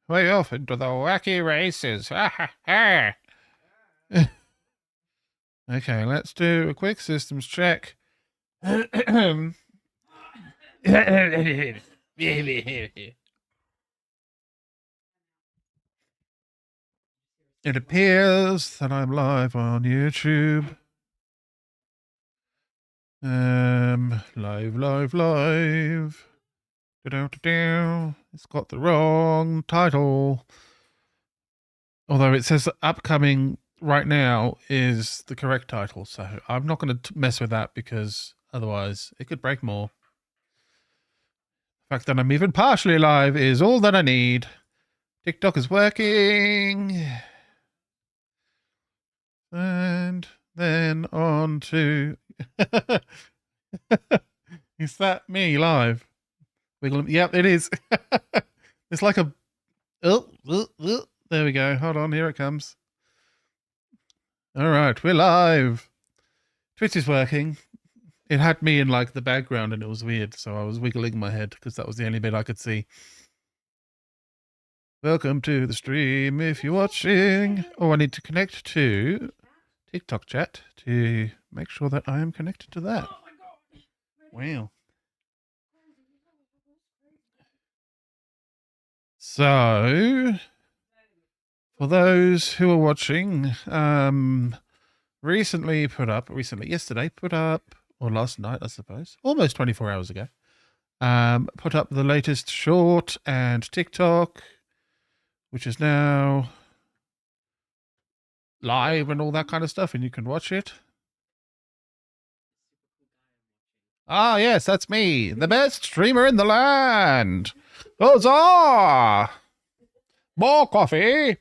way off into the wacky races. Ha ha ha. Okay, let's do a quick systems check. It appears that I'm live on YouTube. Live. It's got the wrong title. Although it says upcoming right now is the correct title. So I'm not going to mess with that because otherwise it could break more. The fact that I'm even partially live is all that I need. TikTok is working. And then on to... Is that me live? Yep, it is. It's like a... There we go. Hold on. Here it comes. All right. We're live. Twitch is working. It had me in like the background and it was weird. So I was wiggling my head because that was the only bit I could see. Welcome to the stream if you're watching. Oh, I need to connect to TikTok chat to make sure that I am connected to that. Wow. So, for those who are watching, yesterday put up, or last night, I suppose, almost 24 hours ago, put up the latest short and TikTok, which is now live and all that kind of stuff, and you can watch it. Ah, yes, that's me, the best streamer in the land. Huzzah! More coffee.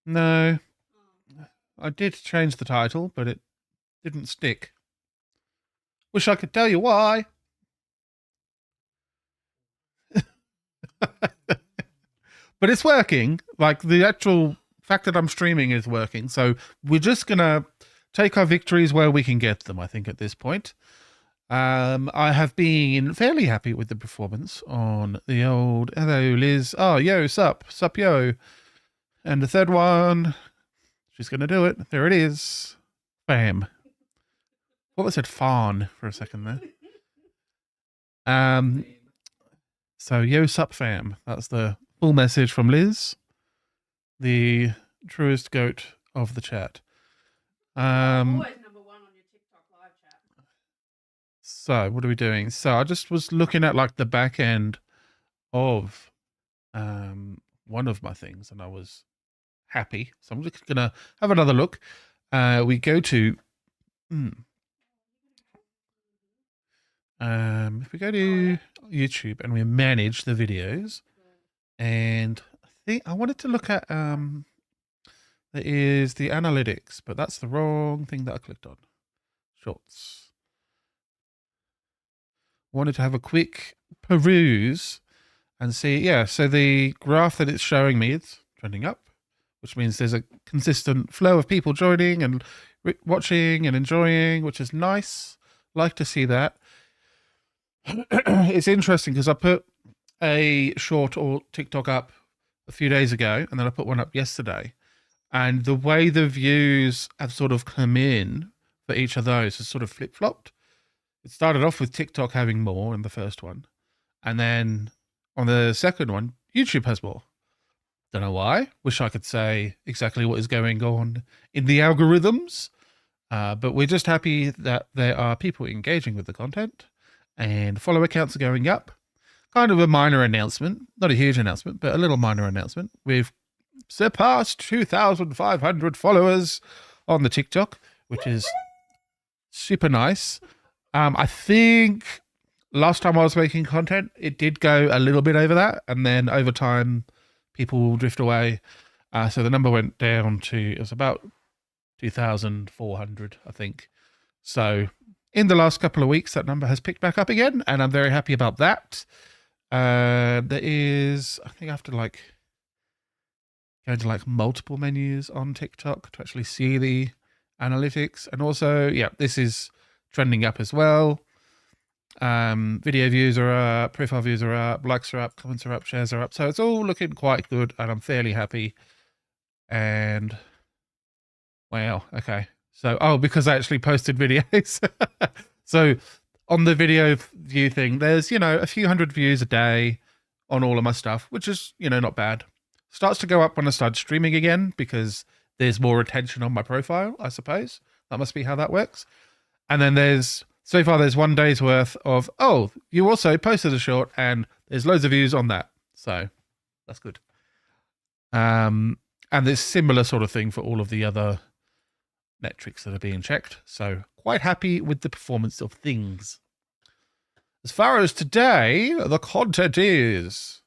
No. I did change the title, but it didn't stick. Wish I could tell you why. But it's working. Like, the actual fact that I'm streaming is working. So we're just going to take our victories where we can get them, I think, at this point. I have been fairly happy with the performance on the old... Hello, Liz. Oh, yo, sup, yo. And the third one, she's going to do it. There it is. Bam. What was it? Fawn for a second there. So, yo, sup, fam. That's the full message from Liz, the truest goat of the chat. Always number one on your TikTok live chat. So, what are we doing? So, I just was looking at like the back end of one of my things, and I was happy. So, I'm just gonna have another look. We go to if we go to YouTube and we manage the videos, and I think I wanted to look at there is the analytics, but that's the wrong thing that I clicked on. Shorts. Wanted to have a quick peruse and see, yeah, so the graph that it's showing me, it's trending up, which means there's a consistent flow of people joining and watching and enjoying, which is nice. Like to see that. It's interesting because I put a short or TikTok up a few days ago, and then I put one up yesterday. And the way the views have sort of come in for each of those has sort of flip-flopped. It started off with TikTok having more in the first one. And then on the second one, YouTube has more. Don't know why. Wish I could say exactly what is going on in the algorithms. But we're just happy that there are people engaging with the content. And follower counts are going up. Kind of a minor announcement. Not a huge announcement, but a little minor announcement. We've surpassed 2,500 followers on the TikTok, which is super nice. I think last time I was making content, it did go a little bit over that. And then over time, people will drift away. So the number went down to, it was about 2,400, I think. So in the last couple of weeks, that number has picked back up again, and I'm very happy about that. There is, I think I have to like go into like multiple menus on TikTok to actually see the analytics. And also, yeah, this is trending up as well. Video views are up, profile views are up, likes are up, comments are up, shares are up. So it's all looking quite good, and I'm fairly happy. And wow, okay. So, because I actually posted videos. So on the video view thing, there's, a few hundred views a day on all of my stuff, which is, not bad. Starts to go up when I start streaming again because there's more attention on my profile, I suppose. That must be how that works. And then so far there's 1 day's worth of, you also posted a short and there's loads of views on that. So that's good. And there's similar sort of thing for all of the other metrics that are being checked. So quite happy with the performance of things. As far as today, the content is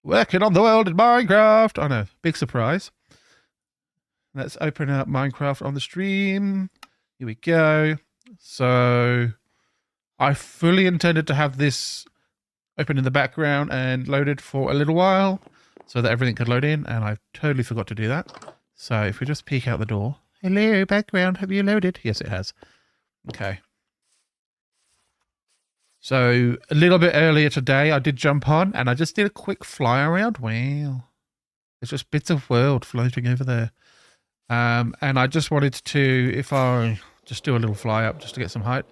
working on the world in Minecraft. I know, big surprise. Let's open up Minecraft on the stream. Here we go. So I fully intended to have this open in the background and loaded for a little while so that everything could load in, and I totally forgot to do that. So if we just peek out the door. Hello, background, have you loaded? Yes, it has. Okay. So a little bit earlier today, I did jump on and I just did a quick fly around. Wow. There's just bits of world floating over there. And I just wanted to, if I just do a little fly up just to get some height,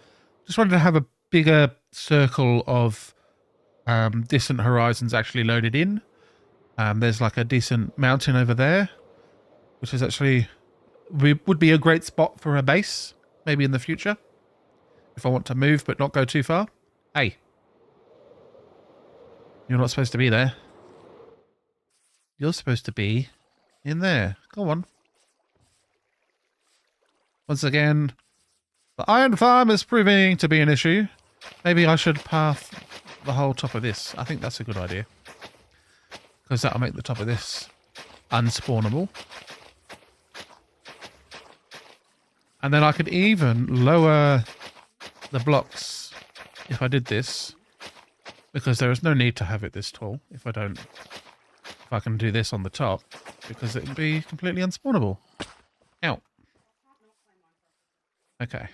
just wanted to have a bigger circle of distant horizons actually loaded in. There's like a decent mountain over there, which is actually would be a great spot for a base, maybe in the future, if I want to move but not go too far. Hey, you're not supposed to be there. You're supposed to be in there. Go on. Once again, the iron farm is proving to be an issue. Maybe I should path the whole top of this. I think that's a good idea, because that'll make the top of this unspawnable. And then I could even lower the blocks if I did this, because there is no need to have it this tall if I can do this on the top, because it would be completely unspawnable. Ow. Okay.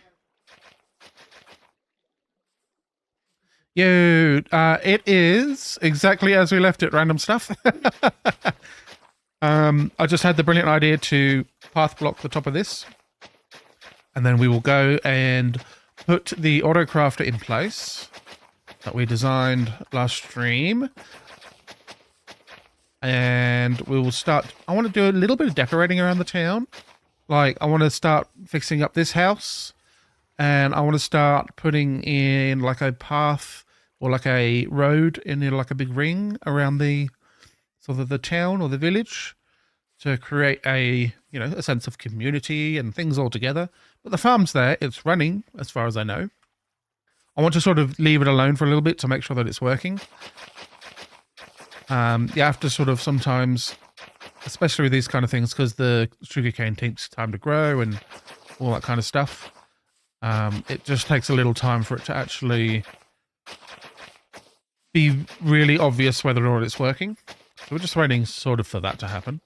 It is exactly as we left it, random stuff. I just had the brilliant idea to path block the top of this, and then we will go and put the autocrafter in place that we designed last stream, and we will start. I want to do a little bit of decorating around the town. Like, I want to start fixing up this house, and I want to start putting in like a path or like a road in like a big ring around the sort of the town or the village to create a sense of community and things all together. But the farm's there, it's running as far as I know. I want to sort of leave it alone for a little bit to make sure that it's working. You have to sort of sometimes, especially with these kind of things, because the sugarcane takes time to grow and all that kind of stuff. It just takes a little time for it to actually be really obvious whether or not it's working. So we're just waiting sort of for that to happen.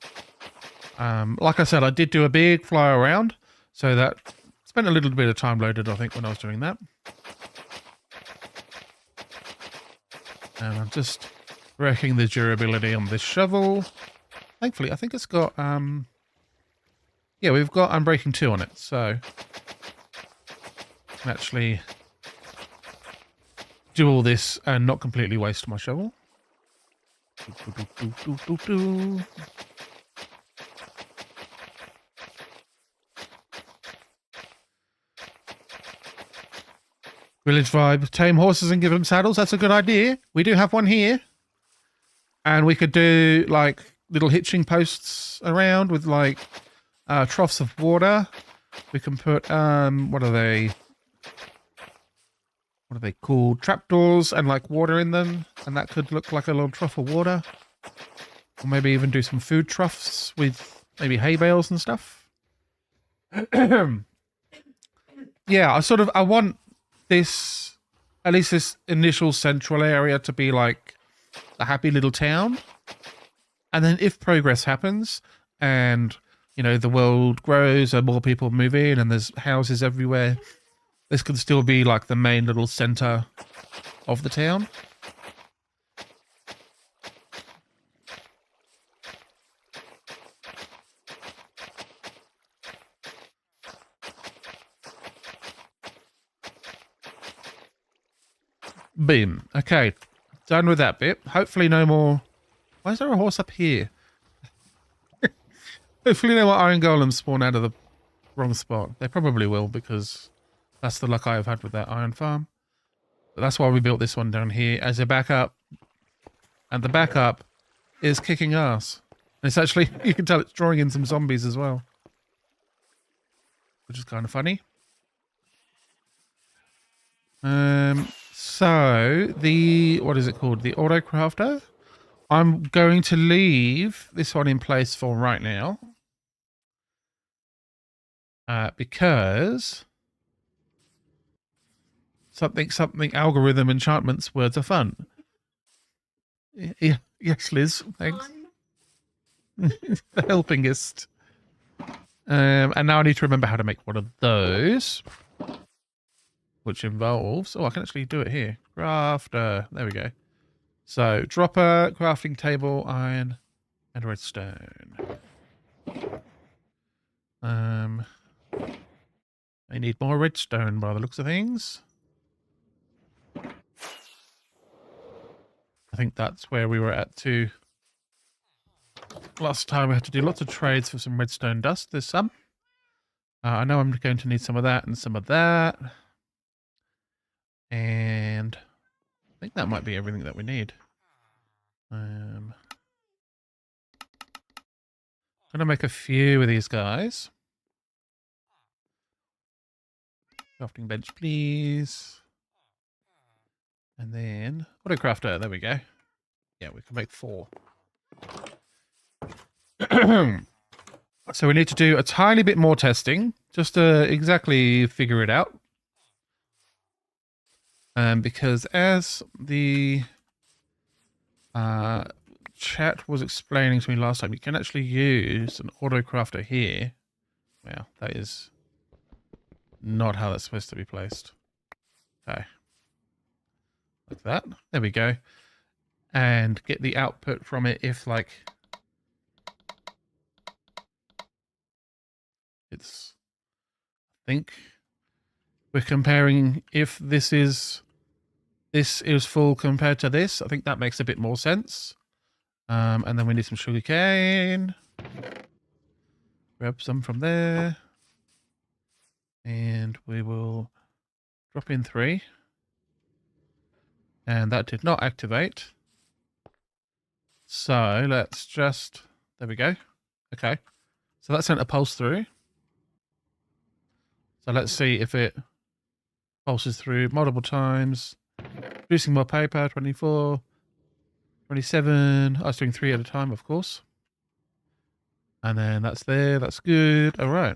Like I said, I did do a big fly around, so that spent a little bit of time loaded, I think, when I was doing that. And I'm just wrecking the durability on this shovel. Thankfully, I think it's got, yeah, we've got Unbreaking 2 on it, so I can actually do all this and not completely waste my shovel. Village vibe. Tame horses and give them saddles. That's a good idea. We do have one here. And we could do like little hitching posts around with like troughs of water. We can put, what are they called? Trapdoors and like water in them. And that could look like a little trough of water. Or maybe even do some food troughs with maybe hay bales and stuff. Yeah, I want this, at least this initial central area, to be like a happy little town. And then if progress happens and, the world grows and more people move in and there's houses everywhere, this could still be like the main little center of the town. Boom. Okay. Done with that bit. Hopefully no more... Why is there a horse up here? Hopefully no more iron golems spawn out of the wrong spot. They probably will, because that's the luck I've had with that iron farm. But that's why we built this one down here as a backup. And the backup is kicking ass. And it's actually, you can tell it's drawing in some zombies as well. Which is kind of funny. So the, what is it called? The auto crafter. I'm going to leave this one in place for right now. Because something algorithm enchantments words are fun. Yeah, yes, Liz, thanks. The helpingest. And now I need to remember how to make one of those. Which involves... Oh, I can actually do it here. Crafter. There we go. So, dropper, crafting table, iron, and redstone. I need more redstone by the looks of things. I think that's where we were at too. Last time we had to do lots of trades for some redstone dust. There's some. I know I'm going to need some of that and some of that. And I think that might be everything that we need. I'm going to make a few of these guys. Crafting bench, please. And then auto crafter. There we go. Yeah, we can make 4. So we need to do a tiny bit more testing just to exactly figure it out. Because as the chat was explaining to me last time, you can actually use an auto crafter here. Wow, that is not how that's supposed to be placed. Okay. Like that. There we go. And get the output from it if, like, it's... I think we're comparing if this is full compared to this. I think that makes a bit more sense. And then we need some sugar cane. Grab some from there. And we will drop in 3. And that did not activate. So let's just, there we go. Okay. So that sent a pulse through. So let's see if it pulses through multiple times. Producing more paper, 24, 27. I was doing 3 at a time, of course. And then that's there. That's good. All right.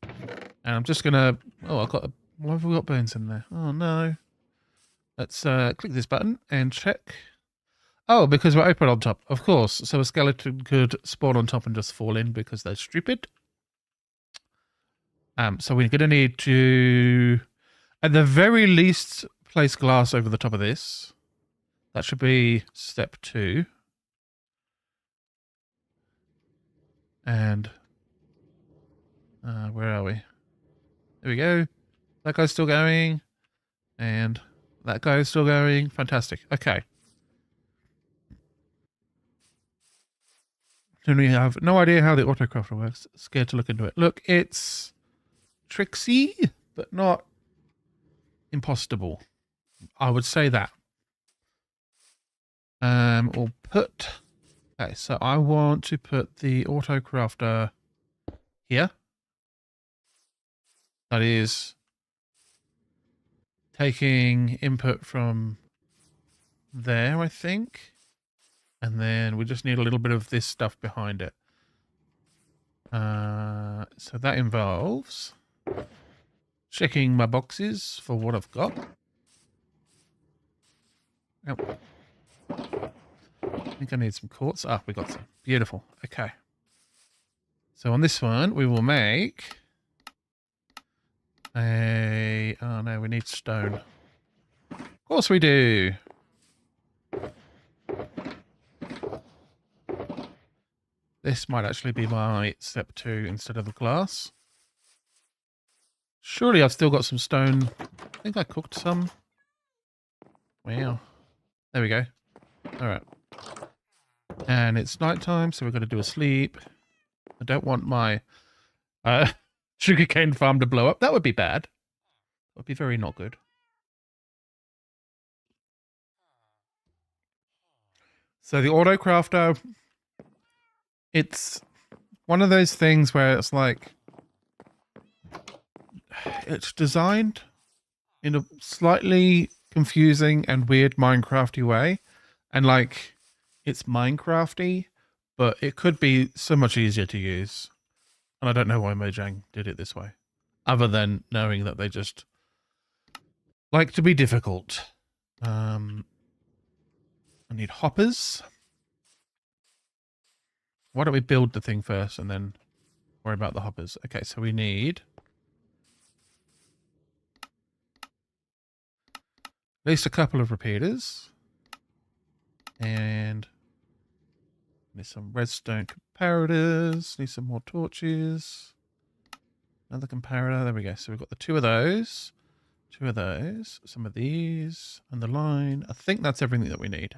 And I'm just going to... Oh, I've got... Why have we got bones in there? Oh, no. Let's click this button and check. Oh, because we're open on top. Of course. So a skeleton could spawn on top and just fall in because they're stupid. So we're going to need to, at the very least, place glass over the top of this. That should be step 2. And where are we? There we go. That guy's still going. And that guy's still going. Fantastic. Okay. And we have no idea how the autocrafter works. Scared to look into it. Look, it's tricksy, but not impossible. I would say that. Or put... Okay, so I want to put the autocrafter here. That is taking input from there, I think. And then we just need a little bit of this stuff behind it. So that involves checking my boxes for what I've got. Yep. I think I need some quartz. Ah, we got some. Beautiful. Okay. So on this one, we will make Oh no, we need stone. Of course we do. This might actually be my step 2 instead of the glass. Surely I've still got some stone. I think I cooked some. Wow. There we go. All right. And it's nighttime, so we're going to do a sleep. I don't want my sugarcane farm to blow up. That would be bad. That would be very not good. So the auto crafter, it's one of those things where it's like, it's designed in a slightly confusing and weird Minecrafty way. And like, it's Minecrafty, but it could be so much easier to use. And I don't know why Mojang did it this way, other than knowing that they just like to be difficult. I need hoppers. Why don't we build the thing first and then worry about the hoppers? Okay, so we need at least a couple of repeaters. And need some redstone comparators. Need some more torches. Another comparator. There we go. So we've got the 2 of those. 2 of those. Some of these. And the line. I think that's everything that we need.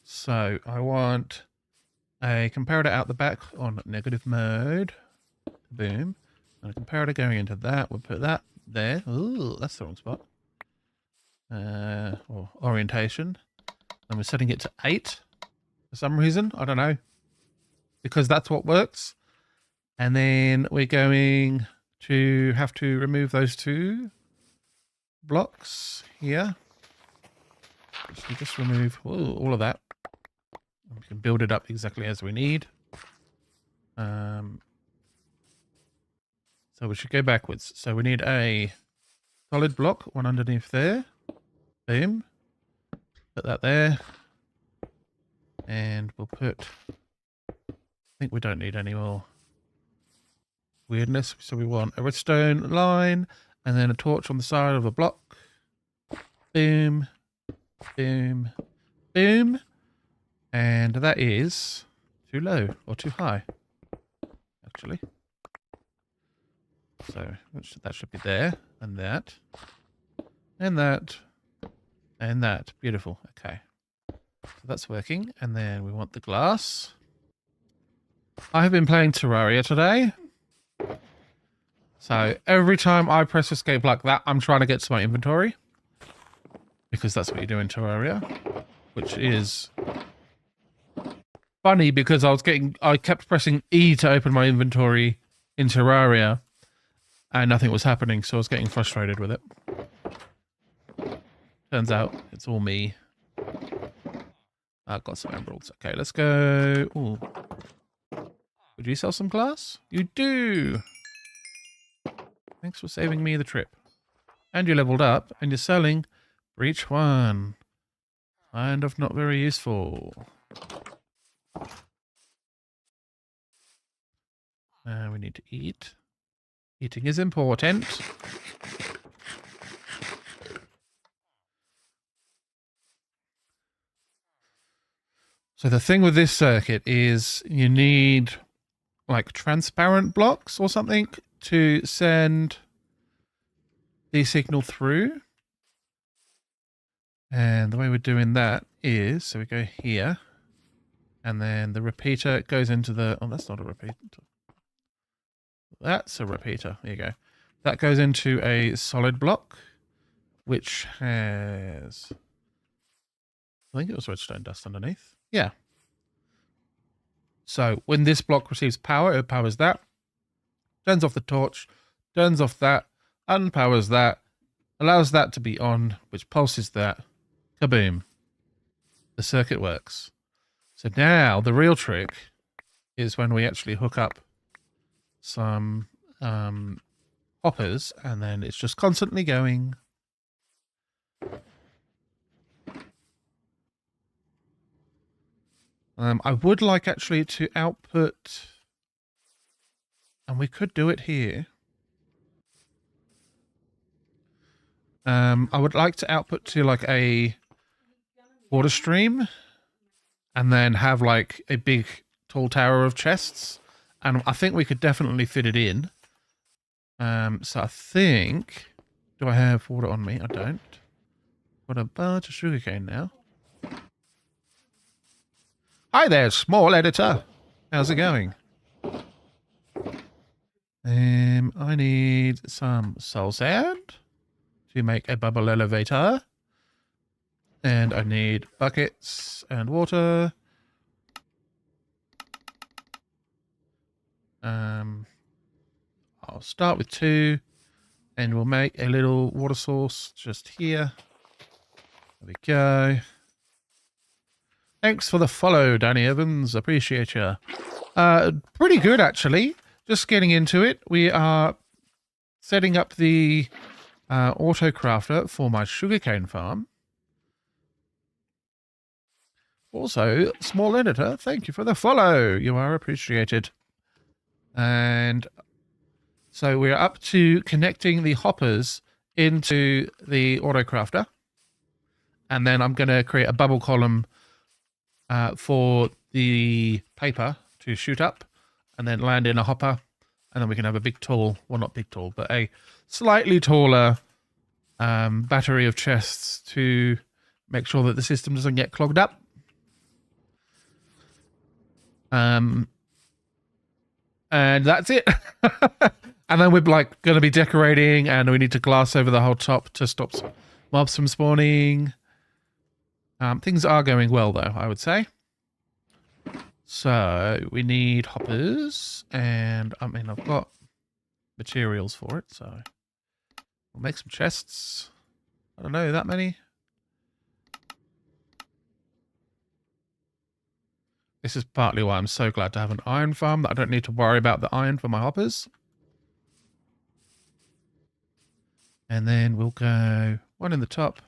So I want a comparator out the back on negative mode. Boom. And a comparator going into that. We'll put that there. Ooh, that's the wrong spot. Or orientation. And we're setting it to 8 for some reason. I don't know. Because that's what works. And then we're going to have to remove those 2 blocks here. So we just remove all of that. We can build it up exactly as we need. So we should go backwards. So we need a solid block, one underneath there. Boom. Put that there. And we'll put... I think we don't need any more weirdness. So we want a redstone line and then a torch on the side of the block. Boom. Boom. Boom. And that is too low or too high, actually. So that should be there, and that, and that, and that. Beautiful. Okay. So that's working. And then we want the glass. I have been playing Terraria today. So every time I press escape like that, I'm trying to get to my inventory. Because that's what you do in Terraria. Which is funny because I kept pressing E to open my inventory in Terraria. And nothing was happening, so I was getting frustrated with it. Turns out it's all me. I've got some emeralds. Okay, let's go. Ooh. Would you sell some glass? You do! Thanks for saving me the trip. And you leveled up, and you're selling for each one. Kind of not very useful. We need to eat. Eating is important. So the thing with this circuit is you need like transparent blocks or something to send the signal through. And the way we're doing that is, so we go here, and then the repeater goes into the, oh, that's not a repeater. That's a repeater. There you go. That goes into a solid block, which has, I think it was redstone dust underneath. Yeah. So when this block receives power, it powers that, turns off the torch, turns off that, unpowers that, allows that to be on, which pulses that. Kaboom. The circuit works. So now the real trick is when we actually hook up some hoppers, and then it's just constantly going. I would like actually to output And we could do it here. I would like to output to like a water stream and then have like a big tall tower of chests. And I think we could definitely fit it in. So I think, do I have water on me? I don't. Got a bunch of sugarcane now. Hi there, small editor. How's it going? I need some soul sand to make a bubble elevator. And I need buckets and water. I'll start with 2 and we'll make a little water source just here. There we go. Thanks for the follow, Danny Evans. Appreciate you. Pretty good, actually. Just getting into it. We are setting up the auto crafter for my sugarcane farm. Also, small editor, thank you for the follow. You are appreciated. And so we're up to connecting the hoppers into the auto crafter. And then I'm going to create a bubble column for the paper to shoot up and then land in a hopper. And then we can have a big tall, well, not big tall, but a slightly taller battery of chests to make sure that the system doesn't get clogged up. And that's it. And then we're like going to be decorating and we need to glass over the whole top to stop mobs from spawning. Things are going well though, I would say. So we need hoppers and I mean, I've got materials for it. So we'll make some chests. I don't know, that many. This is partly why I'm so glad to have an iron farm, that I don't need to worry about the iron for my hoppers. And then we'll go 1 in the top,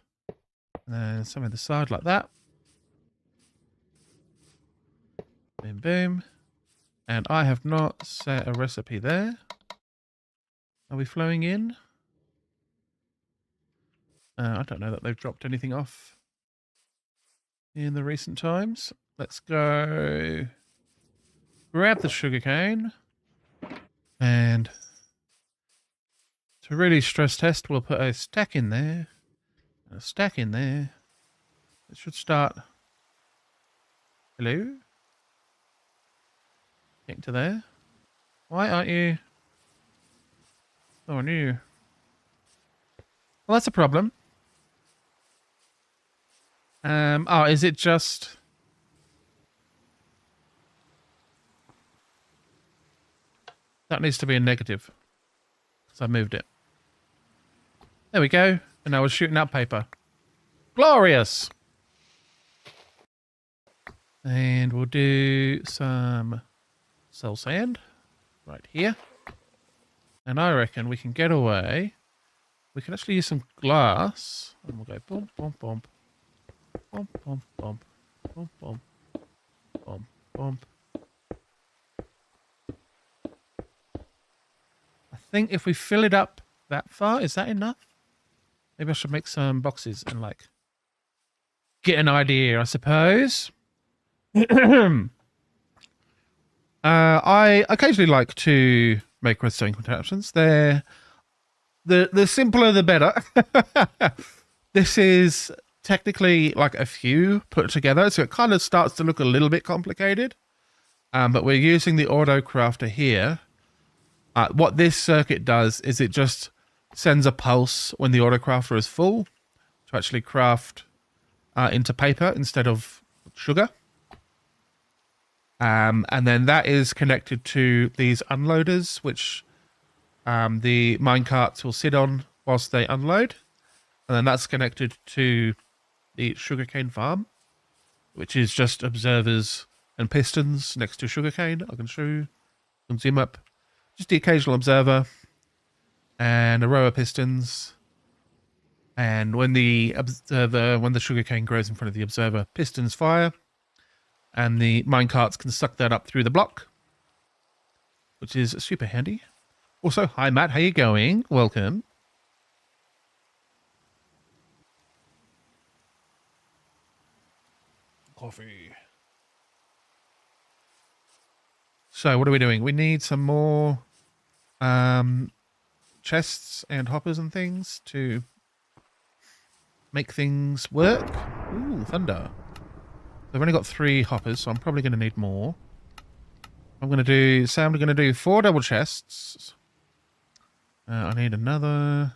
and then some in the side like that. Boom, boom. And I have not set a recipe there. Are we flowing in? I don't know that they've dropped anything off in the recent times. Let's go grab the sugarcane, and to really stress test, we'll put a stack in there, and a stack in there. It should start. Hello? Get to there. Why aren't you? Oh, no. Well, that's a problem. Oh, is it just... That needs to be a negative. Because I moved it. There we go. And now we're shooting out paper. Glorious! And we'll do some soul sand right here. And I reckon we can get away. We can actually use some glass. And we'll go bump, bump, bump. Bump, bump, bump. Bump, bump. Bump, bump. I think if we fill it up that far, is that enough? Maybe I should make some boxes and like get an idea, I suppose. I occasionally like to make redstone contraptions. The simpler the better. This is technically like a few put together, so it kind of starts to look a little bit complicated. But we're using the auto crafter here. What this circuit does is it just sends a pulse when the auto crafter is full to actually craft into paper instead of sugar. And then that is connected to these unloaders, which the minecarts will sit on whilst they unload. And then that's connected to the sugarcane farm, which is just observers and pistons next to sugarcane. I can show you, can zoom up. Just the occasional observer and a row of pistons. And when the sugarcane grows in front of the observer, pistons fire, and the minecarts can suck that up through the block. which is super handy. Also, hi Matt, how you going? Welcome. Coffee. So what are we doing? We need some more chests and hoppers and things to make things work. Ooh, thunder. I've only got 3 hoppers, so I'm probably going to need more. I'm going to do 4 double chests. I need another.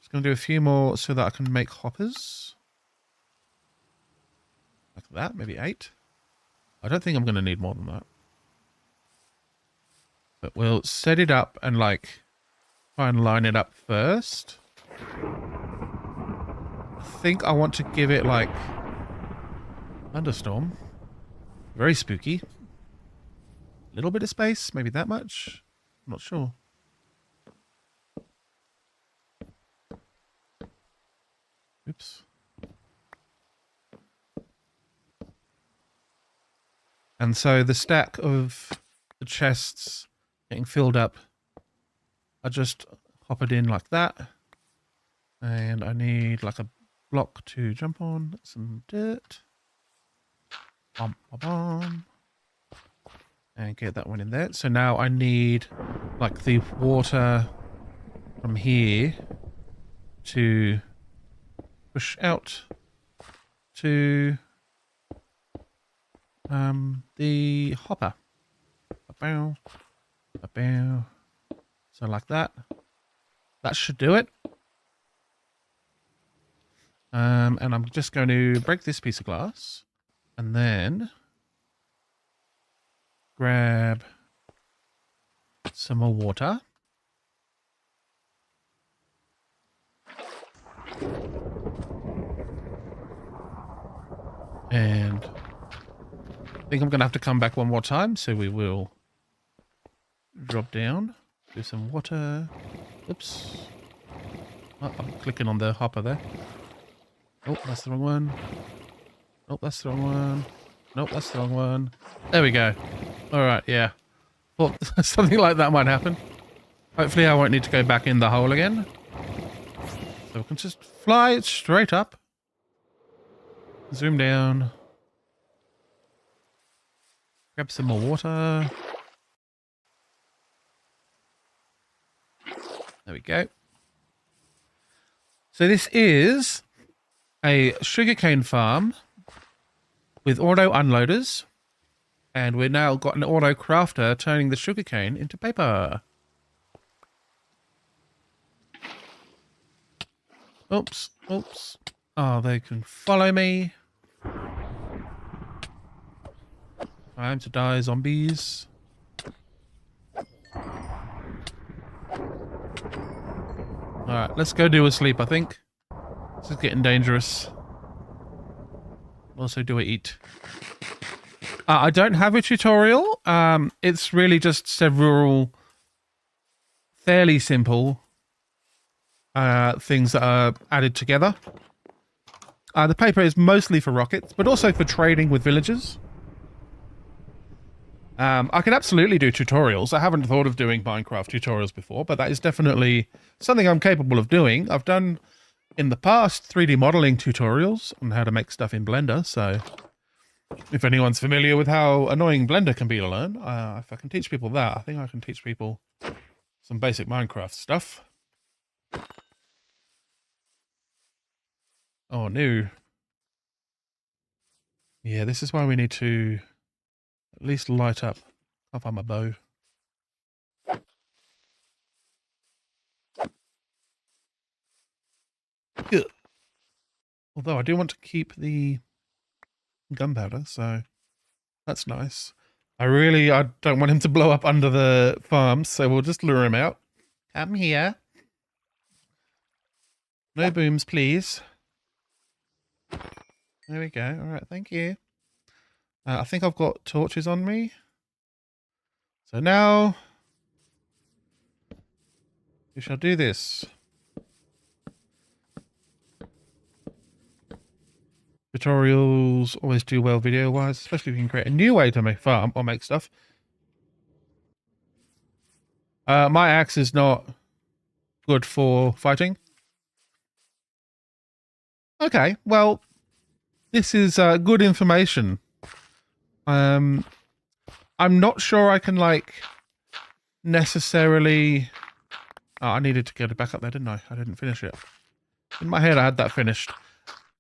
Just going to do a few more so that I can make hoppers. Like that, maybe 8. I don't think I'm going to need more than that. But we'll set it up and like try and line it up first. I think I want to give it like thunderstorm. Very spooky. Little bit of space, maybe that much. I'm not sure. Oops. And so the stack of the chests getting filled up, I just hop it in like that. And I need like a block to jump on, some dirt. Bum, bum, bum. And get that one in there. So now I need like the water from here to push out to the hopper. Ba-bow, ba-bow. So like that. That should do it. And I'm just going to break this piece of glass and then grab some more water. And I think I'm going to have to come back one more time, so we will drop down, do some water. Oops. Oh, I'm clicking on the hopper there. Oh, that's the wrong one. Oh, that's the wrong one. Nope, that's the wrong one. There we go. Alright, yeah. Thought something like that might happen. Hopefully I won't need to go back in the hole again. So we can just fly it straight up. Zoom down. Grab some more water. There we go. So this is a sugarcane farm with auto unloaders. And we've now got an auto crafter turning the sugarcane into paper. Oops, oops. Oh, they can follow me. Time to die, zombies. Alright, let's go do a sleep, I think. This is getting dangerous. Also, do I eat? I don't have a tutorial. It's really just several fairly simple things that are added together. The paper is mostly for rockets, but also for trading with villagers. I can absolutely do tutorials. I haven't thought of doing Minecraft tutorials before, but that is definitely something I'm capable of doing. I've done, in the past, 3D modeling tutorials on how to make stuff in Blender, so if anyone's familiar with how annoying Blender can be to learn, if I can teach people that, I think I can teach people some basic Minecraft stuff. Oh, no. Yeah, this is why we need to at least light up. Can't find my bow. Ugh. Although I do want to keep the gunpowder, so that's nice. I don't want him to blow up under the farm, so we'll just lure him out. Come here. No booms, please. There we go. All right, thank you. I think I've got torches on me. So now we shall do this. Tutorials always do well video-wise, especially if you can create a new way to make farm or make stuff. My axe is not good for fighting. Okay, well, this is good information. I'm not sure I can like necessarily. Oh, I needed to get it back up there, didn't I? I didn't finish it. In my head, I had that finished.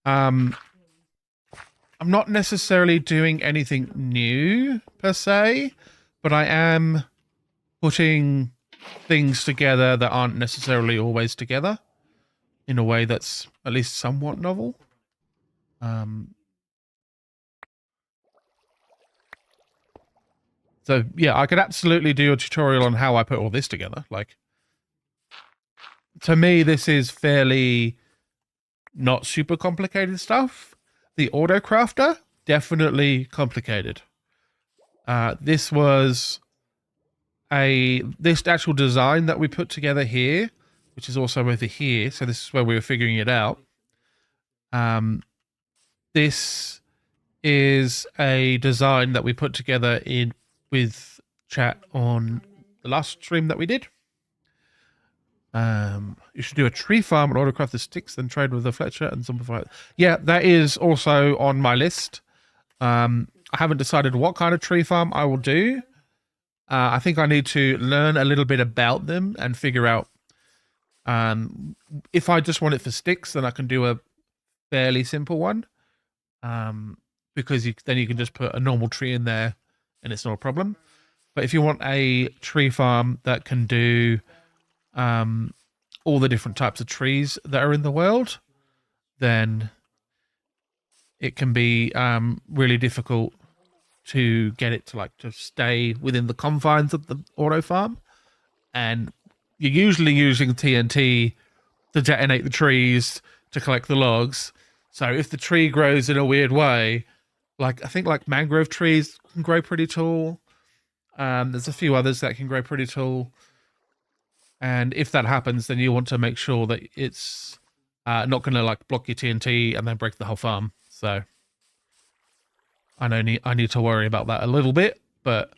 I'm not necessarily doing anything new per se, but I am putting things together that aren't necessarily always together in a way that's at least somewhat novel. So yeah, I could absolutely do a tutorial on how I put all this together. Like, to me, this is fairly not super complicated stuff. The auto crafter, definitely complicated. This was this actual design that we put together here, which is also over here. So this is where we were figuring it out. This is a design that we put together with chat on the last stream that we did. You should do a tree farm and autocraft the sticks, then trade with the Fletcher and simplify it. Yeah, that is also on my list. I haven't decided what kind of tree farm I will do. I think I need to learn a little bit about them and figure out if I just want it for sticks, then I can do a fairly simple one. Because then you can just put a normal tree in there and it's not a problem. But if you want a tree farm that can do all the different types of trees that are in the world, then it can be really difficult to get it to stay within the confines of the auto farm. And you're usually using TNT to detonate the trees to collect the logs. So if the tree grows in a weird way, I think mangrove trees can grow pretty tall. There's a few others that can grow pretty tall. And if that happens, then you want to make sure that it's not going to block your TNT and then break the whole farm. So I need to worry about that a little bit, but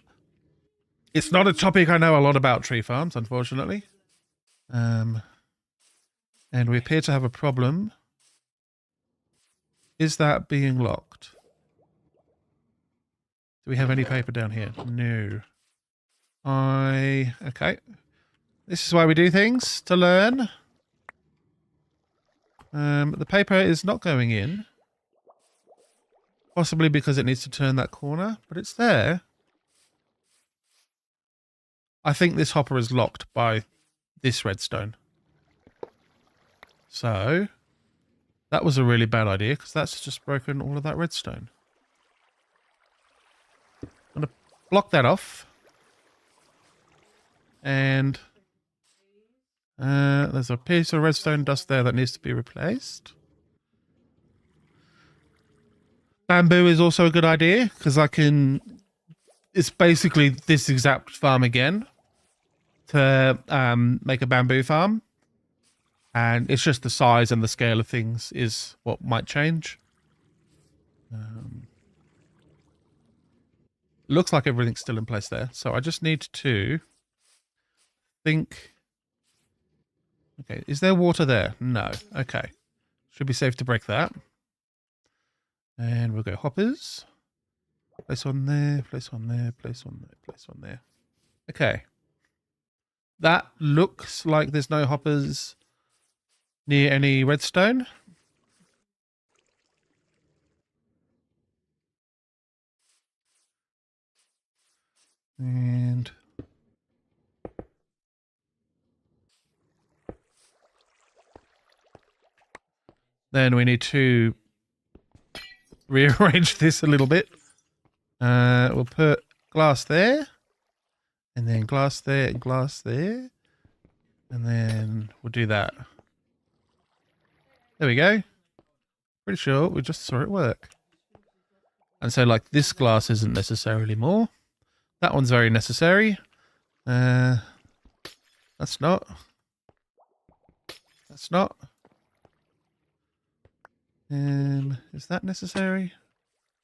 it's not a topic I know a lot about, tree farms, unfortunately. And we appear to have a problem. Is that being locked? Do we have any paper down here? No. Okay. This is why we do things, to learn. The paper is not going in. Possibly because it needs to turn that corner, but it's there. I think this hopper is locked by this redstone. So that was a really bad idea because that's just broken all of that redstone. I'm going to block that off. And there's a piece of redstone dust there that needs to be replaced. Bamboo is also a good idea because it's basically this exact farm again to make a bamboo farm. And it's just the size and the scale of things is what might change. Looks like everything's still in place there. So I just need to think. Okay, is there water there? No. Okay. Should be safe to break that. And we'll go hoppers. Place one there, place one there, place one there, place one there. Okay. That looks like there's no hoppers near any redstone. And then we need to rearrange this a little bit. We'll put glass there, and then glass there, and glass there, and then we'll do that. There we go. Pretty sure we just saw it work. And so this glass isn't necessarily more. That one's very necessary. That's not. That's not. Is that necessary?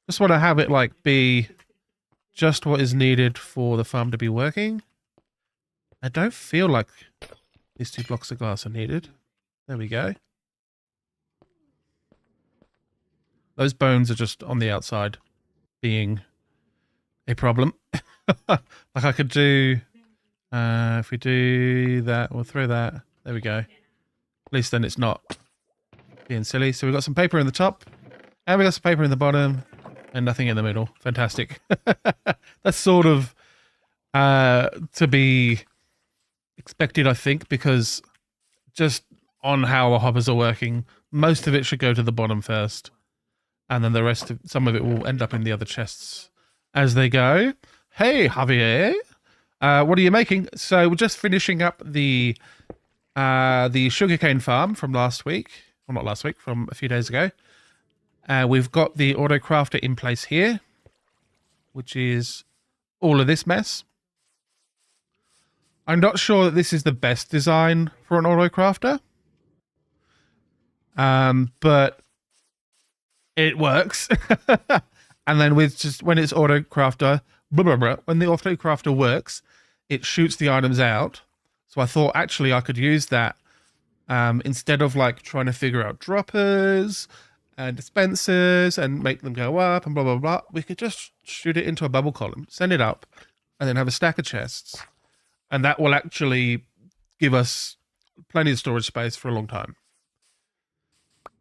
Just want to have it be just what is needed for the farm to be working. I don't feel like these 2 blocks of glass are needed. There we go. Those bones are just on the outside being a problem. Like I could do, if we do that, we'll throw that. There we go. At least then it's not being silly. So we've got some paper in the top and we got some paper in the bottom and nothing in the middle. Fantastic. That's sort of to be expected, I think, because just on how our hoppers are working, most of it should go to the bottom first. And then the rest of some of it will end up in the other chests as they go. Hey, Javier. What are you making? So we're just finishing up the sugarcane farm from last week. Well, not last week, from a few days ago. We've got the auto crafter in place here, which is all of this mess. I'm not sure that this is the best design for an auto crafter. But it works. And then with just when it's auto crafter, when the auto crafter works, it shoots the items out. So I thought actually I could use that instead of like trying to figure out droppers and dispensers and make them go up and blah, blah, blah. We could just shoot it into a bubble column, send it up, and then have a stack of chests. And that will actually give us plenty of storage space for a long time.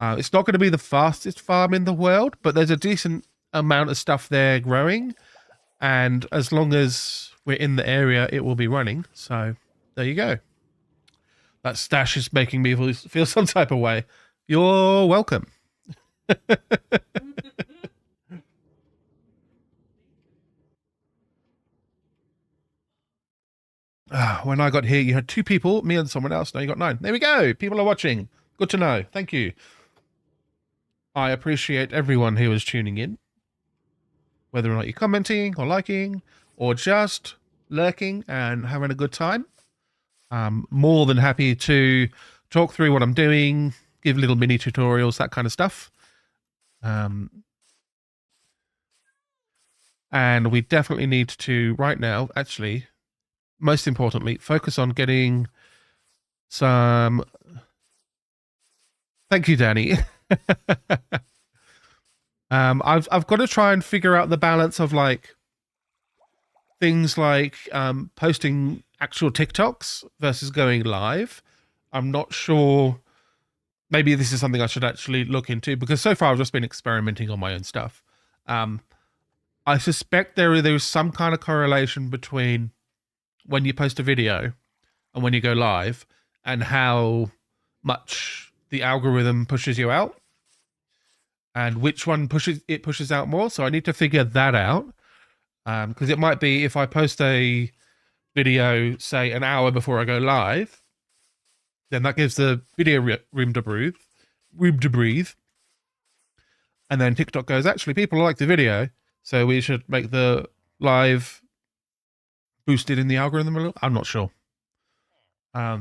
It's not going to be the fastest farm in the world, but there's a decent amount of stuff there growing. And as long as we're in the area, it will be running. So there you go. That stash is making me feel some type of way. You're welcome. When I got here, you had 2 people, me and someone else. Now you got 9. There we go. People are watching. Good to know. Thank you. I appreciate everyone who is tuning in, whether or not you're commenting or liking or just lurking and having a good time. I'm more than happy to talk through what I'm doing, give little mini tutorials, that kind of stuff. And we definitely need to, right now, actually, most importantly, focus on getting some... Thank you, Danny. I've got to try and figure out the balance of like things like posting actual TikToks versus going live. I'm not sure. Maybe this is something I should actually look into because so far I've just been experimenting on my own stuff. I suspect there is some kind of correlation between when you post a video and when you go live and how much the algorithm pushes you out and which one pushes out more. So I need to figure that out. Because it might be if I post a video, say an hour before I go live, then that gives the video room to breathe. And then TikTok goes, actually, people like the video, so we should make the live boosted in the algorithm a little. I'm not sure. I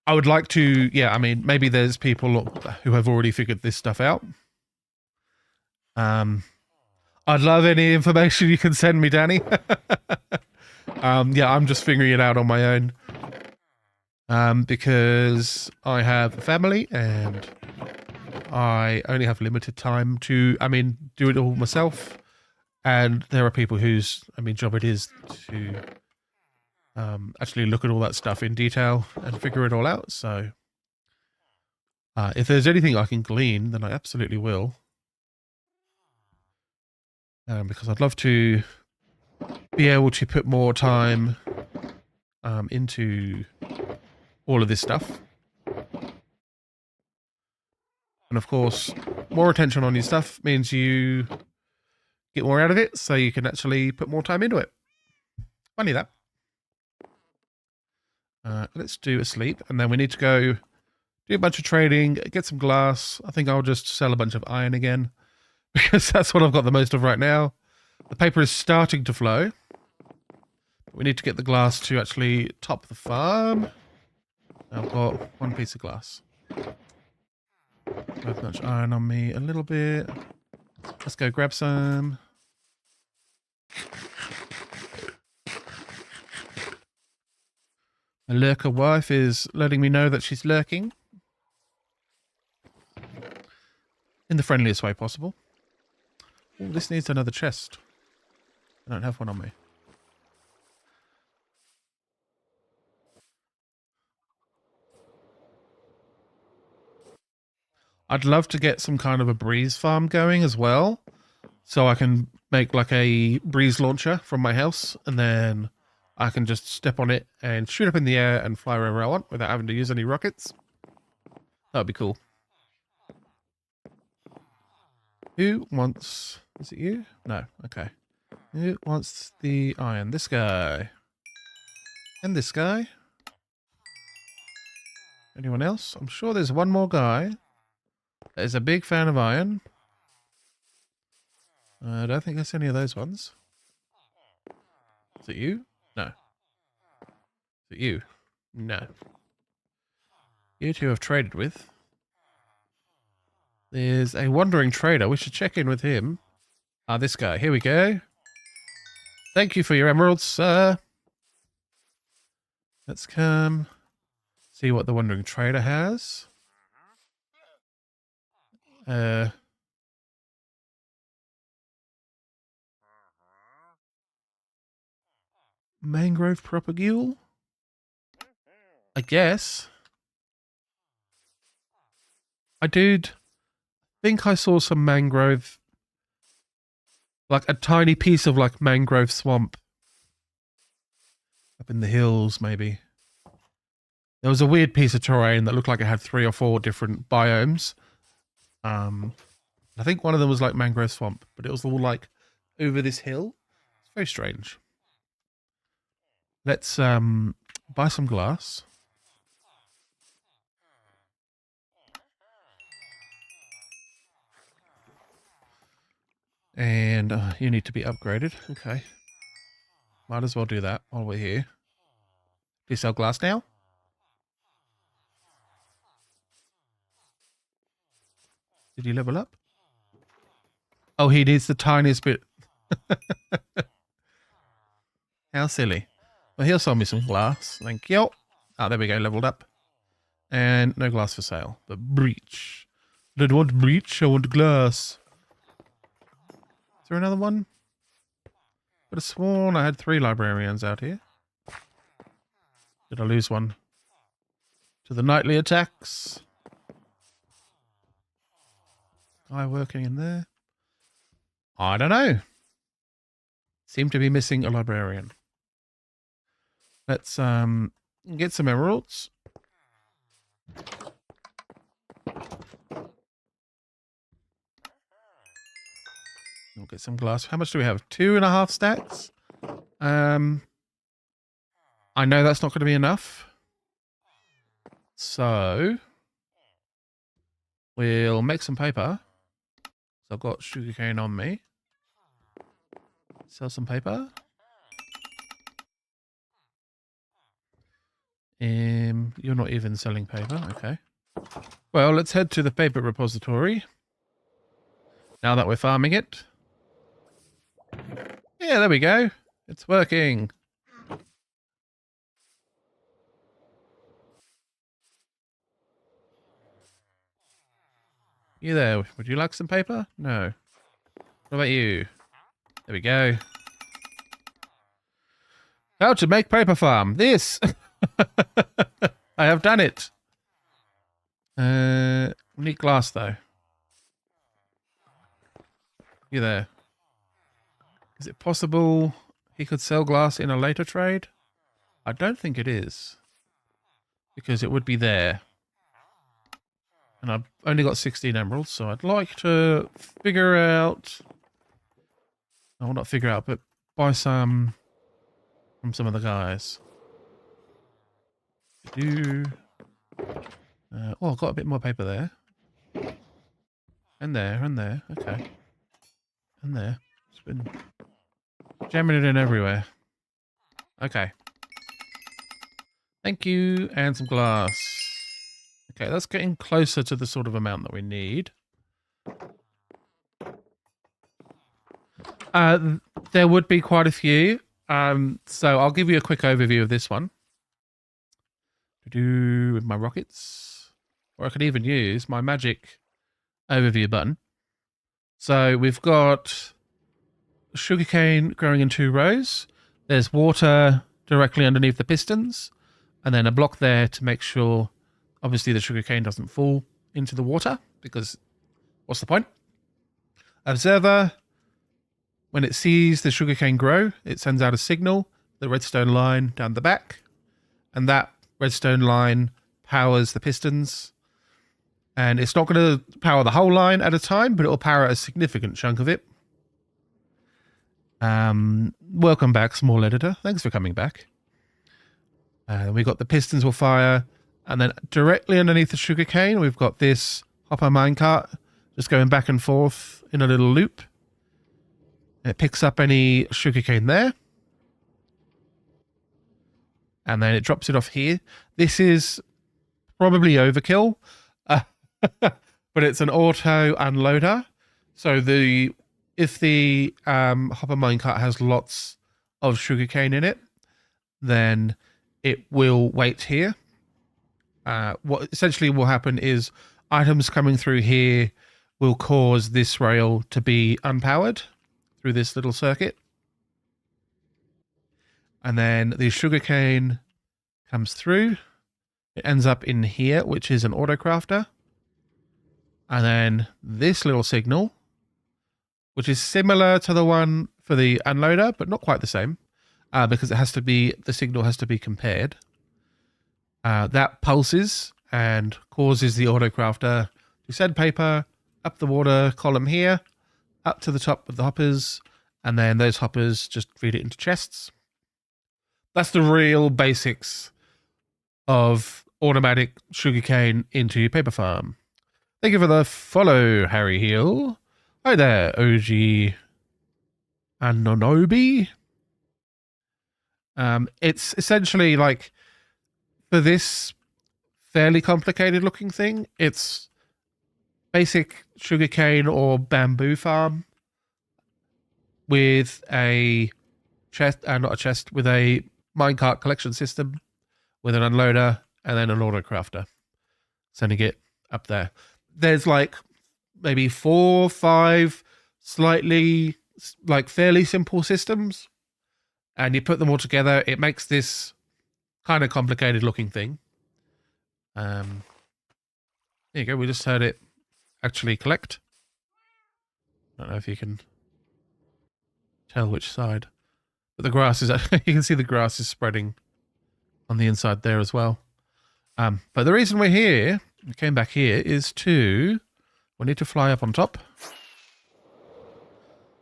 would like to, yeah, I mean, maybe there's people who have already figured this stuff out. I'd love any information you can send me, Danny. Yeah, I'm just figuring it out on my own. Because I have a family and I only have limited time to, do it all myself. And there are people whose, job it is to actually look at all that stuff in detail and figure it all out. So if there's anything I can glean, then I absolutely will. Because I'd love to be able to put more time into all of this stuff. And of course, more attention on your stuff means you get more out of it, so you can actually put more time into it. Funny that. Let's do a sleep, and then we need to go do a bunch of trading, get some glass. I think I'll just sell a bunch of iron again, because that's what I've got the most of right now. The paper is starting to flow. We need to get the glass to actually top the farm. I've got 1 piece of glass. I've got iron on me a little bit. Let's go grab some. A lurker wife is letting me know that she's lurking. In the friendliest way possible. Oh, this needs another chest. I don't have one on me. I'd love to get some kind of a breeze farm going as well. So I can make like a breeze launcher from my house, and then I can just step on it and shoot up in the air and fly wherever I want without having to use any rockets. That would be cool. Who wants... Is it you? No. Okay. Who wants the iron? This guy. And this guy. Anyone else? I'm sure there's one more guy that is a big fan of iron. I don't think that's any of those ones. Is it you? No. Is it you? No. You two have traded with. There's a wandering trader. We should check in with him. Ah, this guy. Here we go. Thank you for your emeralds, sir. Let's come see what the wandering trader has. Mangrove propagule? I guess. I did think I saw some mangrove, like a tiny piece of like mangrove swamp up in the hills, maybe. There was a weird piece of terrain that looked like it had 3 or 4 different biomes. I think one of them was like mangrove swamp, but it was all like over this hill. It's very strange. Let's buy some glass. And you need to be upgraded. Okay. Might as well do that while we're here. Do you sell glass now? Did you level up? Oh, he needs the tiniest bit. How silly. Well, he'll sell me some glass. Thank you. Ah, there we go. Leveled up. And no glass for sale. But breach. I don't want breach. I want glass. Is there another one? Could have sworn I had 3 librarians out here. Did I lose one? To the nightly attacks. Guy working in there. I don't know. Seem to be missing a librarian. Let's get some emeralds. We'll get some glass. How much do we have? 2.5 stacks. I know that's not going to be enough. So we'll make some paper. So I've got sugarcane on me. Sell some paper. You're not even selling paper. Okay. Well, let's head to the paper repository. Now that we're farming it. Yeah, there we go. It's working. You there? Would you like some paper? No. What about you? There we go. How to make paper farm. This. I have done it. We need glass though. You there? Is it possible he could sell glass in a later trade? I don't think it is. Because it would be there. And I've only got 16 emeralds, so I'd like to figure out... Oh, not figure out, but buy some from some of the guys. Oh, I've got a bit more paper there. And there, and there. Okay. And there. It's been jamming it in everywhere. Okay. Thank you. And some glass. Okay, that's getting closer to the sort of amount that we need. There would be quite a few. So I'll give you a quick overview of this one. do with my rockets. Or I could even use my magic overview button. So we've got sugarcane growing in 2 rows. There's water directly underneath the pistons, and then a block there to make sure, obviously, the sugarcane doesn't fall into the water, because what's the point? Observer, when it sees the sugarcane grow, it sends out a signal, the redstone line down the back, and that redstone line powers the pistons. And it's not going to power the whole line at a time, but it will power a significant chunk of it. Welcome back, small editor. Thanks for coming back. We got the pistons will fire, and then directly underneath the sugarcane, we've got this hopper minecart just going back and forth in a little loop. It picks up any sugarcane there, and then it drops it off here. This is probably overkill, but it's an auto unloader. So if the hopper minecart has lots of sugarcane in it, then it will wait here. What essentially will happen is items coming through here will cause this rail to be unpowered through this little circuit. And then the sugarcane comes through. It ends up in here, which is an autocrafter. And then this little signal, which is similar to the one for the unloader, but not quite the same, because the signal has to be compared. That pulses and causes the autocrafter to send paper up the water column here, up to the top of the hoppers, and then those hoppers just feed it into chests. That's the real basics of automatic sugarcane into paper farm. Thank you for the follow, Harry Hill. Hi there, OG Anonobi. It's essentially like, for this fairly complicated looking thing, it's basic sugarcane or bamboo farm with a chest, with a minecart collection system, with an unloader, and then an autocrafter sending it up there. There's like maybe 4 or 5 slightly like fairly simple systems, and you put them all together, it makes this kind of complicated looking thing. There you go. We just heard it actually collect. I don't know if you can tell which side, but the grass is you can see the grass is spreading on the inside there as well. But the reason we're here, we came back here, is we need to fly up on top.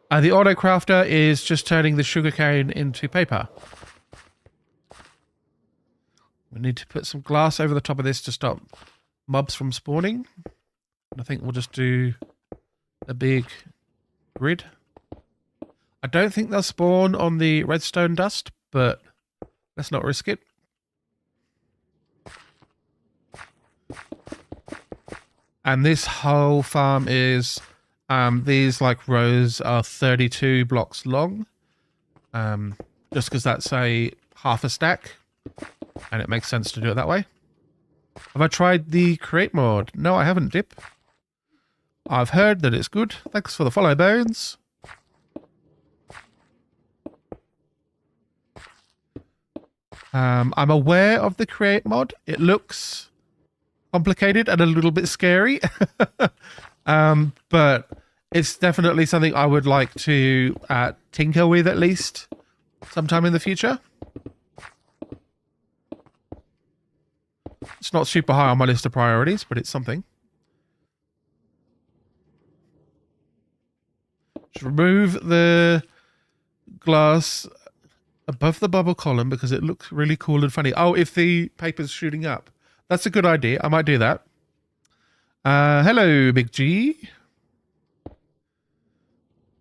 The autocrafter is just turning the sugarcane into paper. We need to put some glass over the top of this to stop mobs from spawning. And I think we'll just do a big grid. I don't think they'll spawn on the redstone dust, but let's not risk it. And this whole farm is, these like rows are 32 blocks long. Just because that's a half a stack, and it makes sense to do it that way. Have I tried the create mod? No, I haven't, Dip. I've heard that it's good. Thanks for the follow, Bones. I'm aware of the create mod. It looks complicated and a little bit scary. But it's definitely something I would like to tinker with at least sometime in the future. It's not super high on my list of priorities, but it's something. Just remove the glass above the bubble column because it looks really cool and funny. Oh, if the paper's shooting up. That's a good idea. I might do that. Hello, Big G.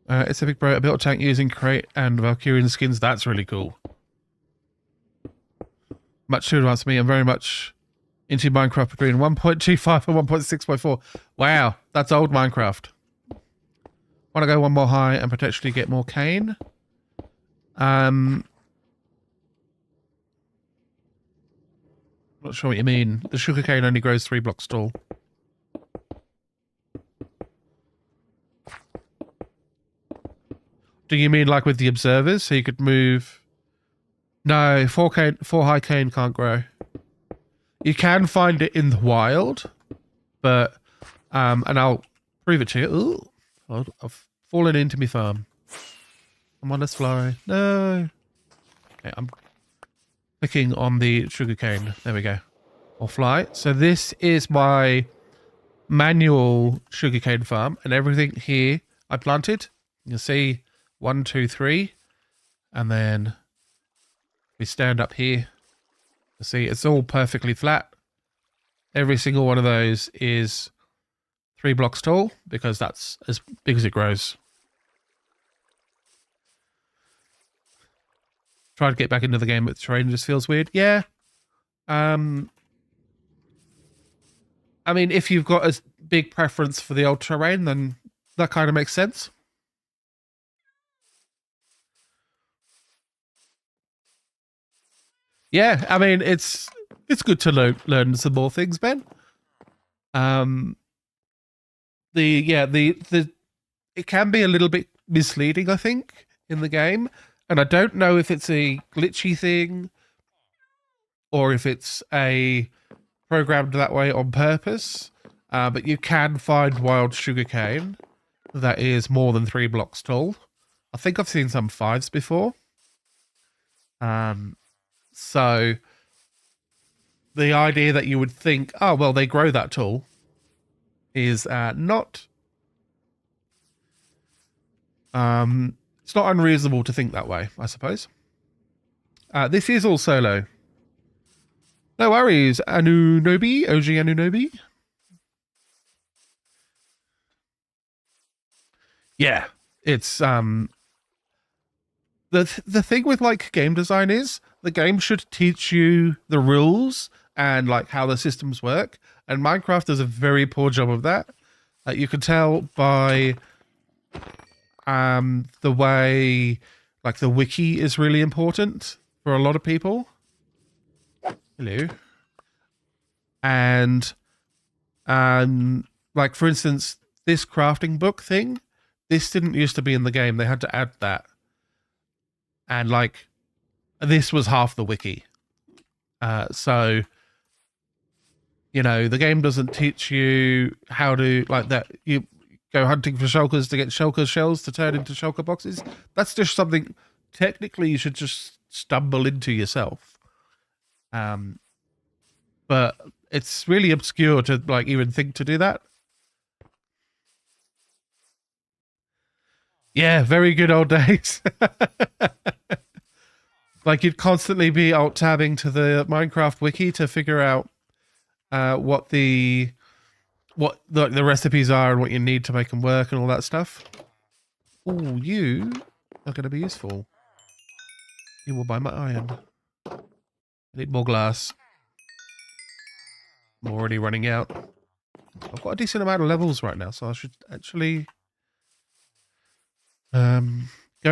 It's a big bro. I built a tank using crate and Valkyrian skins. That's really cool. Much too advanced for me. I'm very much into Minecraft between 1.25 and 1.6.4. Wow, that's old Minecraft. Want to go one more high and potentially get more cane. Not sure what you mean. The sugarcane only grows 3 blocks tall. Do you mean like with the observers? So you could move... No, 4 high cane can't grow. You can find it in the wild, but... and I'll prove it to you. Ooh, I've fallen into my farm. Come on, let's fly. No. Okay, I'm clicking on the sugarcane. There we go. I'll fly. So this is my manual sugarcane farm, and everything here I planted. You'll see 1, 2, 3, and then we stand up here. You see, it's all perfectly flat. Every single one of those is 3 blocks tall because that's as big as it grows. Try to get back into the game, but the terrain just feels weird. Yeah. I mean, if you've got a big preference for the old terrain, then that kind of makes sense. Yeah, I mean, it's good to learn some more things, Ben. It can be a little bit misleading, I think, in the game, and I don't know if it's a glitchy thing or if it's a programmed that way on purpose. But you can find wild sugarcane that is more than 3 blocks tall. I think I've seen some 5s before. So the idea that you would think, oh, well, they grow that tall is not... it's not unreasonable to think that way, I suppose. This is all solo. No worries, Anunobi, OG Anunobi. Yeah, it's the thing with like game design is the game should teach you the rules and like how the systems work, and Minecraft does a very poor job of that. You can tell by the way like the wiki is really important for a lot of people. Hello. And like for instance, this crafting book thing, this didn't used to be in the game. They had to add that. And like this was half the wiki. So you know, the game doesn't teach you how to like that. You go hunting for shulkers to get shulker shells to turn into shulker boxes. That's just something technically you should just stumble into yourself. But it's really obscure to like even think to do that. Yeah, very good old days. Like you'd constantly be alt-tabbing to the Minecraft wiki to figure out what the recipes are and what you need to make them work and all that stuff. Oh, you are going to be useful. You will buy my iron. I need more glass. I'm already running out. I've got a decent amount of levels right now, so I should actually... going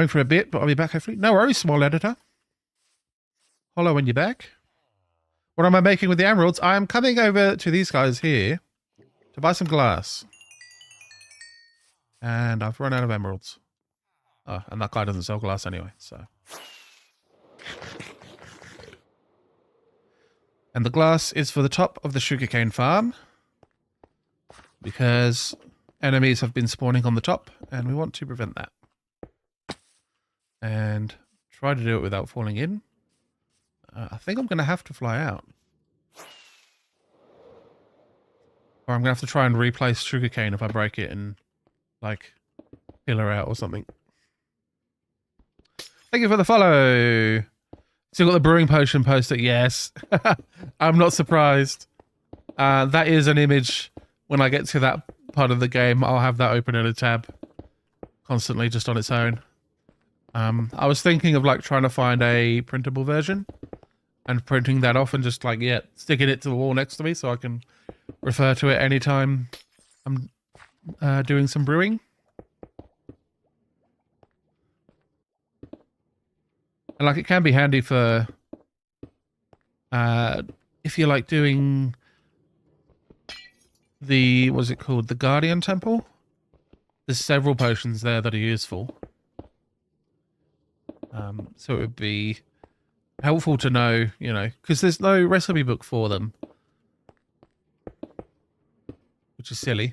for a bit, but I'll be back hopefully. No worries, small editor. Hollow when you're back. What am I making with the emeralds? I am coming over to these guys here to buy some glass. And I've run out of emeralds. Oh, and that guy doesn't sell glass anyway, so... And the glass is for the top of the sugarcane farm. Because enemies have been spawning on the top, and we want to prevent that. And try to do it without falling in. I think I'm going to have to fly out. Or I'm going to have to try and replace sugarcane if I break it and, like, pillar out or something. Thank you for the follow. Still got the brewing potion poster. Yes. I'm not surprised. That is an image. When I get to that part of the game, I'll have that open in a tab. Constantly, just on its own. I was thinking of, like, trying to find a printable version. And printing that off and just, like, yeah, sticking it to the wall next to me so I can refer to it anytime I'm doing some brewing. And like it can be handy for if you're like doing what's it called? The Guardian Temple? There's several potions there that are useful. So it would be helpful to know, you know, because there's no recipe book for them. Which is silly.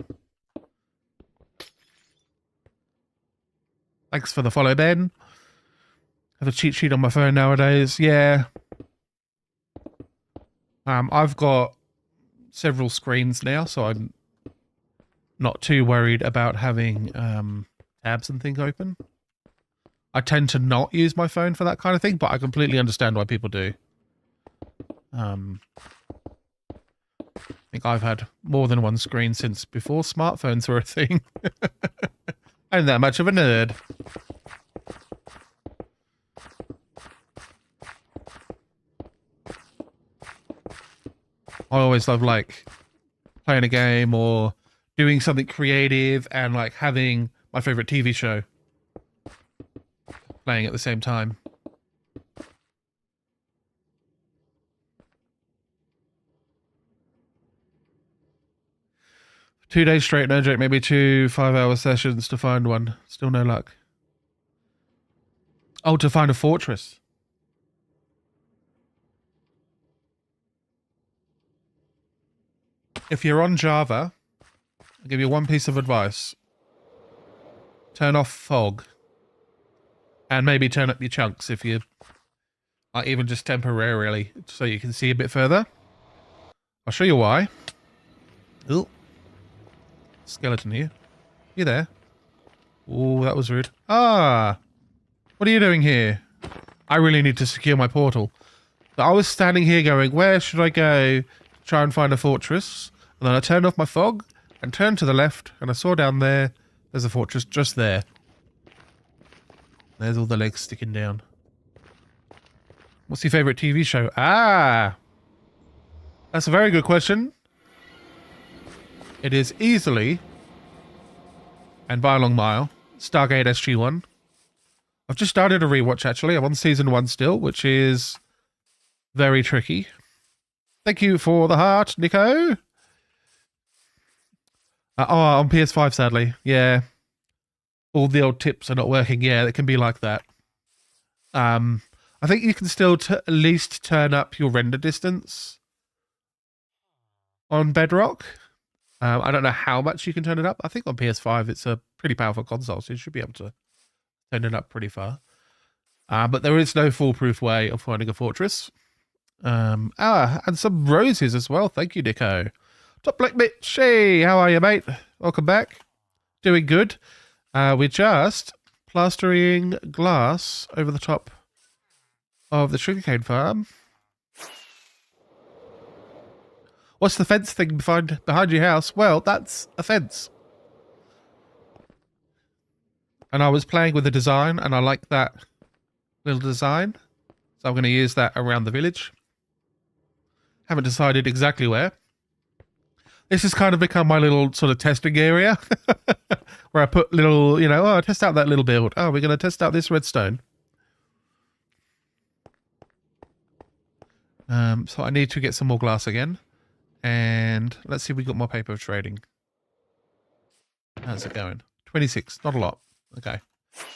Thanks for the follow, Ben. Have a cheat sheet on my phone nowadays. Yeah. I've got several screens now, so I'm not too worried about having tabs and things open. I tend to not use my phone for that kind of thing, but I completely understand why people do. I think I've had more than one screen since before smartphones were a thing. I'm that much of a nerd. I always love like playing a game or doing something creative and like having my favorite TV show playing at the same time. Two days straight, no joke. Maybe 2 5-hour sessions to find one. Still no luck. Oh, to find a fortress. If you're on Java, I'll give you one piece of advice. Turn off fog. And maybe turn up your chunks if you... like even just temporarily, so you can see a bit further. I'll show you why. Ooh. Skeleton here. You there? Oh, that was rude. Ah! What are you doing here? I really need to secure my portal. So I was standing here going, where should I go to try and find a fortress? And then I turned off my fog and turned to the left and I saw down there, there's a fortress just there. There's all the legs sticking down. What's your favourite TV show? Ah! That's a very good question. It is easily, and by a long mile, Stargate SG-1. I've just started a rewatch, actually. I'm on season 1 still, which is very tricky. Thank you for the heart, Nico. On PS5, sadly. Yeah. All the old tips are not working. Yeah, it can be like that. I think you can still at least turn up your render distance on Bedrock. I don't know how much you can turn it up. I think on PS5 it's a pretty powerful console, so you should be able to turn it up pretty far. But there is no foolproof way of finding a fortress. And some roses as well. Thank you, Nico. Top Black Mitch. Hey, how are you, mate? Welcome back. Doing good. We're just plastering glass over the top of the sugarcane farm. What's the fence thing behind your house? Well, that's a fence. And I was playing with the design, and I like that little design. So I'm going to use that around the village. Haven't decided exactly where. This has kind of become my little sort of testing area. Where I put little, you know, test out that little build. Oh, we're going to test out this redstone. So I need to get some more glass again. And let's see if we got more paper of trading. How's it going? 26, not a lot. Okay.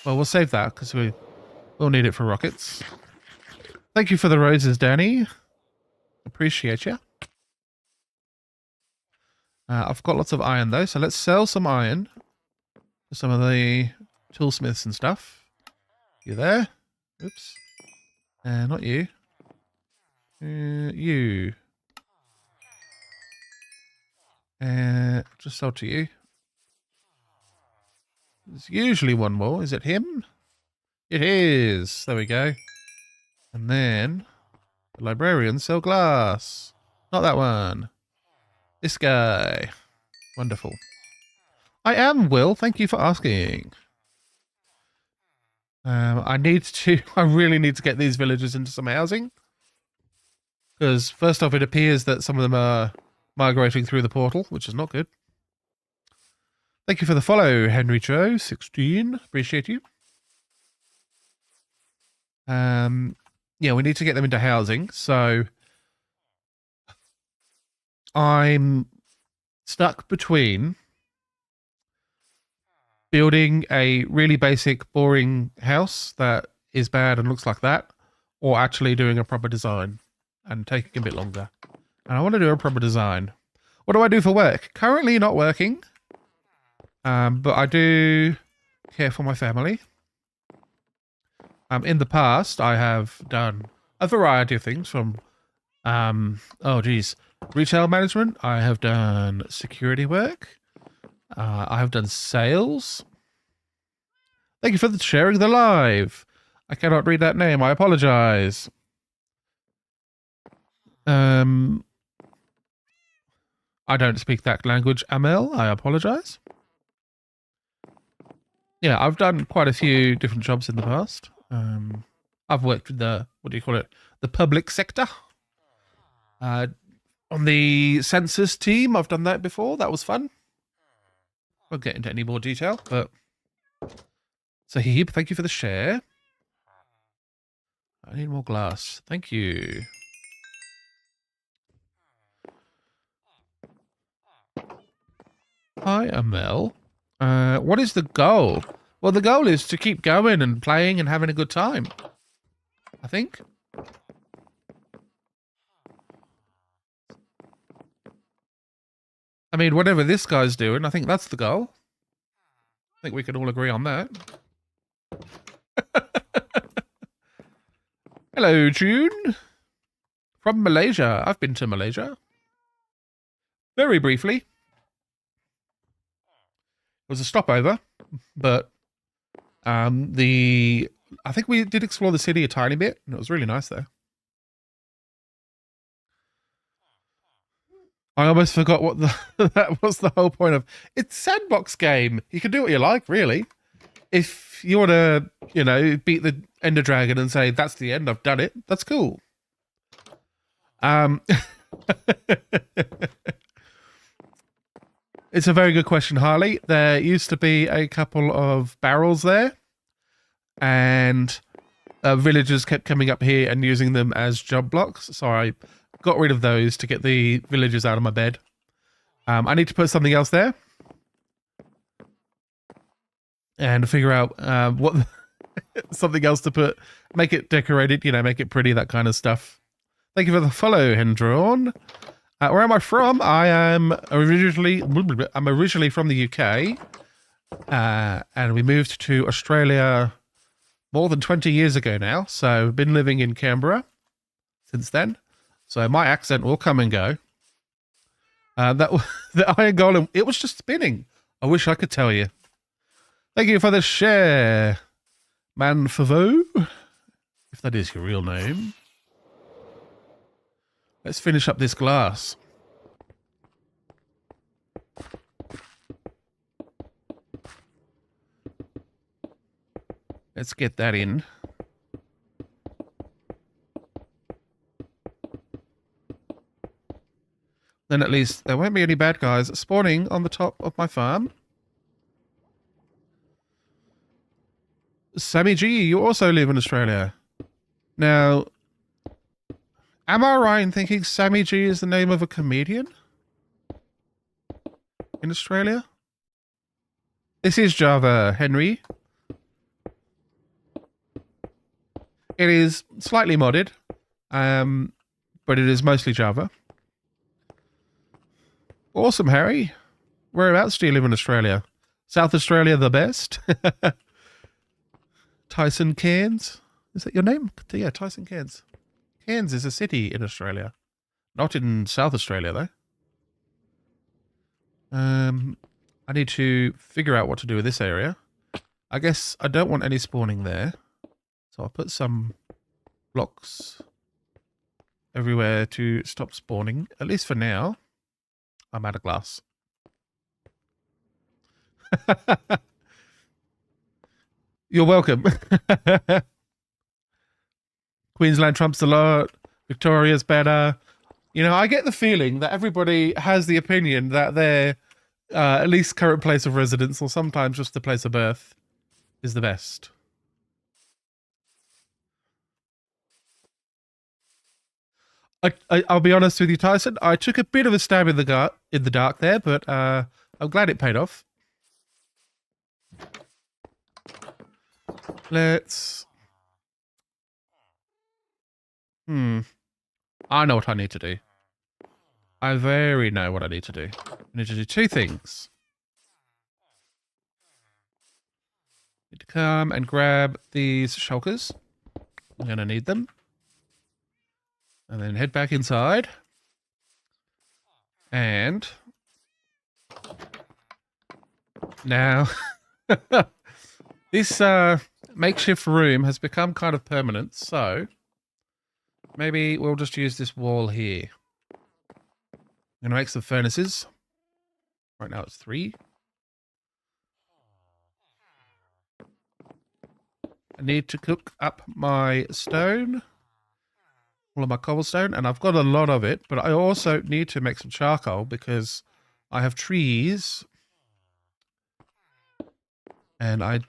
Well, we'll save that because we'll need it for rockets. Thank you for the roses, Danny. Appreciate you. I've got lots of iron though, so let's sell some iron for some of the toolsmiths and stuff. You there? Oops. Not you. You. Just sell to you. There's usually one more. Is it him? It is. There we go. And then the librarians sell glass. Not that one. This guy. Wonderful. I am, Will. Thank you for asking. I really need to get these villagers into some housing. Because first off, it appears that some of them are migrating through the portal, which is not good. Thank you for the follow, Henry Joe 16. Appreciate you. Yeah, we need to get them into housing. So I'm stuck between building a really basic, boring house that is bad and looks like that, or actually doing a proper design and taking a bit longer. And I want to do a proper design. What do I do for work? Currently not working, but I do care for my family. In the past, I have done a variety of things from, retail management. I have done security work. I have done sales. Thank you for sharing the live. I cannot read that name. I apologize. I don't speak that language, Amel. I apologize. Yeah, I've done quite a few different jobs in the past. I've worked with the, the public sector. On the census team, I've done that before. That was fun. Won't get into any more detail, but Sahib, thank you for the share. I need more glass. Thank you. Hi, Amel. What is the goal? Well, the goal is to keep going and playing and having a good time. I think. I mean, whatever this guy's doing, I think that's the goal. I think we can all agree on that. Hello, June. From Malaysia. I've been to Malaysia. Very briefly. It was a stopover, but I think we did explore the city a tiny bit, and it was really nice there. I almost forgot what that was the whole point of. It's a sandbox game. You can do what you like, really. If you want to, beat the Ender Dragon and say, that's the end, I've done it, that's cool. It's a very good question, Harley. There used to be a couple of barrels there, and villagers kept coming up here and using them as job blocks, so I got rid of those to get the villagers out of my bed. I need to put something else there and figure out what something else to put, make it decorated, make it pretty, that kind of stuff. Thank you for the follow, Hendron. Where am I from? I'm originally from the UK, and we moved to Australia more than 20 years ago now. So I've been living in Canberra since then. So my accent will come and go. The Iron Golem, it was just spinning. I wish I could tell you. Thank you for the share, Manfavo, if that is your real name. Let's finish up this glass. Let's get that in. Then at least there won't be any bad guys spawning on the top of my farm. Sammy G, you also live in Australia. Now, am I right in thinking Sammy G is the name of a comedian in Australia? This is Java, Henry. It is slightly modded, but it is mostly Java. Awesome, Harry. Whereabouts do you live in Australia? South Australia, the best. Tyson Cairns. Is that your name? Yeah, Tyson Cairns. Cairns is a city in Australia. Not in South Australia, though. I need to figure out what to do with this area. I guess I don't want any spawning there. So I'll put some blocks everywhere to stop spawning, at least for now. I'm out of glass. You're welcome. Queensland trumps a lot. Victoria's better. I get the feeling that everybody has the opinion that their at least current place of residence, or sometimes just the place of birth, is the best. I'll be honest with you, Tyson. I took a bit of a stab in the dark there, but I'm glad it paid off. Let's. I know what I need to do. I very know what I need to do. I need to do two things. Need to come and grab these shulkers. I'm going to need them. And then head back inside. And now this makeshift room has become kind of permanent, so maybe we'll just use this wall here. I'm going to make some furnaces. Right now it's 3. I need to cook up my stone, all of my cobblestone, and I've got a lot of it, but I also need to make some charcoal because I have trees and I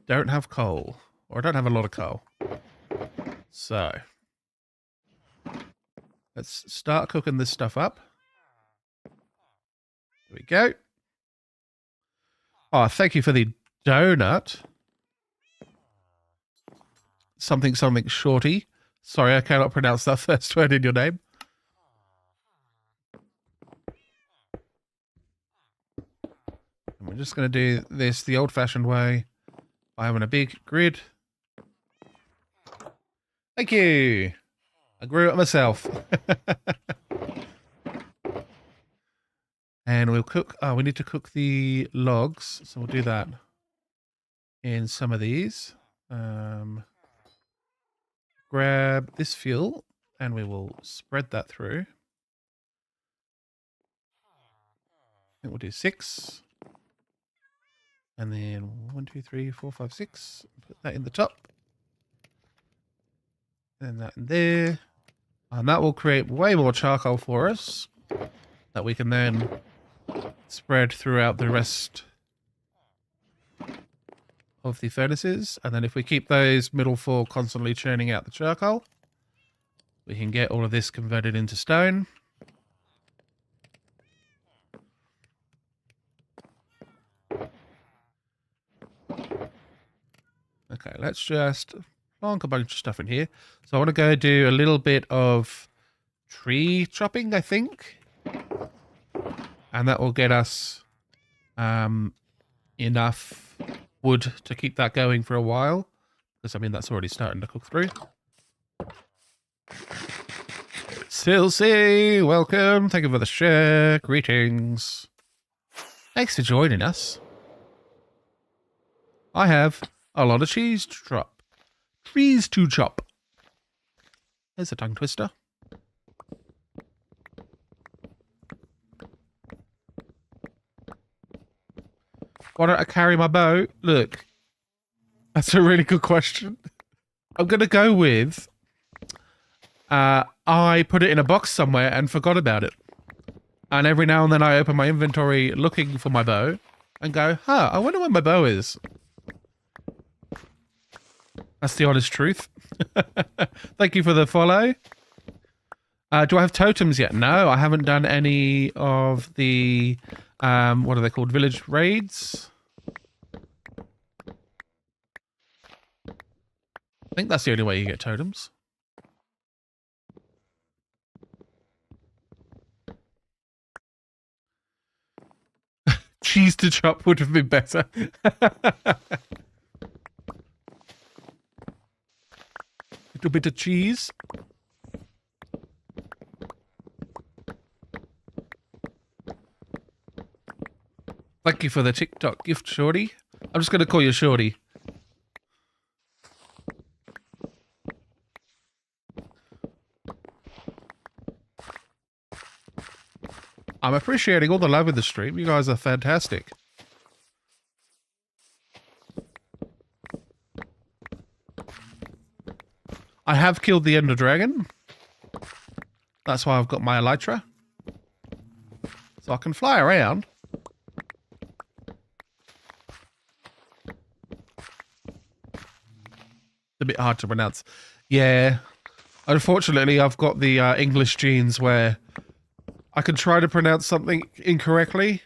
don't have coal, or I don't have a lot of coal. So let's start cooking this stuff up. There we go. Oh, thank you for the donut. Something shorty. Sorry, I cannot pronounce that first word in your name. And we're just going to do this the old-fashioned way by having a big grid. Thank you. I grew it myself. And we'll cook. Oh, we need to cook the logs, so we'll do that in some of these. Grab this fuel and we will spread that through. I think we'll do 6. And then 1, 2, 3, 4, 5, 6. Put that in the top. And that in there. And that will create way more charcoal for us that we can then spread throughout the rest of the furnaces. And then if we keep those middle 4 constantly churning out the charcoal, we can get all of this converted into stone. Okay, let's just plonk a bunch of stuff in here. So I want to go do a little bit of tree chopping, I think. And that will get us enough wood to keep that going for a while. Because, I mean, that's already starting to cook through. Silsey, welcome. Thank you for the share. Greetings. Thanks for joining us. I have a lot of cheese to chop. Trees to chop. There's a tongue twister. Why don't I carry my bow? Look, that's a really good question. I'm going to go with I put it in a box somewhere and forgot about it. And every now and then I open my inventory looking for my bow and go, huh, I wonder where my bow is. That's the honest truth. Thank you for the follow. Do I have totems yet? No, I haven't done any of the... what are they called? Village raids? I think that's the only way you get totems. Cheese to chop would have been better. Little bit of cheese. Thank you for the TikTok gift, Shorty. I'm just going to call you Shorty. I'm appreciating all the love in the stream. You guys are fantastic. I have killed the Ender Dragon. That's why I've got my Elytra. So I can fly around. A bit hard to pronounce. Yeah. Unfortunately, I've got the English genes where I can try to pronounce something incorrectly,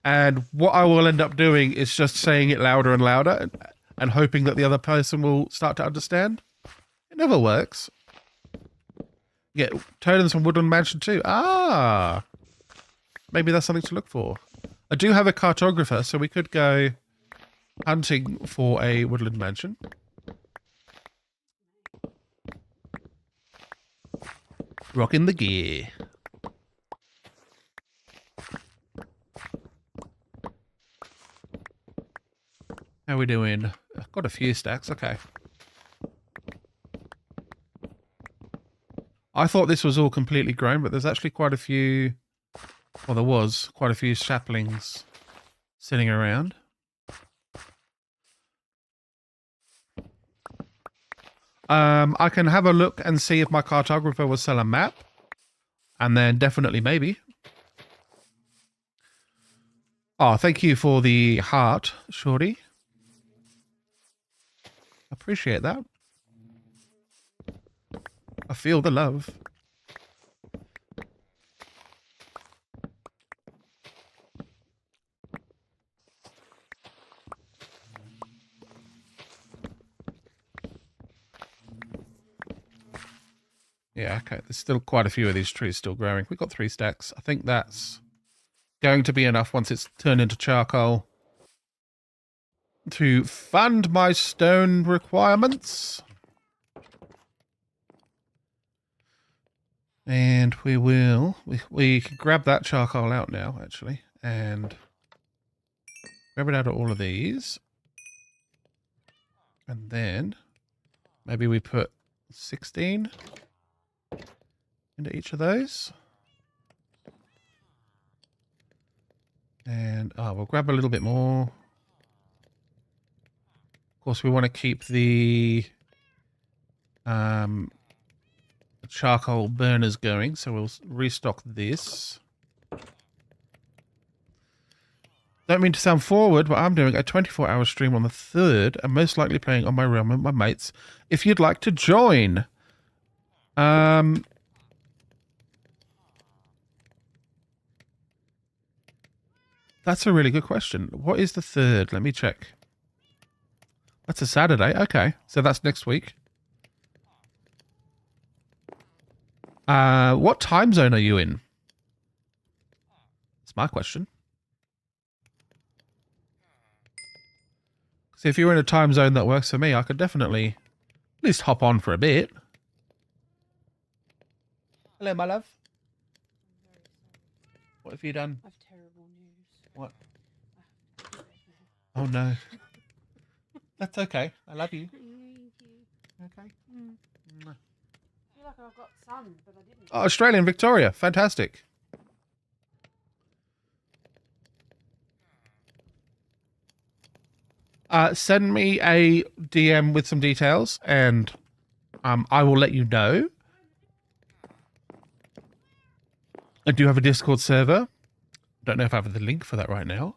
and what I will end up doing is just saying it louder and louder and hoping that the other person will start to understand. It never works. Yeah, Totems from Woodland Mansion 2. Ah! Maybe that's something to look for. I do have a cartographer, so we could go hunting for a Woodland Mansion. Rocking the gear. How are we doing? I've got a few stacks, okay. I thought this was all completely grown, but there's actually quite a few... Well, there was quite a few saplings sitting around. I can have a look and see if my cartographer will sell a map. And then definitely maybe. Oh, thank you for the heart, Shorty. Appreciate that. I feel the love. Yeah, okay. There's still quite a few of these trees still growing. We've got 3 stacks. I think that's going to be enough once it's turned into charcoal to fund my stone requirements. And we will... We can grab that charcoal out now, actually. And grab it out of all of these. And then maybe we put 16 into each of those. And we'll grab a little bit more. Of course, we want to keep the charcoal burners going, so we'll restock this. Don't mean to sound forward, but I'm doing a 24-hour stream on the 3rd, and most likely playing on my realm with my mates. If you'd like to join, that's a really good question. What is the 3rd? Let me check. That's a Saturday. Okay, so that's next week. What time zone are you in? That's my question. So if you're in a time zone that works for me, I could definitely at least hop on for a bit. Hello, my love. What have you done? I've terrible news. What? Oh no. That's okay. I love you. Okay. I feel like I've got sun, but I didn't. Oh, Australian Victoria. Fantastic. Send me a DM with some details, and I will let you know. I do have a Discord server. Don't know if I have the link for that right now.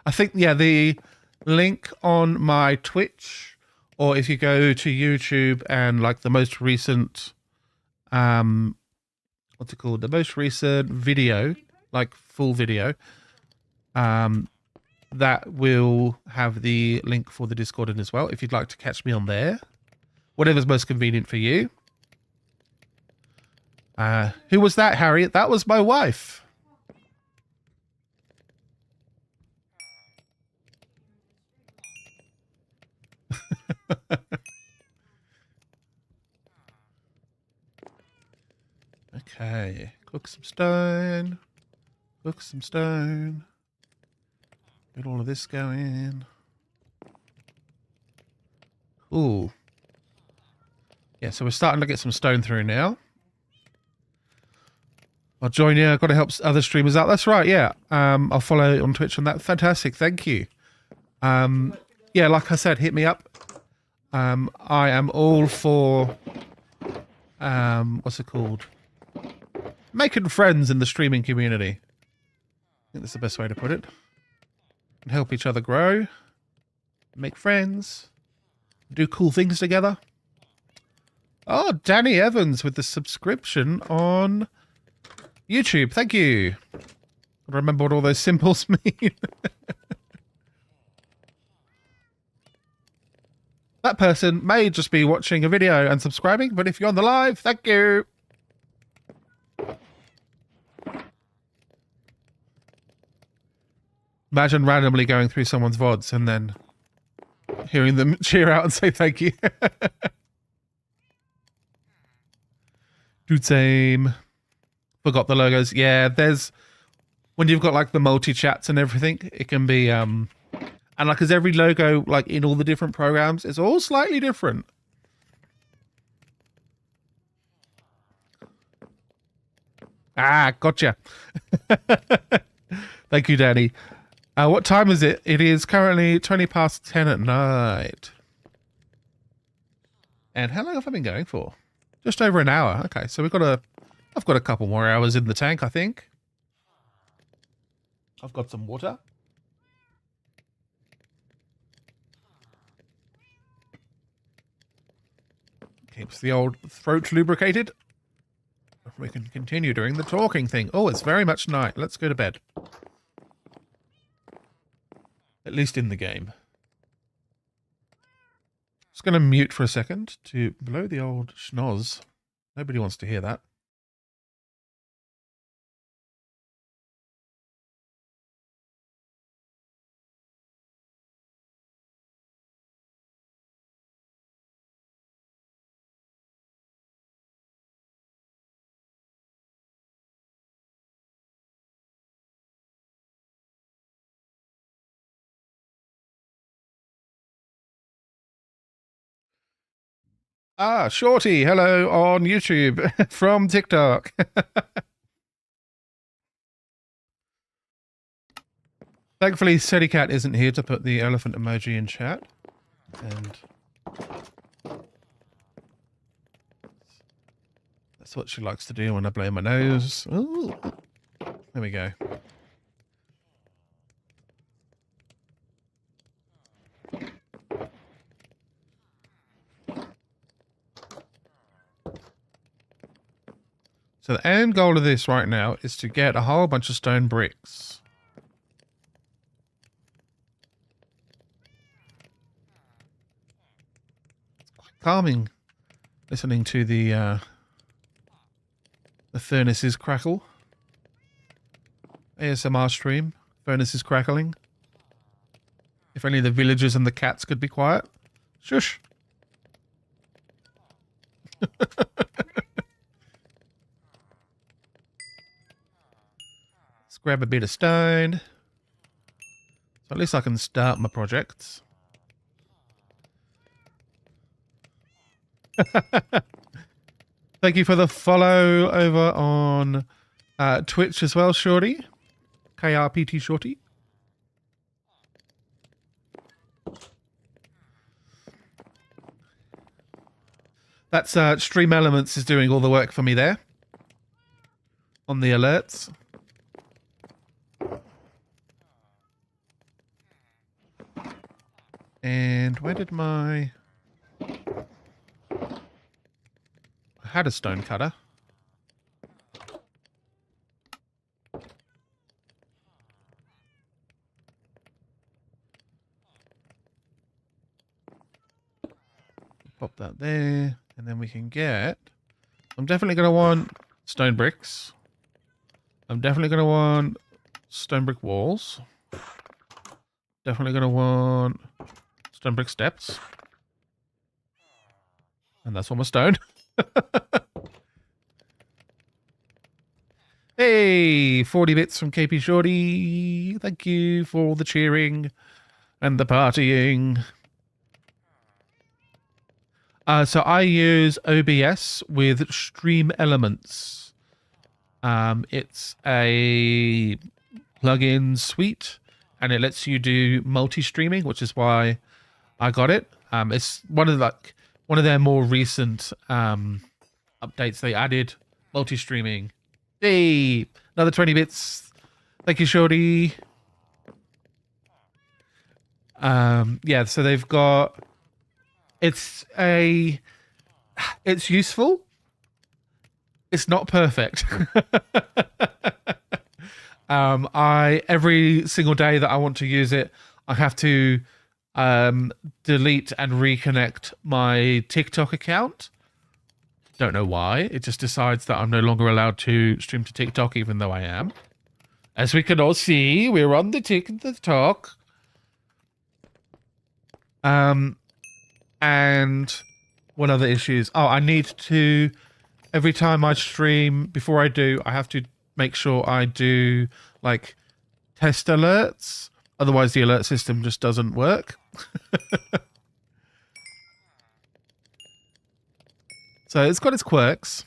I think, yeah, the link on my Twitch, or if you go to YouTube and like the most recent, what's it called? The most recent video, like full video, that will have the link for the Discord in as well. If you'd like to catch me on there, whatever's most convenient for you. Who was that, Harriet? That was my wife. Okay, cook some stone. Cook some stone. Get all of this going. Cool. Yeah, so we're starting to get some stone through now. I'll join you. I've got to help other streamers out. That's right, yeah. I'll follow on Twitch on that. Fantastic, thank you. Yeah, like I said, hit me up. I am all for, what's it called? Making friends in the streaming community. I think that's the best way to put it. And help each other grow. make friends, do cool things together. Oh, Danny Evans with the subscription on YouTube. Thank you. I remember what all those symbols mean. That person may just be watching a video and subscribing, but if you're on the live, thank you. Imagine randomly going through someone's VODs and then hearing them cheer out and say thank you. Dude, same. Forgot the logos. Yeah, there's... When you've got, like, the multi-chats and everything, it can be... And, like, because every logo, like, in all the different programs, it's all slightly different. Ah, gotcha. Thank you, Danny. What time is it? It is currently 20 past 10 at night. And how long have I been going for? Just over an hour. Okay, so I've got a couple more hours in the tank, I think. I've got some water. Keeps the old throat lubricated. We can continue doing the talking thing. Oh, it's very much night. Let's go to bed. At least in the game. Just going to mute for a second to blow the old schnoz. Nobody wants to hear that. Ah, Shorty, hello on YouTube from TikTok. Thankfully, SteadyCat isn't here to put the elephant emoji in chat. And that's what she likes to do when I blow my nose. Ooh. There we go. So the end goal of this right now is to get a whole bunch of stone bricks. It's quite calming listening to the furnaces crackle. ASMR stream, furnaces crackling. If only the villagers and the cats could be quiet. Shush. Let's grab a bit of stone. So at least I can start my projects. Thank you for the follow over on Twitch as well, Shorty. KRPT Shorty. That's Stream Elements is doing all the work for me there. On the alerts. And where did my... I had a stone cutter. Pop that there. And then we can get... I'm definitely going to want stone bricks. I'm definitely going to want stone brick walls. Definitely going to want stone brick steps. And that's all my stone. Hey, 40 bits from KP Shorty. Thank you for all the cheering and the partying. So I use OBS with Stream Elements. It's a plugin suite, and it lets you do multi-streaming, which is why I got it. It's one of their more recent updates. They added multi-streaming. Hey, another 20 bits. Thank you, Shorty. Yeah, so they've got it's useful. It's not perfect. I every single day that I want to use it, I have to delete and reconnect my TikTok account. Don't know why. It just decides that I'm no longer allowed to stream to TikTok, even though I am. As we can all see, we're on the TikTok. And what other issues? Oh, I need to, every time I stream, before I do, I have to make sure I do like test alerts. Otherwise the alert system just doesn't work. So it's got its quirks.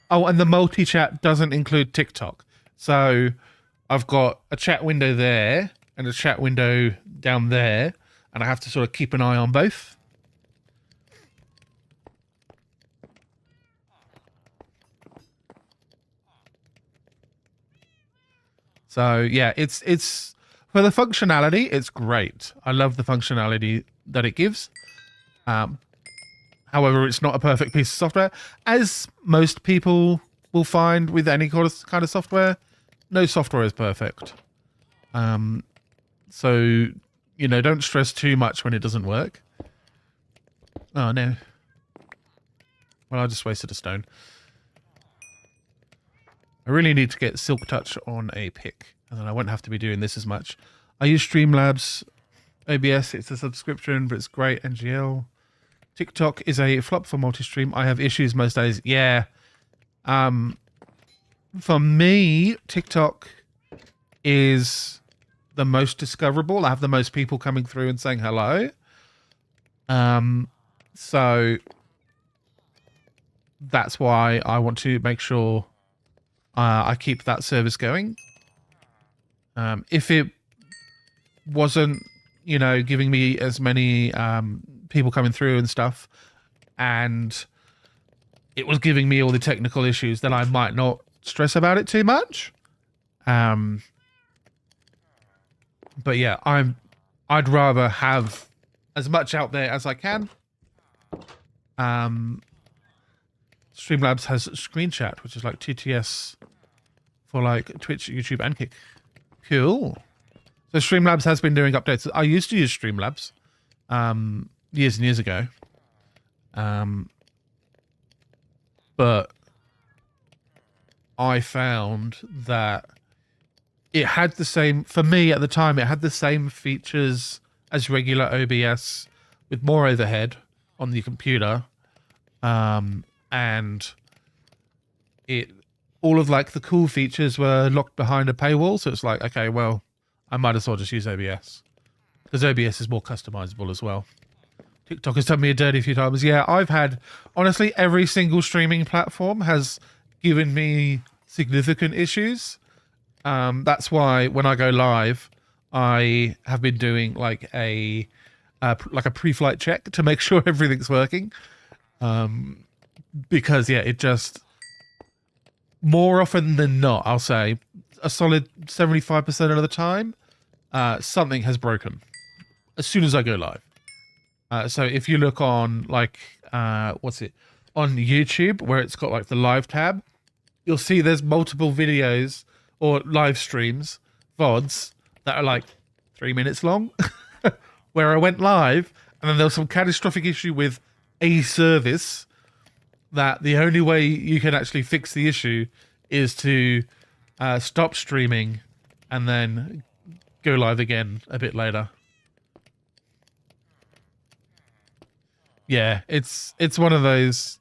Oh, and the multi-chat doesn't include TikTok. So I've got a chat window there and a chat window down there, and I have to sort of keep an eye on both. So yeah, it's for the functionality, it's great. I love the functionality that it gives. However, it's not a perfect piece of software, as most people will find with any kind of software. No software is perfect. So, you know, don't stress too much when it doesn't work. Oh, no. Well, I just wasted a stone. I really need to get Silk Touch on a pick, and then I won't have to be doing this as much. I use Streamlabs OBS. It's a subscription, but it's great. NGL. TikTok is a flop for multi-stream. I have issues most days. Yeah. For me, TikTok is the most discoverable. I have the most people coming through and saying hello. So that's why I want to make sure I keep that service going. If it wasn't, you know, giving me as many people coming through and stuff, and it was giving me all the technical issues, then I might not stress about it too much. But yeah, I'd rather have as much out there as I can. Streamlabs has Screen Chat, which is like TTS for like Twitch, YouTube, and Kick. Cool. So Streamlabs has been doing updates. I used to use Streamlabs years and years ago. But I found that it had the same, for me at the time, it had the same features as regular OBS with more overhead on the computer. And all of like the cool features were locked behind a paywall. So it's like, okay, well, I might as well just use OBS, because OBS is more customizable as well. TikTok has done me a dirty a few times. Yeah, I've had, honestly, every single streaming platform has given me significant issues. That's why when I go live, I have been doing like a pre-flight check to make sure everything's working. Because yeah, it just, more often than not, I'll say a solid 75% of the time, something has broken as soon as I go live. So if you look on like, on YouTube, where it's got like the live tab, you'll see there's multiple videos or live streams, VODs, that are like 3 minutes long, where I went live, and then there was some catastrophic issue with a service that the only way you can actually fix the issue is to stop streaming and then go live again a bit later. Yeah, it's one of those.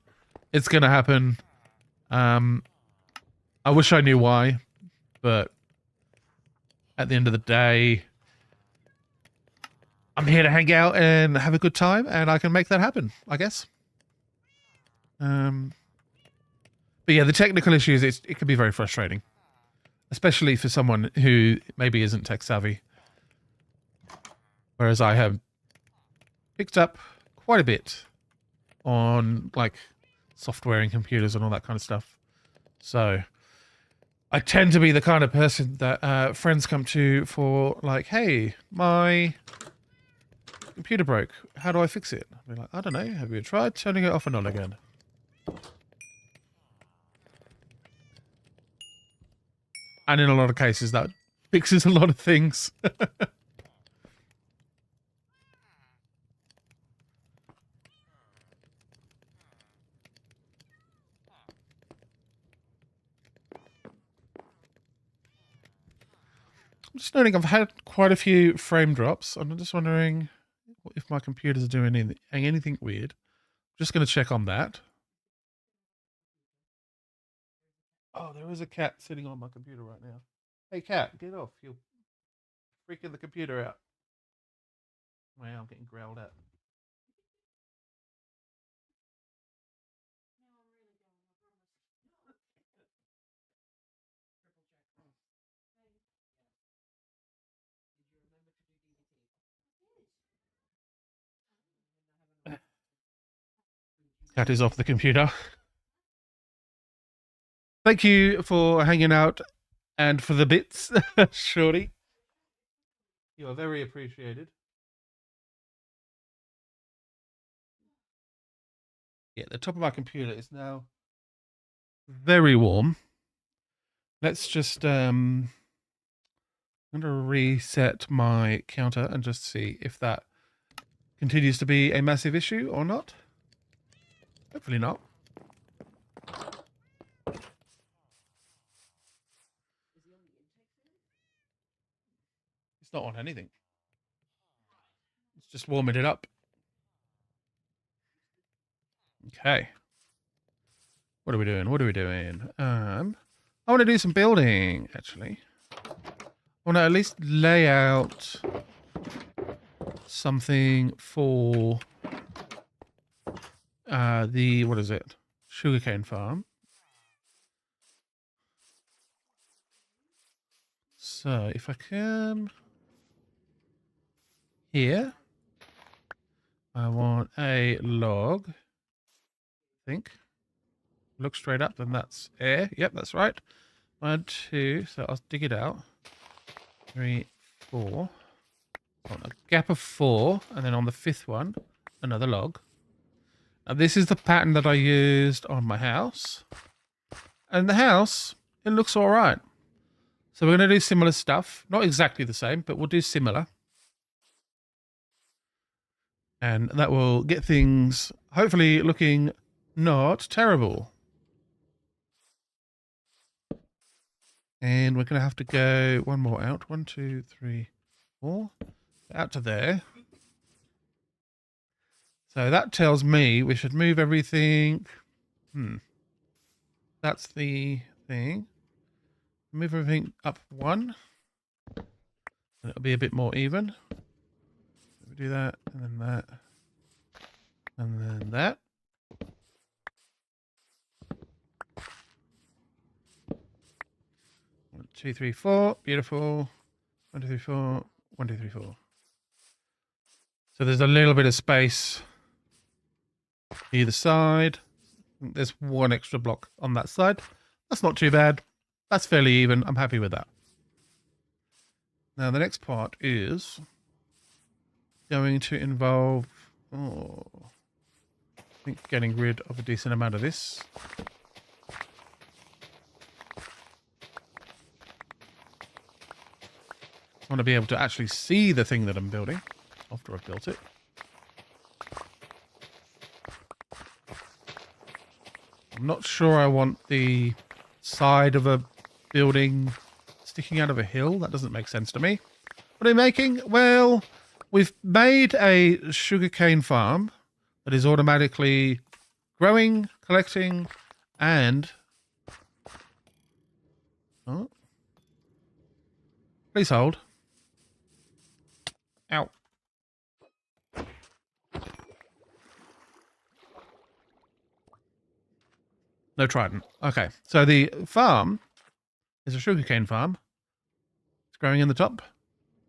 It's going to happen. I wish I knew why, but at the end of the day, I'm here to hang out and have a good time, and I can make that happen, I guess. But yeah, the technical issues, it can be very frustrating, especially for someone who maybe isn't tech savvy. Whereas I have picked up quite a bit on like software and computers and all that kind of stuff. So I tend to be the kind of person that friends come to for like, hey, my computer broke. How do I fix it? I'll be like, I don't know. Have you tried turning it off and on again? And in a lot of cases, that fixes a lot of things. I'm just noting I've had quite a few frame drops. I'm just wondering if my computer's doing anything weird. Just going to check on that. Oh, there is a cat sitting on my computer right now. Hey, cat, get off. You're freaking the computer out. Wow, I'm getting growled at. Cat is off the computer. Thank you for hanging out and for the bits, Shorty. You are very appreciated. Yeah, the top of my computer is now very warm. Let's just I'm going to reset my counter and just see if that continues to be a massive issue or not. Hopefully not. It's not on anything. It's just warming it up. Okay. What are we doing? What are we doing? I want to do some building, actually. I want to at least lay out something for the, what is it? Sugarcane farm. So if I can, here, I want a log, I think. Look straight up, then that's air. Yep, that's right. 1, 2, so I'll dig it out. 3, 4. I want a gap of 4, and then on the 5th one, another log. Now this is the pattern that I used on my house. And the house, it looks all right. So we're going to do similar stuff. Not exactly the same, but we'll do similar. And that will get things hopefully looking not terrible. And we're going to have to go one more out. 1, 2, 3, 4. Out to there. So that tells me we should move everything. That's the thing. Move everything up 1. And it'll be a bit more even. We do that, and then that. And then that. One, 2, 3, 4. Beautiful. 1, 2, 3, 4. 1, 2, 3, 4. So there's a little bit of space either side. There's 1 extra block on that side. That's not too bad. That's fairly even. I'm happy with that. Now the next part is going to involve, I think, getting rid of a decent amount of this. I want to be able to actually see the thing that I'm building after I've built it. I'm not sure I want the side of a building sticking out of a hill. That doesn't make sense to me. What are we making? Well, we've made a sugarcane farm that is automatically growing, collecting, and... Oh. Please hold. Ow. No trident. Okay, so the farm is a sugarcane farm. It's growing in the top.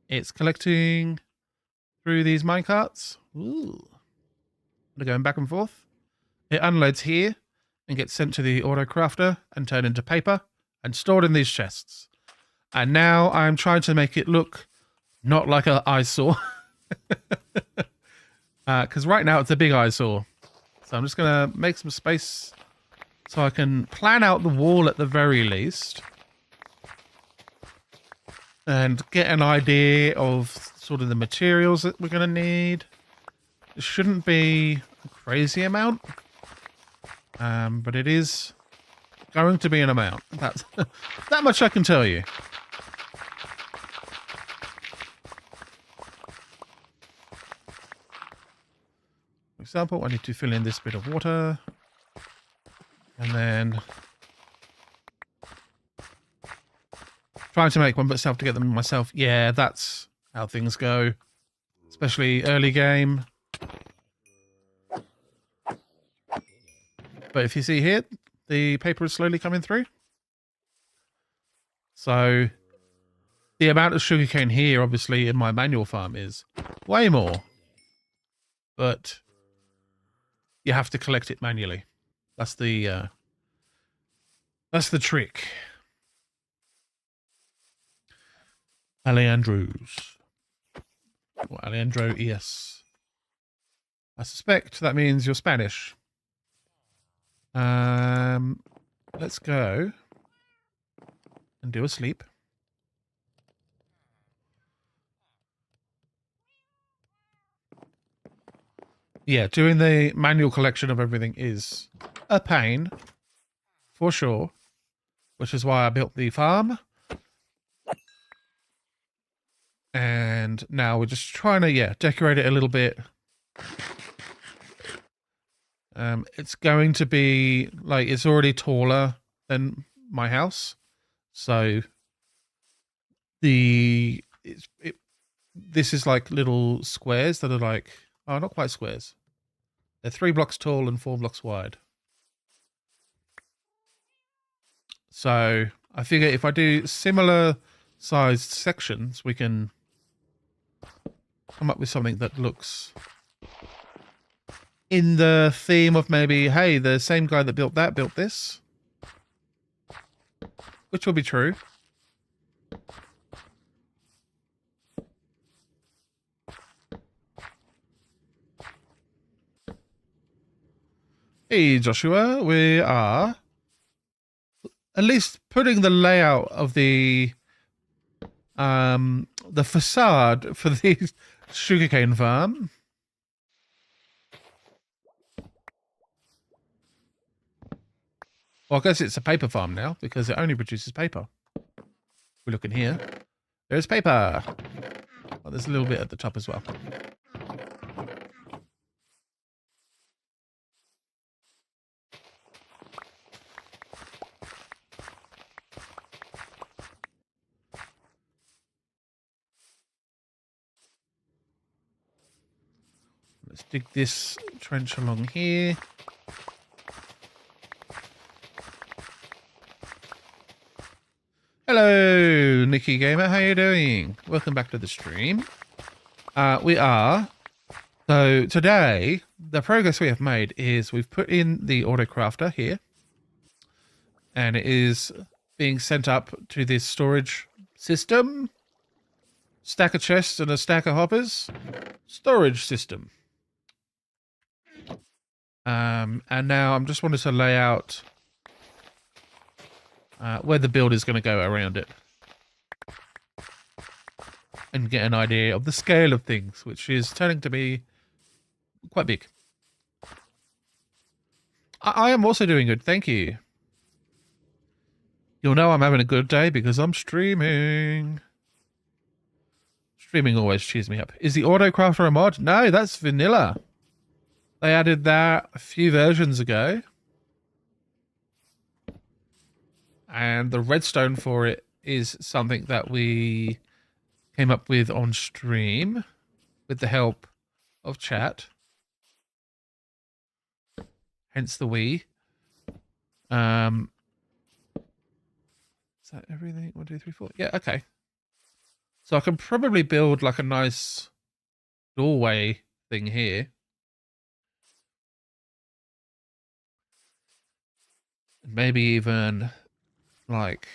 It's collecting through these minecarts. Ooh. They're going back and forth. It unloads here and gets sent to the auto crafter and turned into paper and stored in these chests. And now I'm trying to make it look not like an eyesore. Because right now it's a big eyesore. So I'm just going to make some space so I can plan out the wall at the very least. And get an idea of sort of the materials that we're going to need. It shouldn't be a crazy amount. But it is going to be an amount. That's that much I can tell you. For example, I need to fill in this bit of water. And then trying to make one myself to get them myself. Yeah, that's how things go. Especially early game. But if you see here, the paper is slowly coming through. So the amount of sugarcane here, obviously, in my manual farm is way more. But you have to collect it manually. That's the trick. Alejandro's. Or Alejandro ES. I suspect that means you're Spanish. Let's go and do a sleep. Yeah, doing the manual collection of everything is a pain, for sure, which is why I built the farm. And now we're just trying to, decorate it a little bit. It's going to be, like, it's already taller than my house. So this is like little squares that are like, oh, not quite squares. They're 3 blocks tall and 4 blocks wide. So I figure if I do similar sized sections, we can come up with something that looks in the theme of maybe, hey, the same guy that built that built this. Which will be true. Hey, Joshua, we are at least putting the layout of the facade for the sugarcane farm. Well, I guess it's a paper farm now because it only produces paper. We look in here. There's paper. Oh, there's a little bit at the top as well. Let's dig this trench along here. Hello, Nikki Gamer. How you doing? Welcome back to the stream. So today, the progress we have made is we've put in the autocrafter here. And it is being sent up to this storage system. Stack of chests and a stack of hoppers. Storage system. And now I'm just wanting to lay out where the build is going to go around it. And get an idea of the scale of things, which is turning to be quite big. I am also doing good, thank you. You'll know I'm having a good day because I'm streaming. Streaming always cheers me up. Is the autocrafter a mod? No, that's vanilla. They added that a few versions ago. And the redstone for it is something that we came up with on stream with the help of chat. Hence the we. Is that everything? 1, 2, 3, 4. Yeah, okay. So I can probably build like a nice doorway thing here. Maybe even like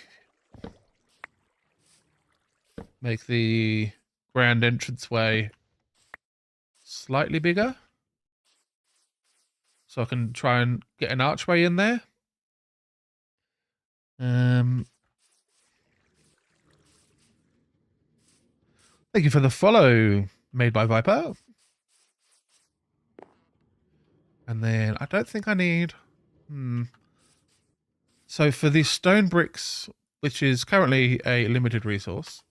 make the grand entranceway slightly bigger. so I can try and get an archway in there. Thank you for the follow, Made by Viper. And then I don't think I need... So for these stone bricks, which is currently a limited resource,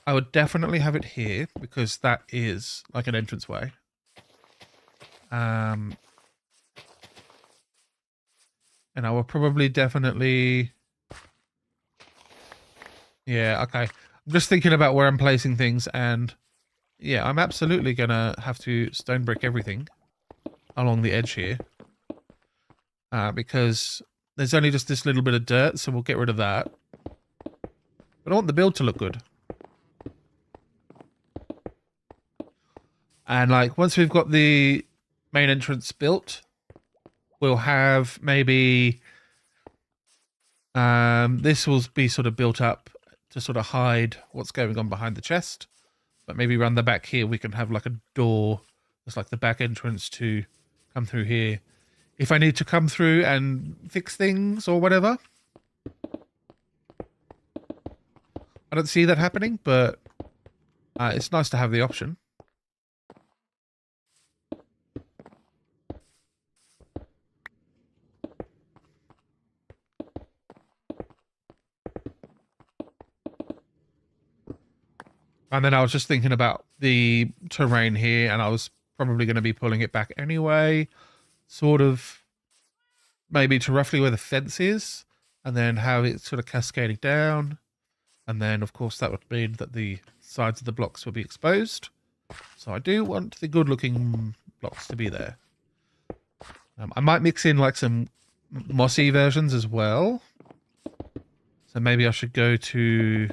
I would definitely have it here because that is like an entranceway. And I will probably definitely... Yeah, okay. I'm just thinking about where I'm placing things, and yeah, I'm absolutely going to have to stone brick everything along the edge here. Because there's only just this little bit of dirt, so we'll get rid of that. But I want the build to look good. And like, once we've got the main entrance built, we'll have maybe... this will be sort of built up to sort of hide what's going on behind the chest. But maybe around the back here, we can have like a door. That's like the back entrance to come through here. If I need to come through and fix things or whatever. I don't see that happening, but it's nice to have the option. And then I was just thinking about the terrain here, and I was probably going to be pulling it back anyway. Sort of maybe to roughly where the fence is, and then have it sort of cascading down. And then, of course, that would mean that the sides of the blocks will be exposed. So I do want the good-looking blocks to be there. I might mix in like some mossy versions as well. So maybe I should go to...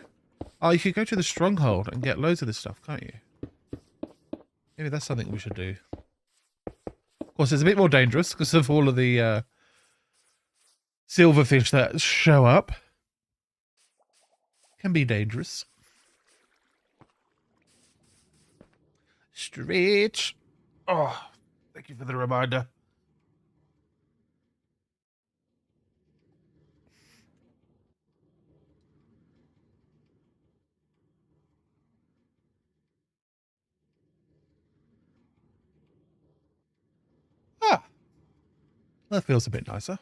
Oh, you could go to the stronghold and get loads of this stuff, can't you? Maybe that's something we should do. Of course, it's a bit more dangerous because of all of the silverfish that show up. Can be dangerous. Stretch. Oh, thank you for the reminder. Ah, that feels a bit nicer.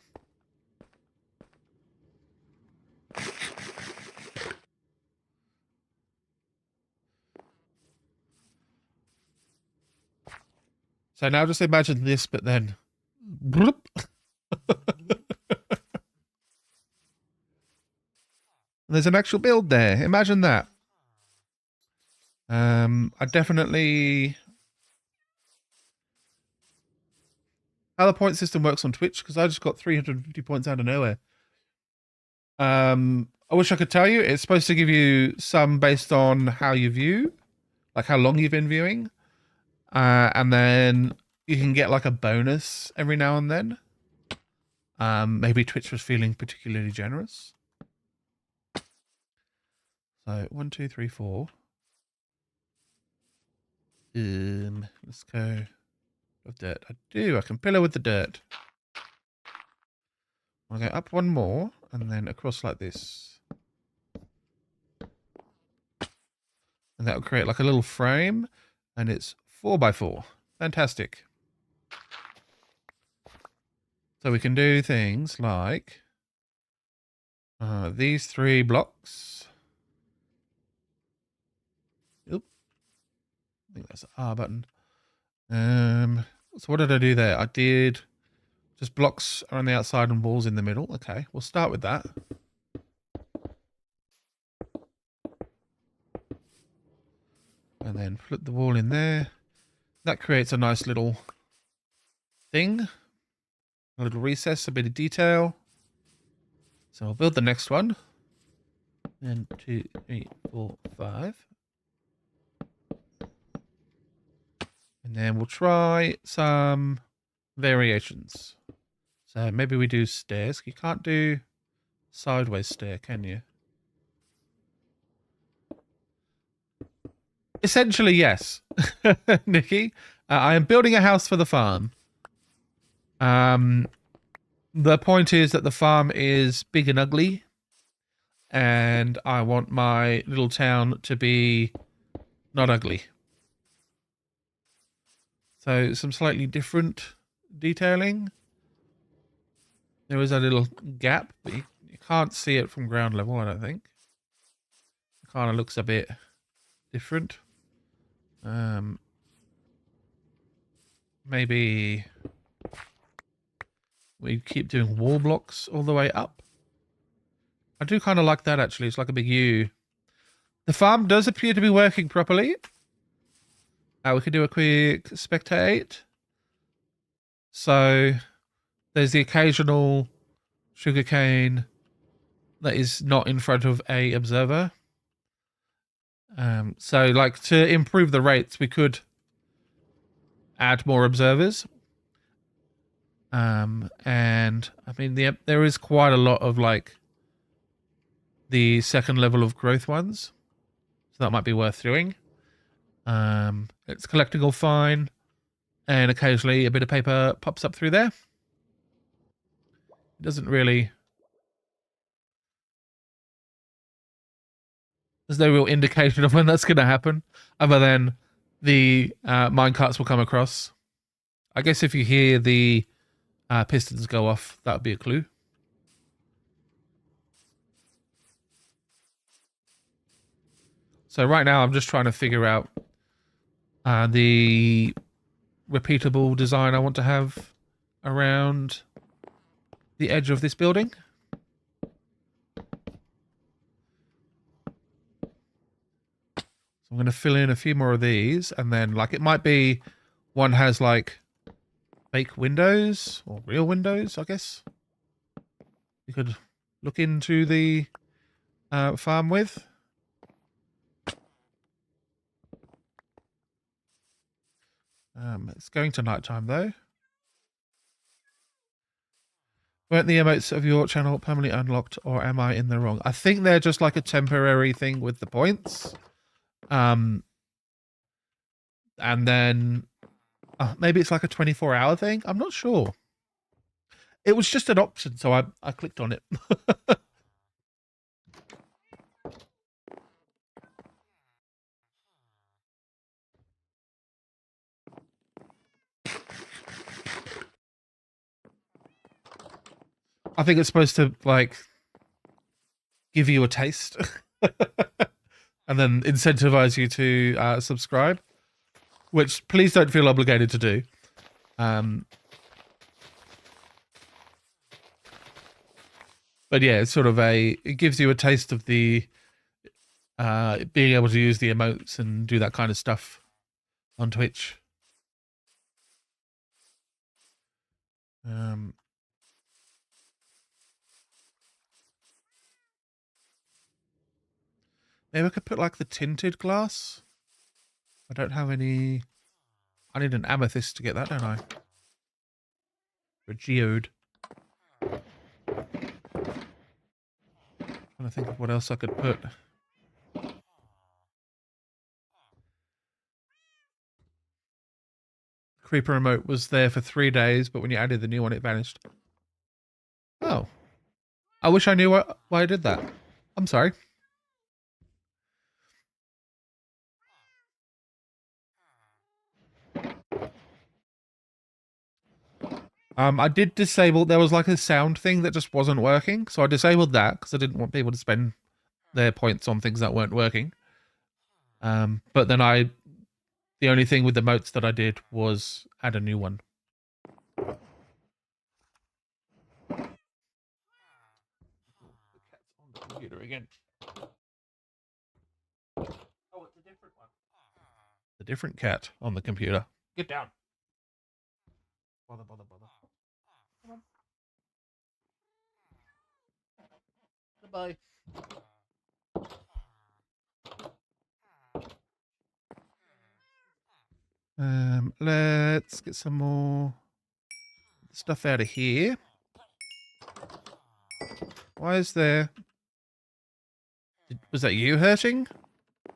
So now just imagine this, but then... There's an actual build there. Imagine that. I definitely... How the point system works on Twitch, because I just got 350 points out of nowhere. I wish I could tell you. It's supposed to give you some based on how you view, like how long you've been viewing. And then you can get like a bonus every now and then. Maybe Twitch was feeling particularly generous. So 1, 2, 3, 4. Let's go of dirt. I can pillar with the dirt. I'll go up one more and then across like this. And that'll create like a little frame, and it's 4x4. Fantastic. So we can do things like these 3 blocks. Oop. I think that's the R button. So what did I do there? I did just blocks around the outside and walls in the middle. Okay, we'll start with that. And then flip the wall in there. That creates a nice little thing. A little recess, a bit of detail. So I'll build the next one. 1, 2, 3, 4, 5. And then we'll try some variations. So maybe we do stairs. You can't do sideways stair, can you? Essentially, yes. Nikki, I am building a house for the farm. The point is that the farm is big and ugly, and I want my little town to be not ugly. So some slightly different detailing. There is a little gap, but you can't see it from ground level, I don't think. It kind of looks a bit different. Maybe we keep doing wall blocks all the way up. I do kind of like that, actually. It's like a big U. The farm does appear to be working properly. We can do a quick spectate. So there's the occasional sugarcane that is not in front of a observer. So like to improve the rates, we could add more observers. And I mean, there is quite a lot of like the second level of growth ones. So that might be worth doing. It's collecting all fine. And occasionally a bit of paper pops up through there. It doesn't really... There's no real indication of when that's going to happen, other than the minecarts will come across. I guess if you hear the pistons go off, that would be a clue. So right now I'm just trying to figure out the repeatable design I want to have around the edge of this building. So I'm going to fill in a few more of these, and then like it might be one has like fake windows or real windows, I guess. You could look into the farm with. It's going to nighttime though. Weren't the emotes of your channel permanently unlocked, or am I in the wrong? I think they're just like a temporary thing with the points. And then maybe it's like a 24-hour thing. I'm not sure. It was just an option, so I clicked on it. I think it's supposed to like give you a taste and then incentivize you to subscribe, which please don't feel obligated to do. But yeah, it's sort of it gives you a taste of the being able to use the emotes and do that kind of stuff on Twitch. Maybe I could put like the tinted glass. I don't have any. I need an amethyst to get that, don't I? Or a geode. Trying to think of what else I could put. Creeper emote was there for 3 days, but when you added the new one, it vanished. Oh. I wish I knew why I did that. I'm sorry. I did disable, there was like a sound thing that just wasn't working, so I disabled that because I didn't want people to spend their points on things that weren't working. But then the only thing with the emotes that I did was add a new one. The cat's on the computer again. Oh, it's a different one. The different cat on the computer. Get down. Bother. Come on. Goodbye. Let's get some more stuff out of here. Why is there... Was that you hurting?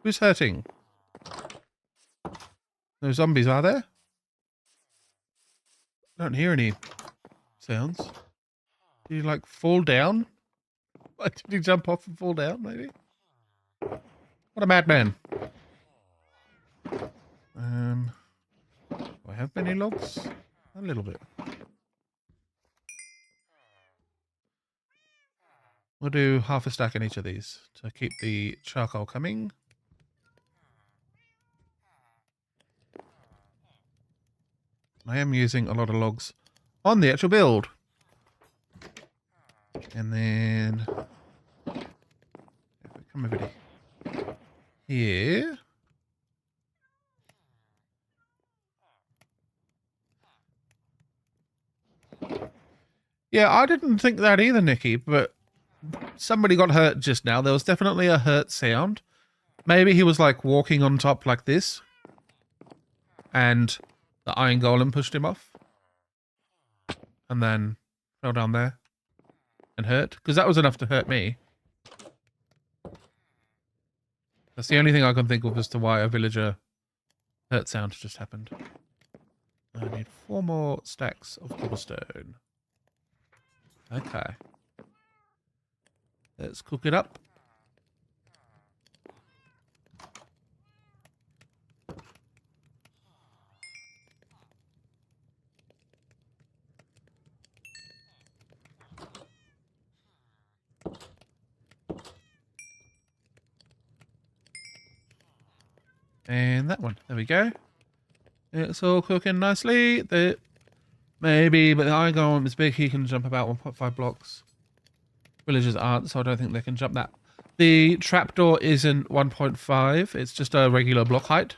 Who's hurting? No zombies, are there? I don't hear any. sounds. Did he like fall down? Like, did he jump off and fall down, maybe? What a madman. Do I have many logs? A little bit. We'll do half a stack in each of these to keep the charcoal coming. I am using a lot of logs on the actual build. And then come over here. Yeah, I didn't think that either, Nikki, but somebody got hurt just now. There was definitely a hurt sound. Maybe he was like walking on top like this and the iron golem pushed him off and then fell down there and hurt, because that was enough to hurt me. That's the only thing I can think of as to why a villager hurt sound just happened. I need 4 more stacks of cobblestone. Okay. Let's cook it up. And that one. There we go. It's all cooking nicely. Maybe, but the iron golem is big. He can jump about 1.5 blocks. Villagers aren't, so I don't think they can jump that. The trapdoor isn't 1.5. It's just a regular block height.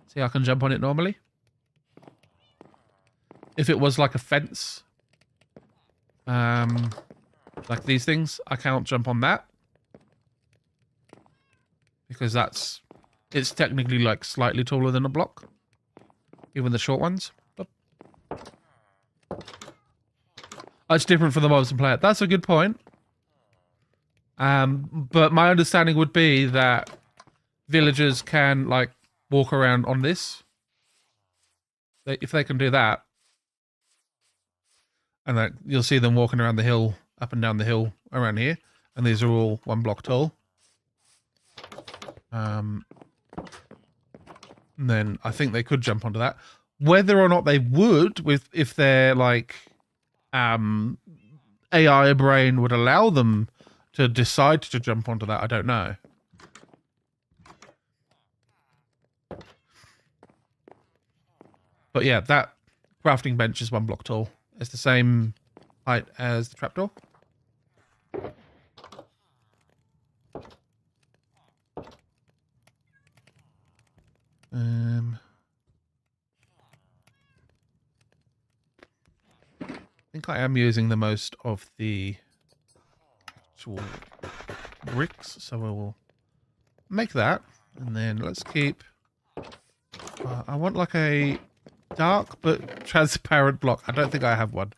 See, I can jump on it normally. If it was like a fence, like these things, I can't jump on that. Because it's technically like slightly taller than a block. Even the short ones. It's different for the mobs and player. That's a good point. But my understanding would be that villagers can like walk around on this. If they can do that, and that you'll see them walking around the hill, up and down the hill around here, and these are all 1 block tall. And then I think they could jump onto that. Whether or not they would, if they're like AI brain would allow them to decide to jump onto that, I don't know. But yeah, that crafting bench is 1 block tall. It's the same height as the trapdoor. I think I am using the most of the actual bricks, so we'll make that, and then let's keep. I want like a dark but transparent block. I don't think I have one.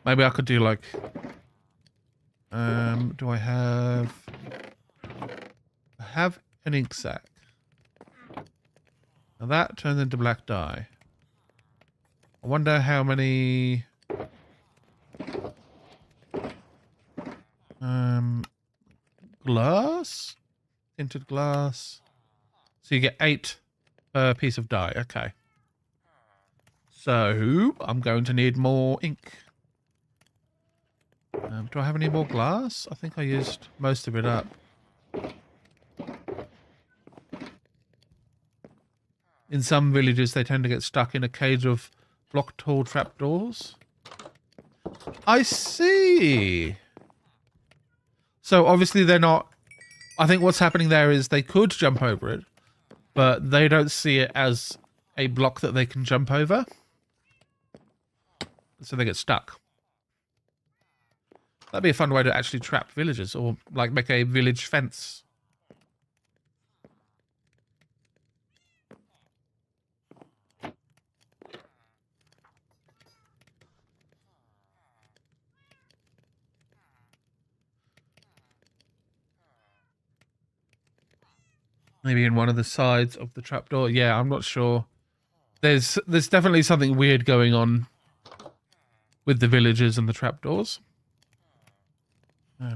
Maybe I could do like. Do I have? I have an ink sac. Now that turns into black dye. I wonder how many glass? Tinted glass. So you get 8 per piece of dye. Okay. So I'm going to need more ink. Do I have any more glass? I think I used most of it up. In some villages, they tend to get stuck in a cage of block tall trapdoors. I see. So obviously they're not. I think what's happening there is they could jump over it, but they don't see it as a block that they can jump over. So they get stuck. That'd be a fun way to actually trap villagers, or like make a village fence. Maybe in one of the sides of the trapdoor. Yeah, I'm not sure. There's definitely something weird going on with the villagers and the trapdoors.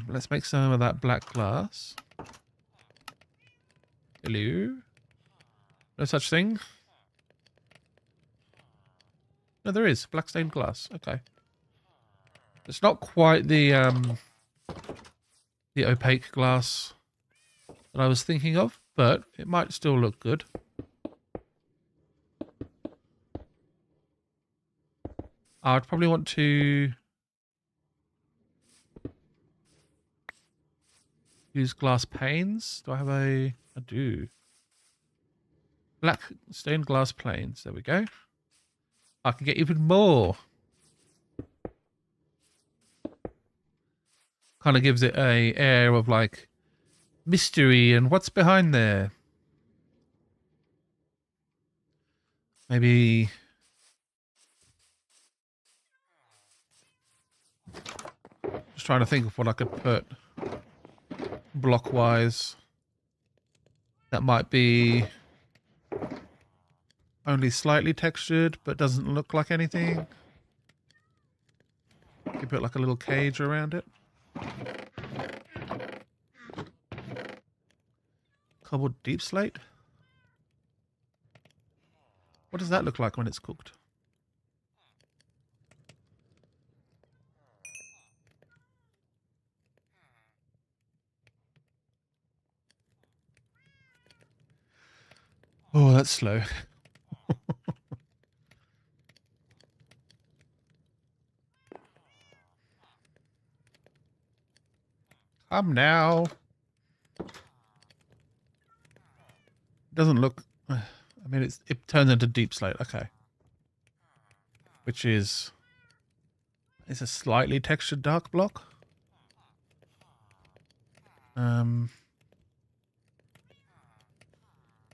Let's make some of that black glass. Hello? No such thing? No, there is. Black stained glass. Okay. It's not quite the opaque glass that I was thinking of, but it might still look good. I'd probably want to use glass panes. Do I have a... I do. Black stained glass planes. There we go. I can get even more. Kind of gives it a air of like mystery and what's behind there. Maybe... Just trying to think of what I could put block-wise. That might be only slightly textured, but doesn't look like anything. You put like a little cage around it. Cobbled deep slate. What does that look like when it's cooked? Oh, that's slow. Come now. Doesn't look... I mean, it turns into deep slate. Okay. Which is... It's a slightly textured dark block.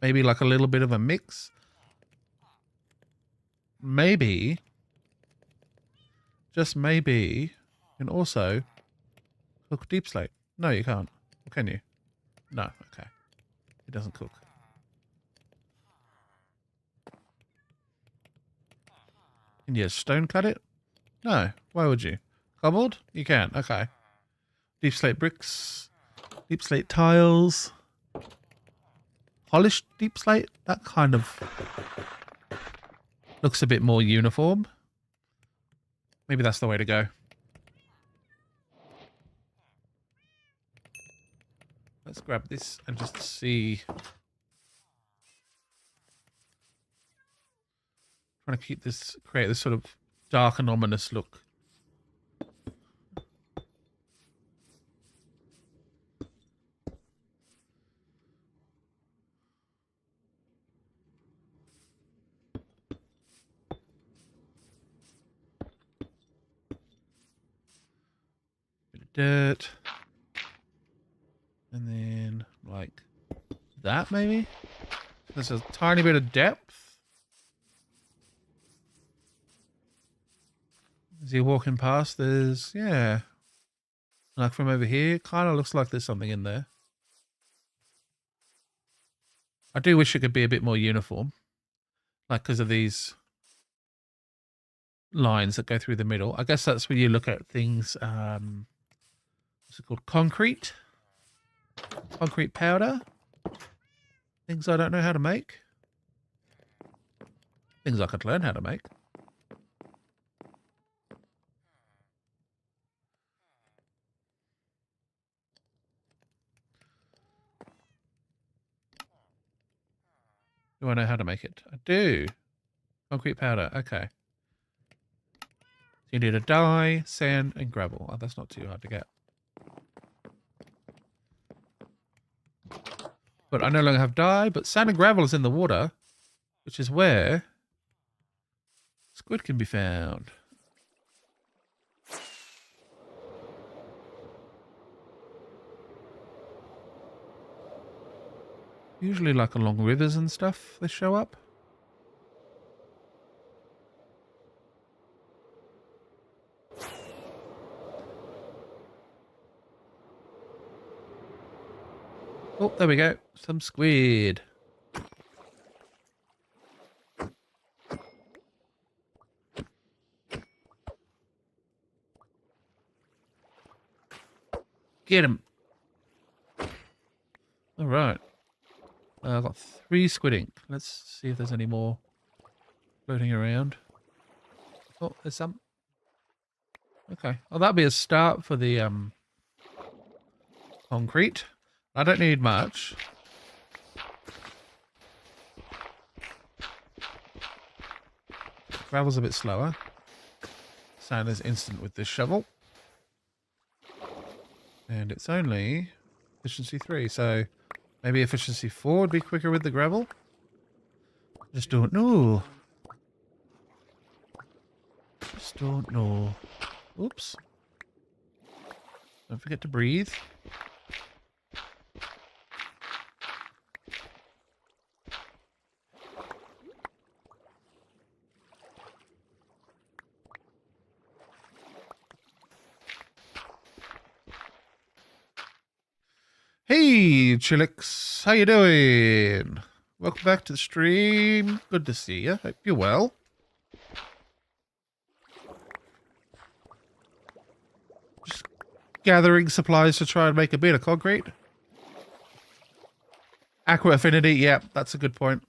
Maybe like a little bit of a mix. Maybe, just maybe, and also cook deep slate. No, you can't. Or can you? No, okay. It doesn't cook. Can you stone cut it? No. Why would you? Cobbled? You can. Okay. Deep slate bricks. Deep slate tiles. Polished deep slate? That kind of looks a bit more uniform. Maybe that's the way to go. Let's grab this and just see. Trying to keep this, create this sort of dark and ominous look. Bit of dirt. And then like that maybe? There's a tiny bit of depth. As you're walking past, there's, yeah. Like from over here, kind of looks like there's something in there. I do wish it could be a bit more uniform. Like because of these lines that go through the middle. I guess that's where you look at things, what's it called? Concrete? Concrete powder? Things I don't know how to make. Things I could learn how to make. Do I know how to make it? I do. Concrete powder. Okay. So you need a dye, sand, and gravel. Oh, that's not too hard to get. But I no longer have dye, but sand and gravel is in the water, which is where squid can be found. Usually like along rivers and stuff, they show up. Oh, there we go. Some squid. Get him. All right. I've got 3 squid ink. Let's see if there's any more floating around. Oh, there's some. Okay. Well, that'll be a start for the concrete. I don't need much. Gravel's a bit slower. Sand is instant with this shovel. And it's only efficiency 3, so maybe efficiency 4 would be quicker with the gravel? Just don't know. Just don't know. Oops. Don't forget to breathe. Hey, Chillix, how you doing? Welcome back to the stream. Good to see you. Hope you're well. Just gathering supplies to try and make a bit of concrete. Aqua Affinity, yeah, that's a good point.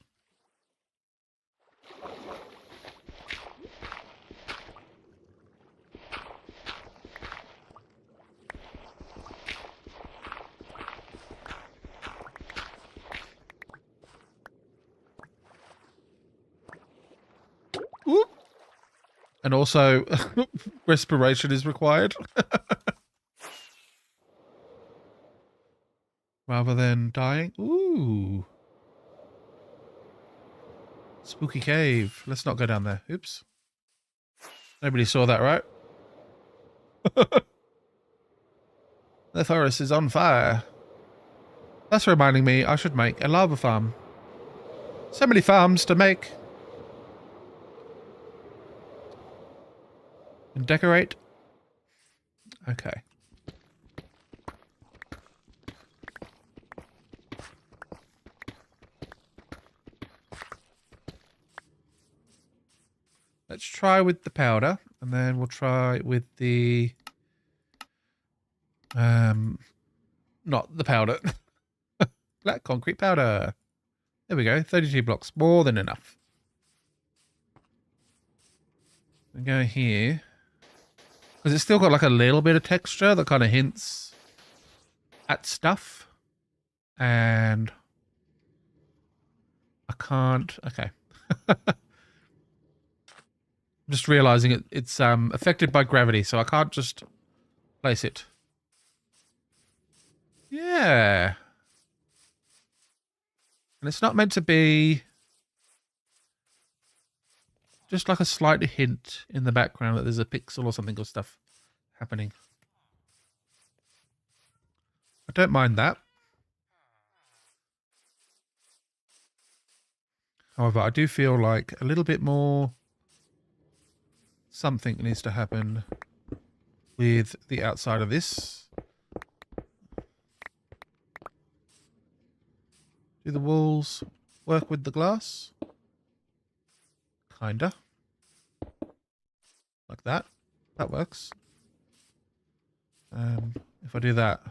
Whoop. And also, respiration is required. Rather than dying. Ooh. Spooky cave. Let's not go down there. Oops. Nobody saw that, right? The forest is on fire. That's reminding me I should make a lava farm. So many farms to make. And decorate. Okay. Let's try with the powder, and then we'll try with the not the powder. Black concrete powder. There we go. 32 blocks, more than enough. We go here. Because it's still got like a little bit of texture that kind of hints at stuff. And I can't. Okay. I'm just realizing it's affected by gravity, so I can't just place it. Yeah. And it's not meant to be just like a slight hint in the background that there's a pixel or something or stuff happening. I don't mind that. However, I do feel like a little bit more something needs to happen with the outside of this. Do the walls work with the glass? Kinda. Like that. That works. If I do that,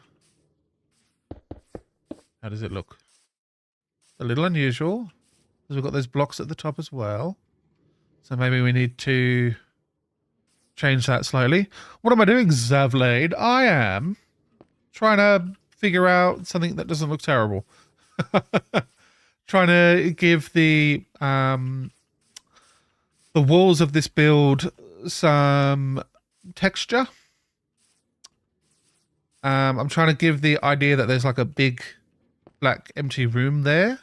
how does it look? A little unusual, because we've got those blocks at the top as well. So maybe we need to change that slightly. What am I doing, Zavlade? I am trying to figure out something that doesn't look terrible. Trying to give the walls of this build some texture. I'm trying to give the idea that there's like a big black empty room there.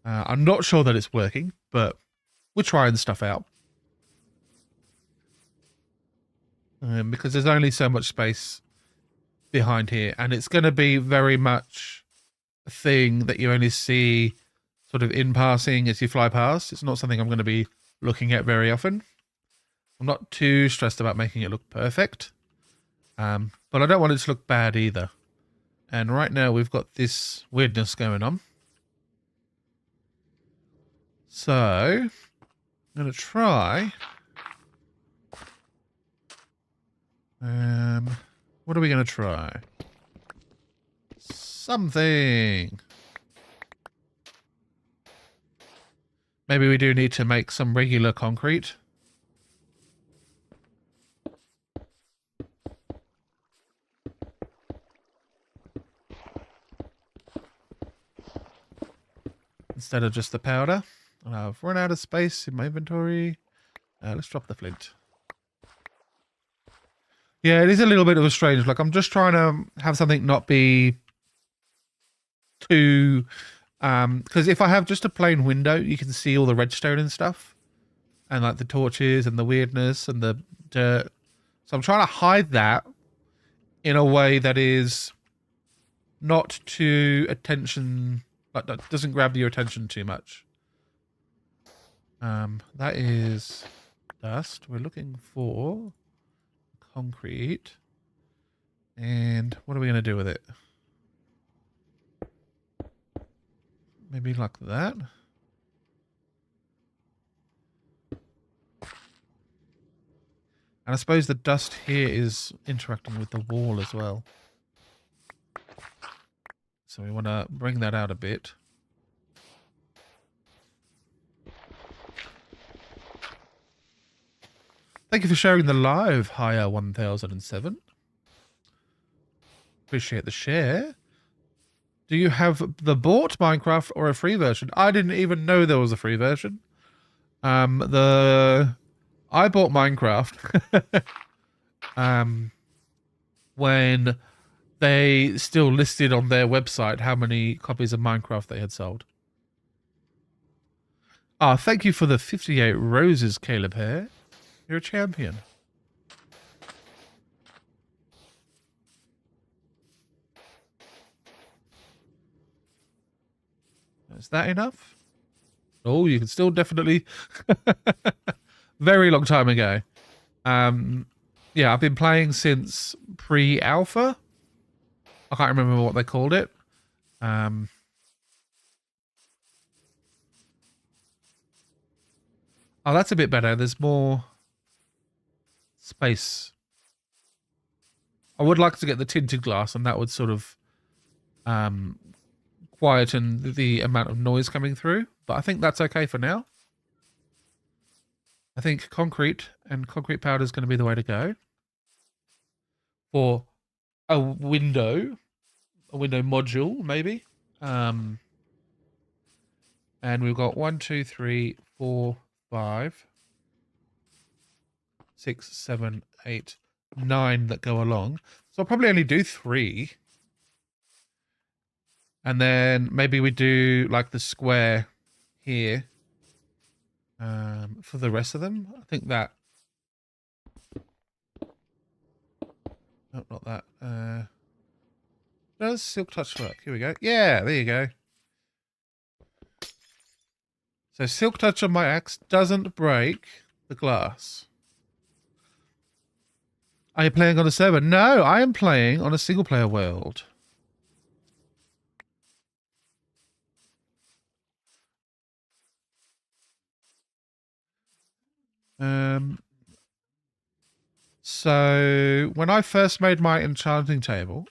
I'm not sure that it's working, but we're trying stuff out. Because there's only so much space behind here, and it's going to be very much a thing that you only see sort of in passing as you fly past. It's not something I'm going to be looking at very often. I'm not too stressed about making it look perfect, but I don't want it to look bad either. And right now we've got this weirdness going on. So I'm going to try. What are we going to try? Something. Maybe we do need to make some regular concrete. Instead of just the powder. I've run out of space in my inventory. Let's drop the flint. Yeah, it is a little bit of a strange look. I'm just trying to have something not be too... because if I have just a plain window, you can see all the redstone and stuff. And like the torches and the weirdness and the dirt. So I'm trying to hide that in a way that is not too attention... Like, that doesn't grab your attention too much. That is dust. We're looking for concrete. And what are we going to do with it? Maybe like that. And I suppose the dust here is interacting with the wall as well. So we want to bring that out a bit. Thank you for sharing the live, Higher 1007. Appreciate the share. Do you have the bought Minecraft or a free version? I didn't even know there was a free version. I bought Minecraft when they still listed on their website how many copies of Minecraft they had sold. Ah, thank you for the 58 roses, Caleb Hare. You're a champion. Is that enough? Oh, you can still definitely... Very long time ago. Yeah, I've been playing since pre-alpha. I can't remember what they called it. Oh, that's a bit better. There's more space. I would like to get the tinted glass, and that would sort of quieten the amount of noise coming through. But I think that's okay for now. I think concrete and concrete powder is going to be the way to go. For a window module, maybe. And we've got 1, 2, 3, 4, 5, 6, 7, 8, 9 that go along. So I'll probably only do 3. And then maybe we do like the square here for the rest of them. I think that... No, not that. Does Silk Touch work? Here we go. Yeah, there you go. So Silk Touch on my axe doesn't break the glass. Are you playing on a server? No, I am playing on a single player world. So when I first made my enchanting table,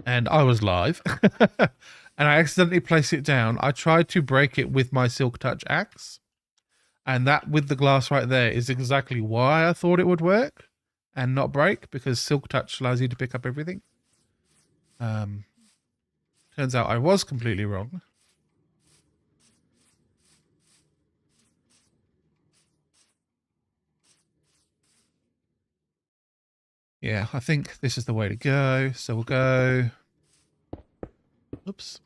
and I was live, and I accidentally placed it down, I tried to break it with my Silk Touch axe, and that with the glass right there is exactly why I thought it would work and not break, because Silk Touch allows you to pick up everything. Turns out I was completely wrong. Yeah, I think this is the way to go. So we'll go... Oops.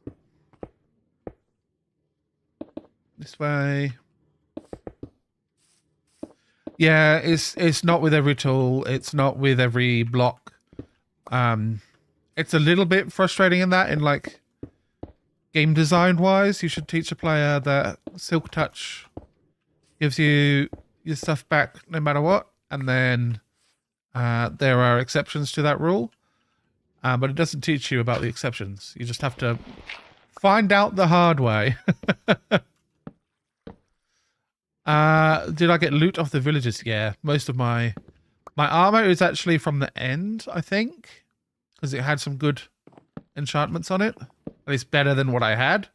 This way. Yeah, it's not with every tool. It's not with every block. It's a little bit frustrating in that, in like game design wise. You should teach a player that Silk Touch gives you your stuff back no matter what, and then there are exceptions to that rule. But it doesn't teach you about the exceptions. You just have to find out the hard way. Did I get loot off the villagers? Yeah, most of my armor is actually from the end, I think, because it had some good enchantments on it. At least better than what I had.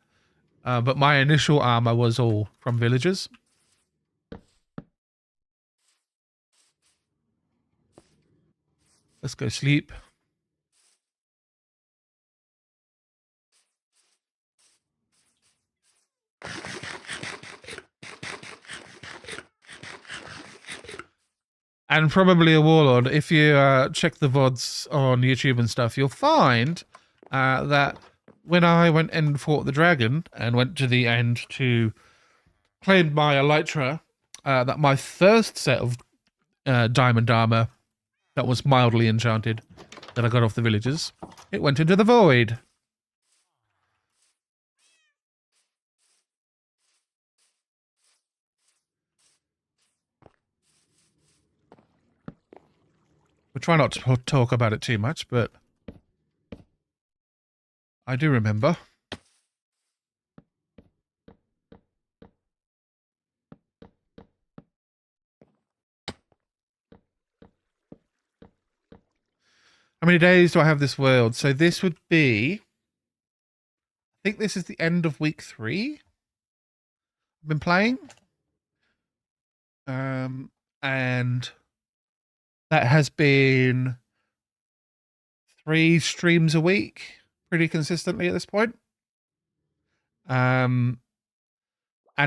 But my initial armor was all from villagers. Let's go sleep. And probably a warlord. If you check the VODs on YouTube and stuff, you'll find that when I went and fought the dragon and went to the end to claim my elytra, that my first set of diamond armor that was mildly enchanted that I got off the villagers, it went into the void. We try not to talk about it too much, but I do remember. How many days do I have this world? So this would be... I think this is the end of week 3. I've been playing. And that has been 3 streams a week, pretty consistently at this point. And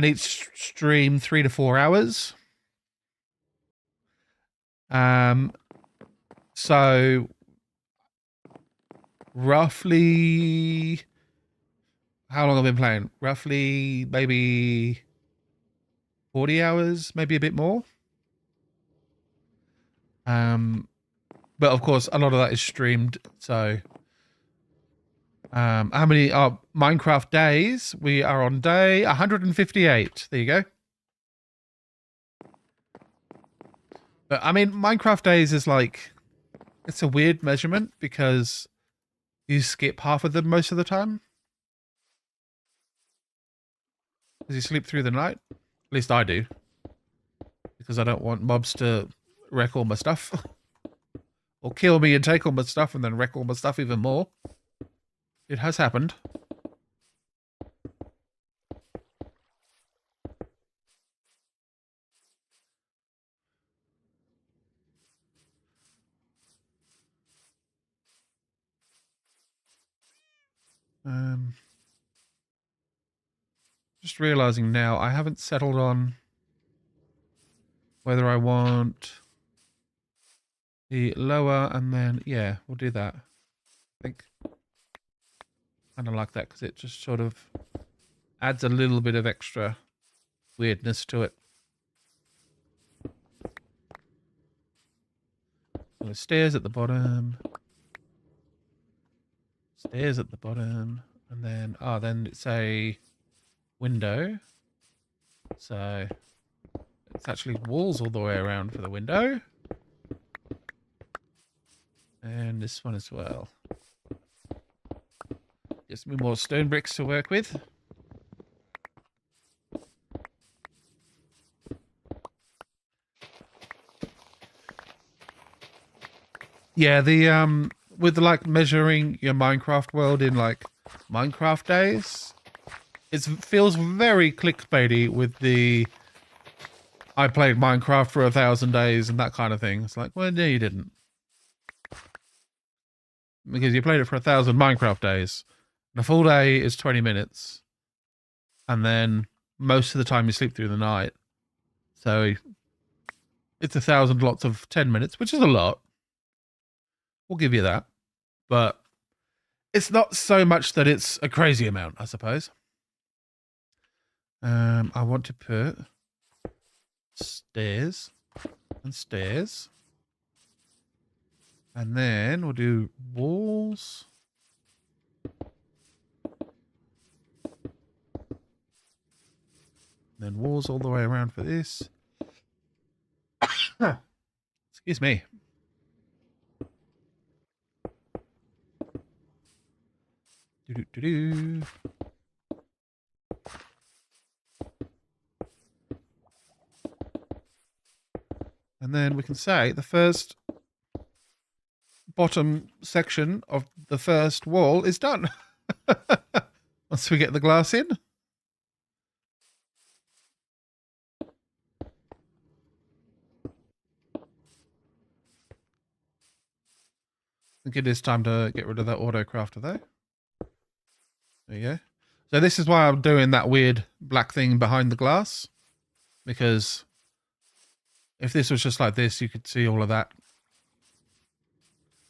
each stream 3 to 4 hours. So roughly, how long have I been playing? Roughly maybe 40 hours, maybe a bit more. But of course, a lot of that is streamed. So, how many are Minecraft days? We are on day 158. There you go. But I mean, Minecraft days is like, it's a weird measurement because you skip half of them most of the time. Because you sleep through the night. At least I do. Because I don't want mobs to wreck all my stuff. Or kill me and take all my stuff and then wreck all my stuff even more. It has happened. Just realizing now, I haven't settled on whether I want the lower and then, yeah, we'll do that. I think kind of like that because it just sort of adds a little bit of extra weirdness to it. So stairs at the bottom. Stairs at the bottom. And then, then it's a window. So it's actually walls all the way around for the window. And this one as well. Gives me more stone bricks to work with. Yeah, the with like measuring your Minecraft world in like Minecraft days, it feels very clickbaity with the I played Minecraft for 1,000 days and that kind of thing. It's like, well, no, you didn't. Because you played it for 1,000 Minecraft days. And a full day is 20 minutes. And then most of the time you sleep through the night. So it's 1,000 lots of 10 minutes, which is a lot. We'll give you that. But it's not so much that it's a crazy amount, I suppose. I want to put stairs and stairs. And then we'll do walls. And then walls all the way around for this. Excuse me. Do-do-do-do. And then we can say the first bottom section of the first wall is done. Once we get the glass in. I think it is time to get rid of that auto crafter though. There you go. So this is why I'm doing that weird black thing behind the glass. Because if this was just like this, you could see all of that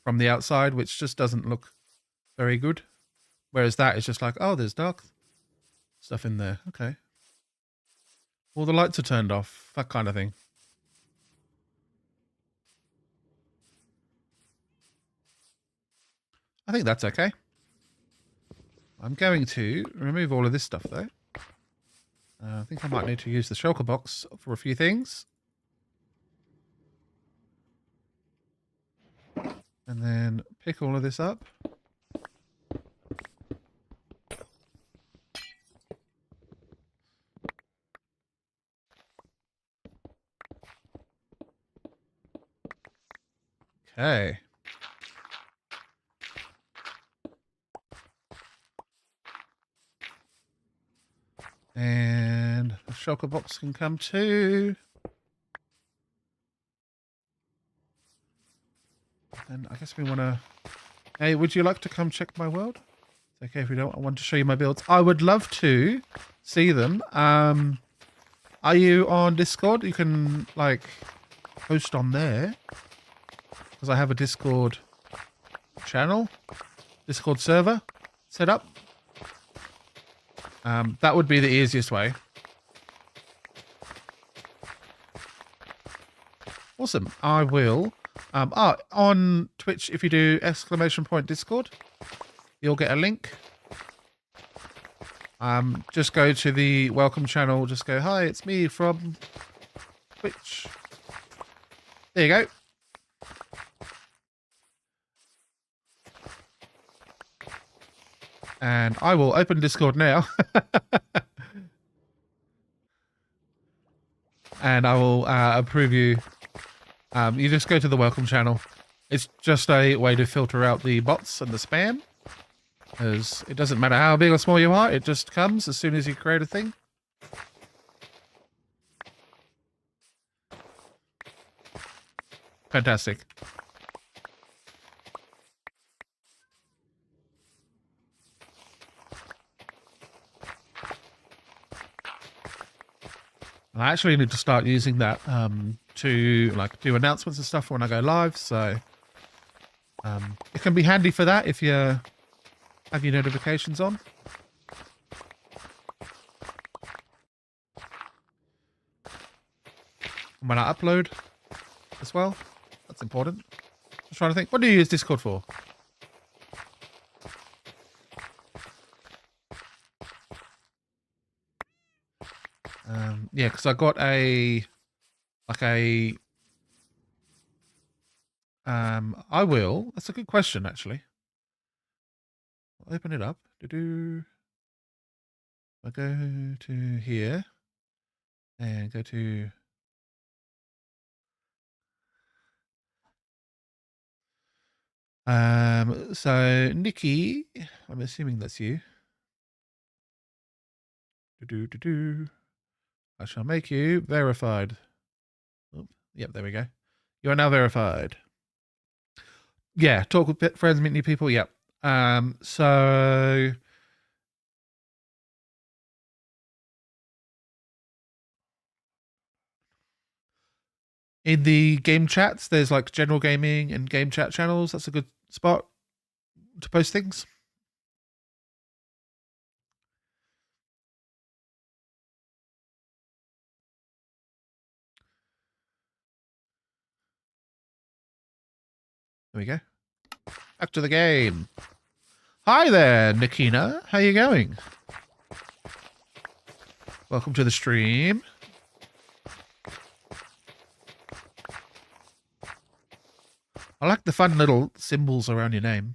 from the outside, which just doesn't look very good. Whereas that is just like, oh, there's dark stuff in there. Okay. All the lights are turned off. That kind of thing. I think that's okay. I'm going to remove all of this stuff though. I think I might need to use the shulker box for a few things. And then pick all of this up. Okay. And the shulker box can come too. And I guess we want to... Hey, would you like to come check my world? It's okay if you don't. I want to show you my builds. I would love to see them. Are you on Discord? You can, like, post on there. Because I have a Discord channel. Discord server set up. That would be the easiest way. Awesome. I will. On Twitch, if you do !Discord, you'll get a link. Just go to the welcome channel. Just go, hi, it's me from Twitch. There you go. And I will open Discord now. And I will approve you. You just go to the welcome channel. It's just a way to filter out the bots and the spam. Because it doesn't matter how big or small you are, it just comes as soon as you create a thing. Fantastic. I actually need to start using that to like do announcements and stuff when I go live. So it can be handy for that if you have your notifications on. And when I upload as well, that's important. Just trying to think, what do you use Discord for? Yeah, because I got I will. That's a good question, actually. I'll open it up. I go to here and go to so Nikki, I'm assuming that's you. I shall make you verified. Oop. Yep, there we go. You are now verified. Yeah, talk with friends, meet new people. Yep. So in the game chats, there's like general gaming and game chat channels. That's a good spot to post things. There we go. Back to the game. Hi there, Nikina. How you going? Welcome to the stream. I like the fun little symbols around your name.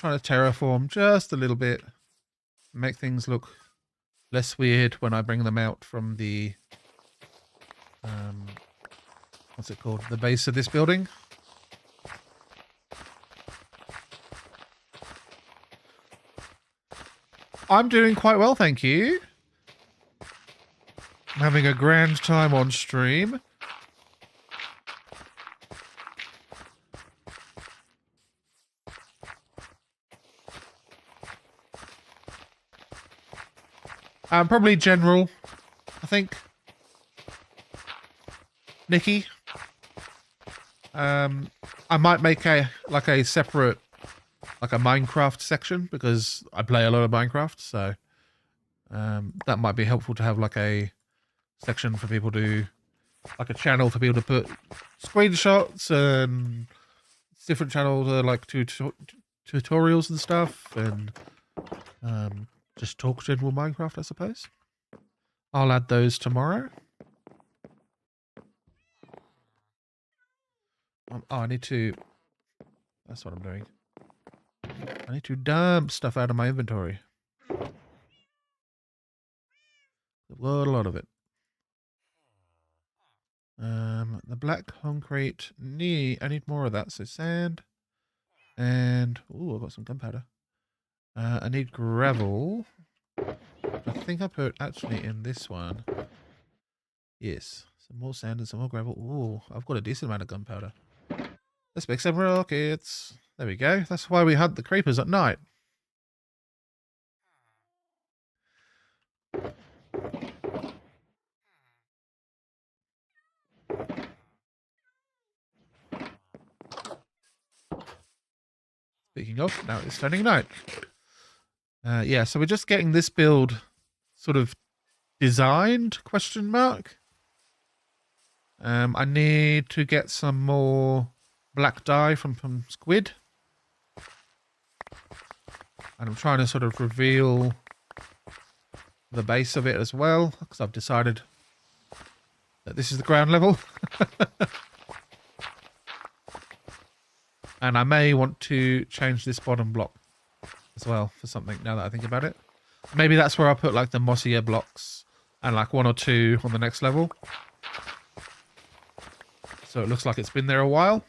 trying to terraform just a little bit, make things look less weird when I bring them out from the what's it called? The base of this building. I'm doing quite well, thank you. I'm having a grand time on stream. Probably general, I think. Nikki. I might make a separate, like a Minecraft section, because I play a lot of Minecraft, so that might be helpful to have like a section for people to, like a channel for people to put screenshots and different channels like tutorials and stuff, and just talk general Minecraft, I suppose. I'll add those tomorrow. Oh, I need to... That's what I'm doing. I need to dump stuff out of my inventory. I've got a lot of it. The black concrete, I need more of that, so sand. And, ooh, I've got some gunpowder. I need gravel. I think I put actually in this one. Yes, some more sand and some more gravel. Ooh, I've got a decent amount of gunpowder. Let's make some rockets. There we go. That's why we hunt the creepers at night. Speaking of, now it's turning night. Yeah, so we're just getting this build sort of designed, question mark. I need to get some more black dye from squid. And I'm trying to sort of reveal the base of it as well, because I've decided that this is the ground level. And I may want to change this bottom block as well for something, now that I think about it. Maybe that's where I'll put like the mossier blocks and like 1 or 2 on the next level. So it looks like it's been there a while.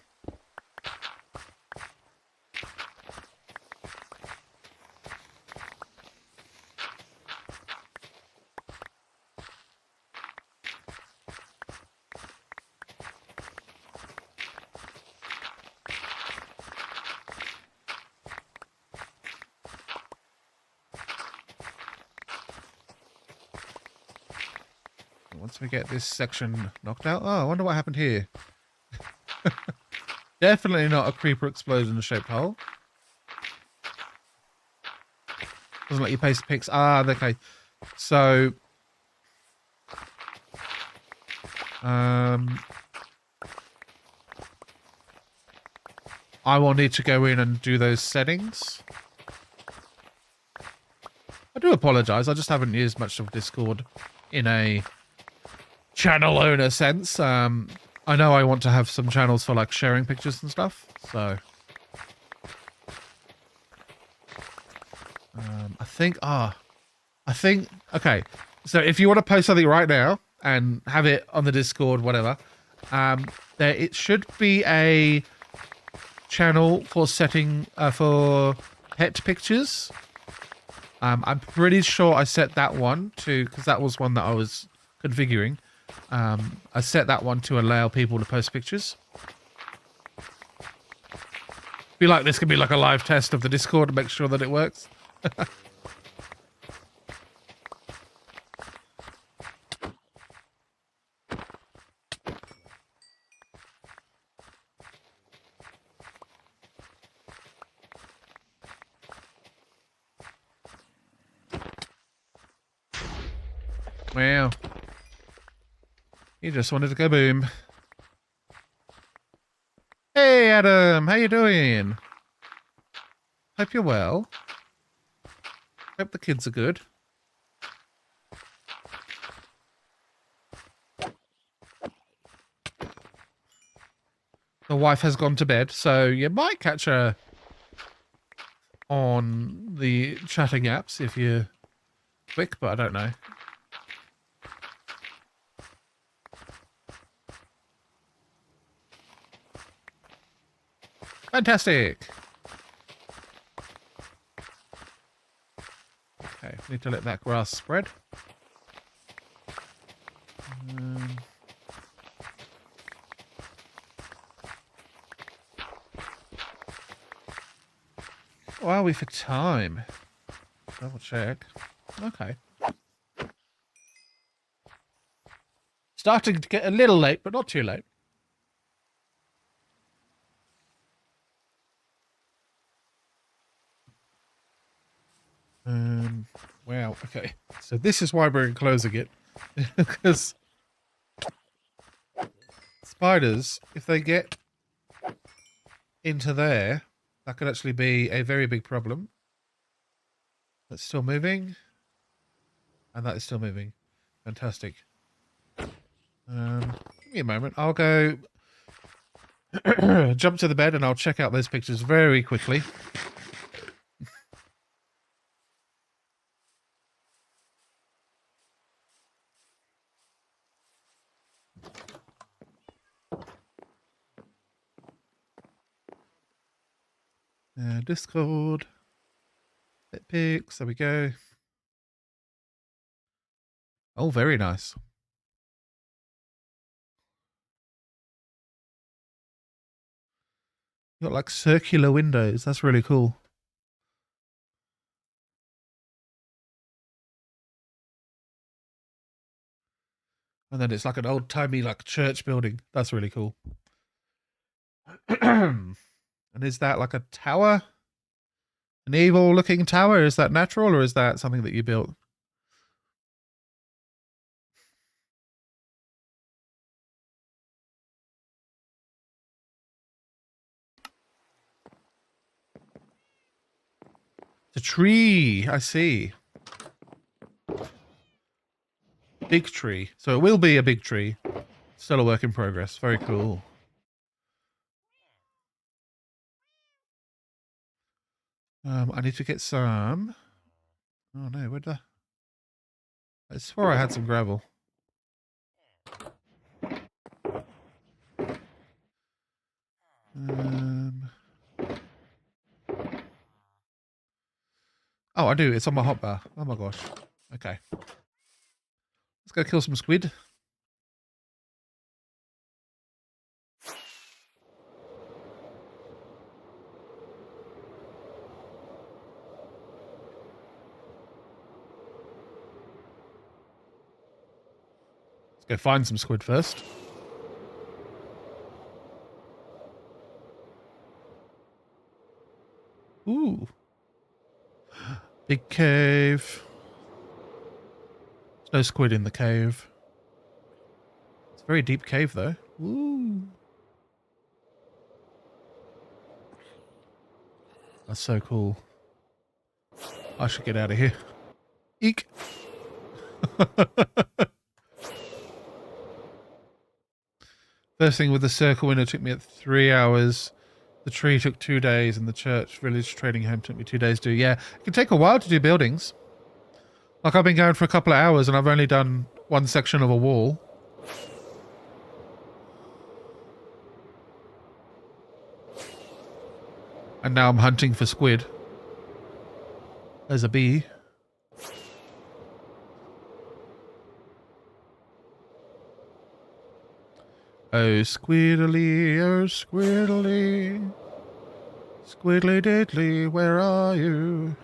Once we get this section knocked out... Oh, I wonder what happened here. Definitely not a creeper explosion-shaped hole. Doesn't let you paste pics. Ah, okay. So... I will need to go in and do those settings. I do apologise. I just haven't used much of Discord in a channel owner sense. I know I want to have some channels for like sharing pictures and stuff, so I think okay, so if you want to post something right now and have it on the Discord, whatever, it should be a channel for setting for pet pictures. I'm pretty sure I set that one to, because that was one that I was configuring. I set that one to allow people to post pictures. Feel like this could be like a live test of the Discord to make sure that it works. Wow. He just wanted to go boom. Hey Adam, how you doing? Hope you're well. Hope the kids are good. The wife has gone to bed, so you might catch her on the chatting apps if you're quick, but I don't know. Fantastic. Okay, need to let that grass spread. How are we for time? Double check. Okay. Starting to get a little late, but not too late. Wow, okay. So this is why we're closing it. Because spiders, if they get into there, that could actually be a very big problem. That's still moving. And that is still moving. Fantastic. Give me a moment. I'll go jump to the bed and I'll check out those pictures very quickly. Discord. Bit pics. There we go. Oh, very nice. You got like circular windows. That's really cool. And then it's like an old timey like church building. That's really cool. And is that like a tower? An evil looking tower? Is that natural or is that something that you built? It's a tree. I see. Big tree. So it will be a big tree. Still a work in progress. Very cool. I need to get some. Oh no, where'd the... I swore I had some gravel. Oh, I do. It's on my hotbar. Oh my gosh. Okay. Let's go kill some squid. Let's go find some squid first. Ooh. Big cave. There's no squid in the cave. It's a very deep cave though. Ooh. That's so cool. I should get out of here. Eek. First thing with the circle window took me 3 hours. The tree took 2 days, and the church village trading home took me 2 days to do. Yeah, it can take a while to do buildings. Like I've been going for a couple of hours, and I've only done one section of a wall. And now I'm hunting for squid. There's a bee. Oh, squiddly, oh, squiddly. Squiddly diddly, where are you?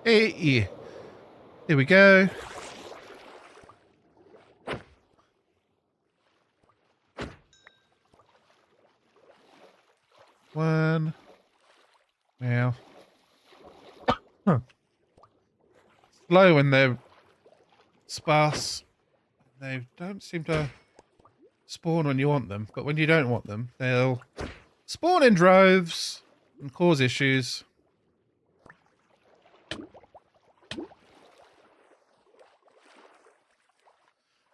Hey, here we go. One. Now. Slow when they're sparse. They don't seem to spawn when you want them, but when you don't want them, they'll spawn in droves. and cause issues.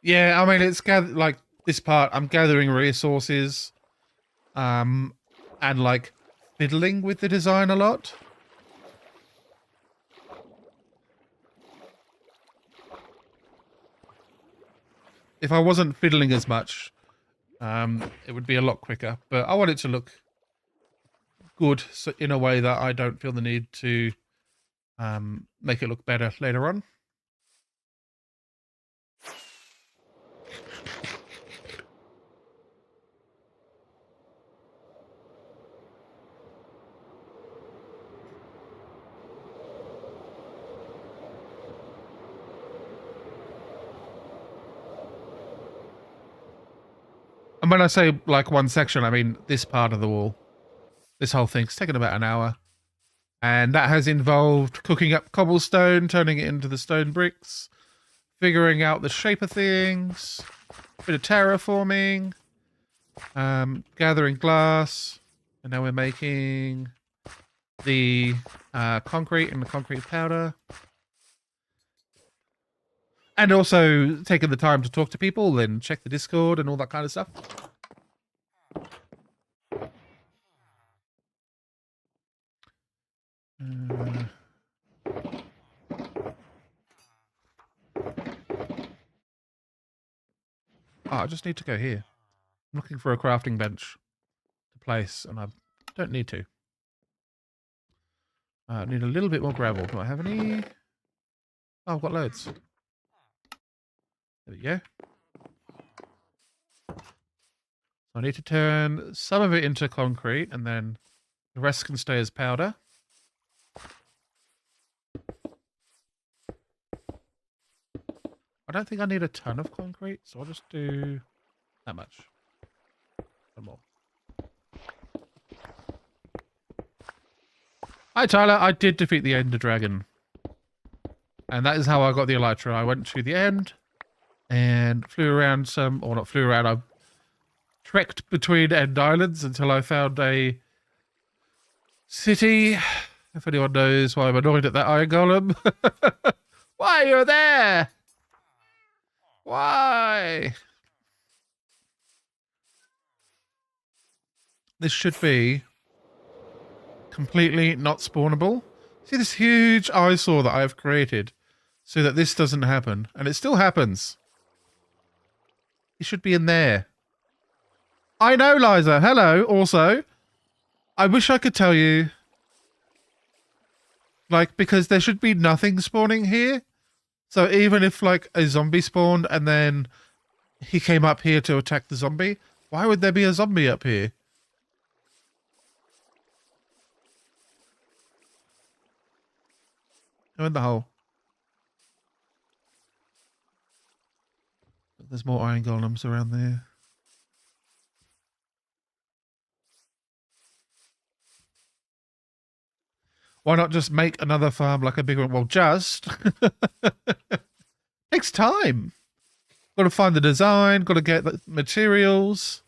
Yeah, I mean, it's like this part. I'm gathering resources, and like fiddling with the design a lot. If I wasn't fiddling as much, it would be a lot quicker. But I want it to look good, so in a way that I don't feel the need to make it look better later on. And when I say like one section, I mean this part of the wall. This whole thing's taken about an hour. And that has involved cooking up cobblestone, turning it into the stone bricks, figuring out the shape of things, a bit of terraforming, gathering glass, and now we're making the concrete and the concrete powder. And also taking the time to talk to people and check the Discord and all that kind of stuff. I just need to go here. I'm looking for a crafting bench to place, and I don't need to. I need a little bit more gravel. Do I have any? Oh, I've got loads. There we go. So I need to turn some of it into concrete, and then the rest can stay as powder. I don't think I need a ton of concrete, so I'll just do that much. One more. Hi, Tyler. I did defeat the Ender Dragon. And that is how I got the Elytra. I went to the end and flew around some, or not flew around, I trekked between End Islands until I found a city. If anyone knows why I'm annoyed at that Iron Golem. Why you're there? Why? This should be completely not spawnable. See this huge eyesore that I've created so that this doesn't happen. And it still happens. It should be in there. I know, Liza. Hello, also. I wish I could tell you. Like, because there should be nothing spawning here. So even if, like, a zombie spawned and then he came up here to attack the zombie, why would there be a zombie up here? Go in the hole. There's more iron golems around there. Why not just make another farm like a big one? Well, just. Takes time. Got to find the design, got to get the materials.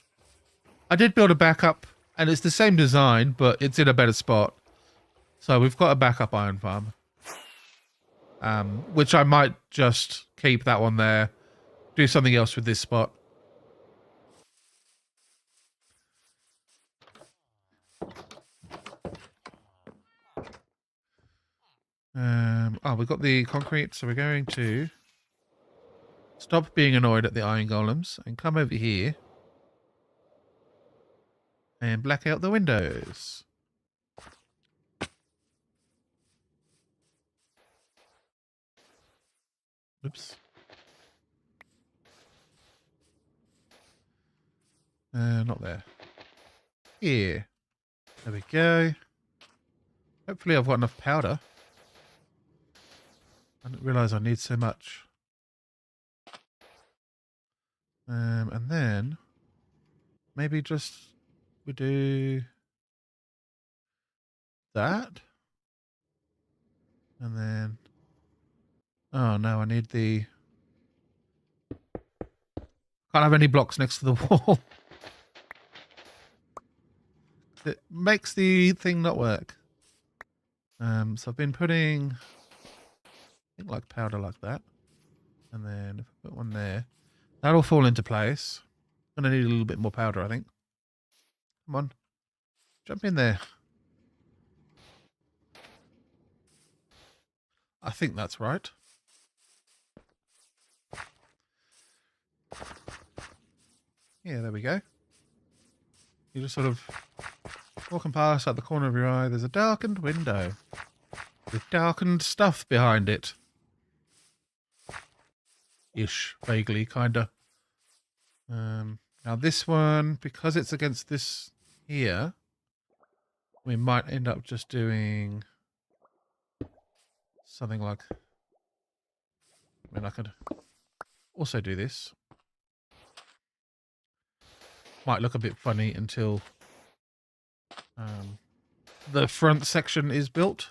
I did build a backup, and it's the same design, but it's in a better spot. So we've got a backup iron farm. Which I might just keep that one there. Do something else with this spot. Oh, we've got the concrete, so we're going to stop being annoyed at the iron golems and come over here and black out the windows. Oops. Not there. Here. There we go. Hopefully I've got enough powder. I didn't realise I need so much. And then maybe just we do that. And then oh no, I need the can't have any blocks next to the wall. It makes the thing not work. So I've been putting, I think, like powder like that. And then if I put one there, that'll fall into place. Gonna need a little bit more powder, I think. Come on. Jump in there. I think that's right. Yeah, there we go. You just sort of walking past at the corner of your eye, there's a darkened window with darkened stuff behind it. Ish, vaguely, kinda. Now this one, because it's against this here, we might end up just doing something like, I mean, I could also do this. Might look a bit funny until the front section is built.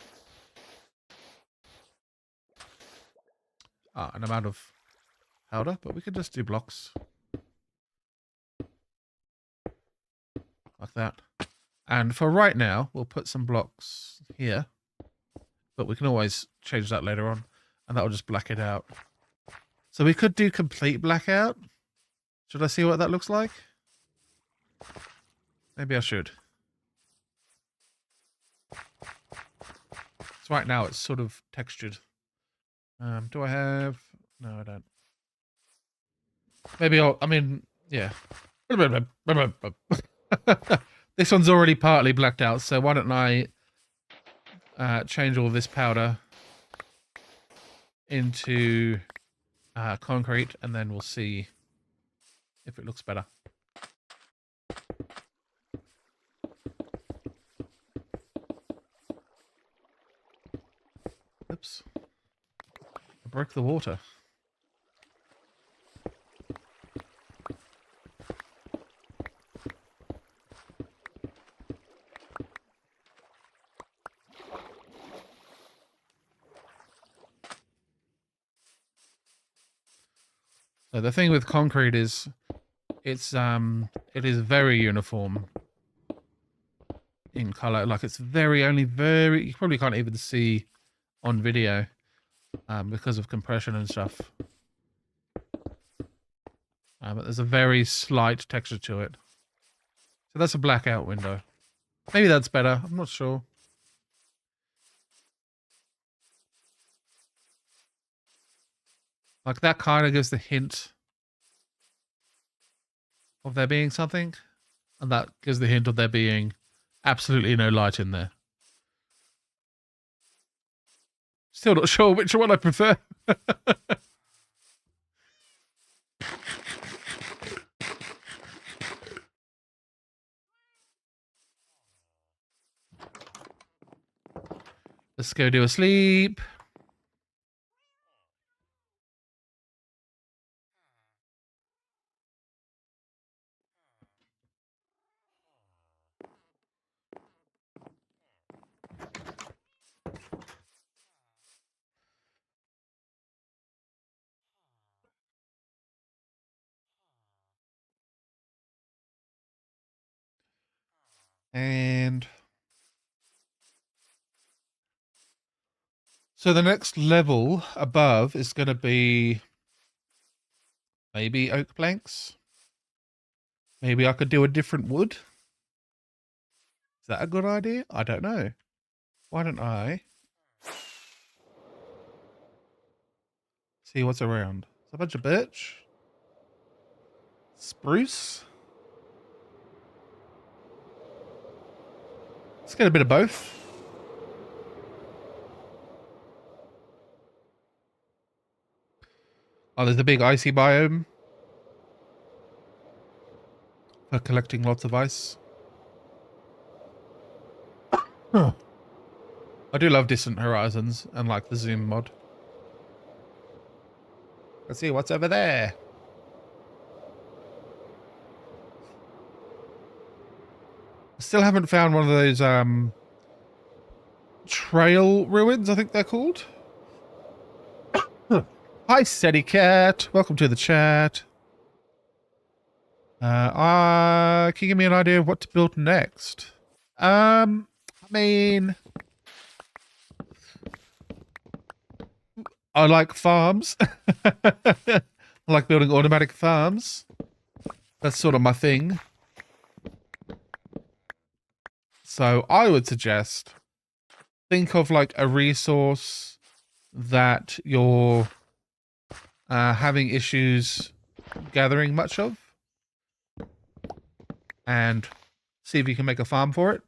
An amount of powder, but we could just do blocks. Like that. And for right now, we'll put some blocks here. But we can always change that later on. And that'll just black it out. So we could do complete blackout. Should I see what that looks like? Maybe I should. So right now it's sort of textured. Do I have... No, I don't. Maybe I'll... I mean, yeah. This one's already partly blacked out, so why don't I change all this powder into concrete, and then we'll see if it looks better. Oops. I broke the water. So the thing with concrete is it is very uniform in color. Like it's very you probably can't even see on video because of compression and stuff. But there's a very slight texture to it. So that's a blackout window. Maybe that's better. I'm not sure. Like that kind of gives the hint of there being something. And that gives the hint of there being absolutely no light in there. Still not sure which one I prefer. Let's go do a sleep. And so the next level above is going to be maybe oak planks. Maybe I could do a different wood. Is that a good idea? I don't know. Why don't I see what's around? There's a bunch of birch. Spruce. Let's get a bit of both. Oh, there's a big icy biome for collecting lots of ice. I do love Distant Horizons and like the zoom mod. Let's see what's over there. Still haven't found one of those trail ruins, I think they're called. Hi, Steady Cat. Welcome to the chat. Can you give me an idea of what to build next? I mean, I like farms. I like building automatic farms. That's sort of my thing. So I would suggest think of like a resource that you're having issues gathering much of, and see if you can make a farm for it.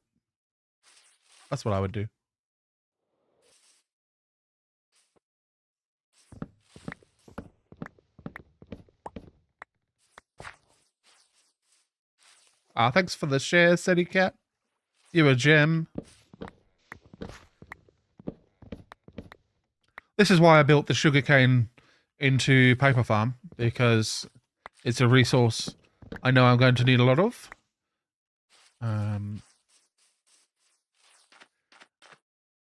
That's what I would do. Thanks for the share, City Cat. You're a gem. This is why I built the sugarcane into paper farm, because it's a resource I know I'm going to need a lot of.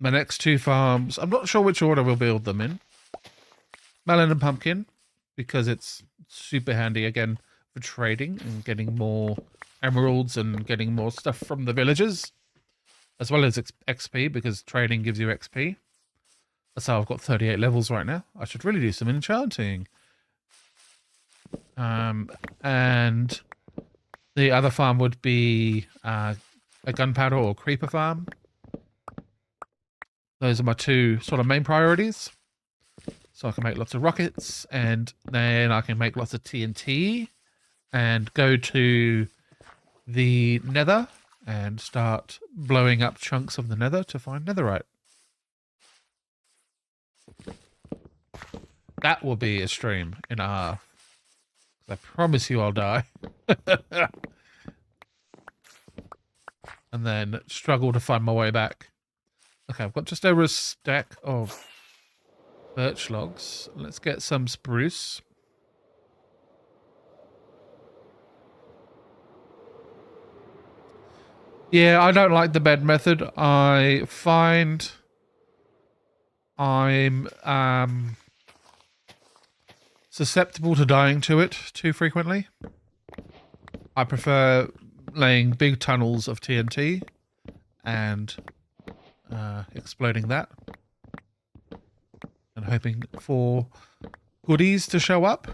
My next two farms, I'm not sure which order we'll build them in. Melon and pumpkin, because it's super handy again for trading and getting more emeralds and getting more stuff from the villagers, as well as XP, because trading gives you XP. That's how I've got 38 levels right now. I should really do some enchanting. And the other farm would be a gunpowder or creeper farm. Those are my two sort of main priorities. So I can make lots of rockets, and then I can make lots of TNT and go to the nether and start blowing up chunks of the nether to find netherite. That will be a stream and a half. I promise you I'll die. And then struggle to find my way back. Okay, I've got just over a stack of birch logs. Let's get some spruce. Yeah, I don't like the bed method. I find I'm susceptible to dying to it too frequently. I prefer laying big tunnels of TNT and exploding that and hoping for goodies to show up.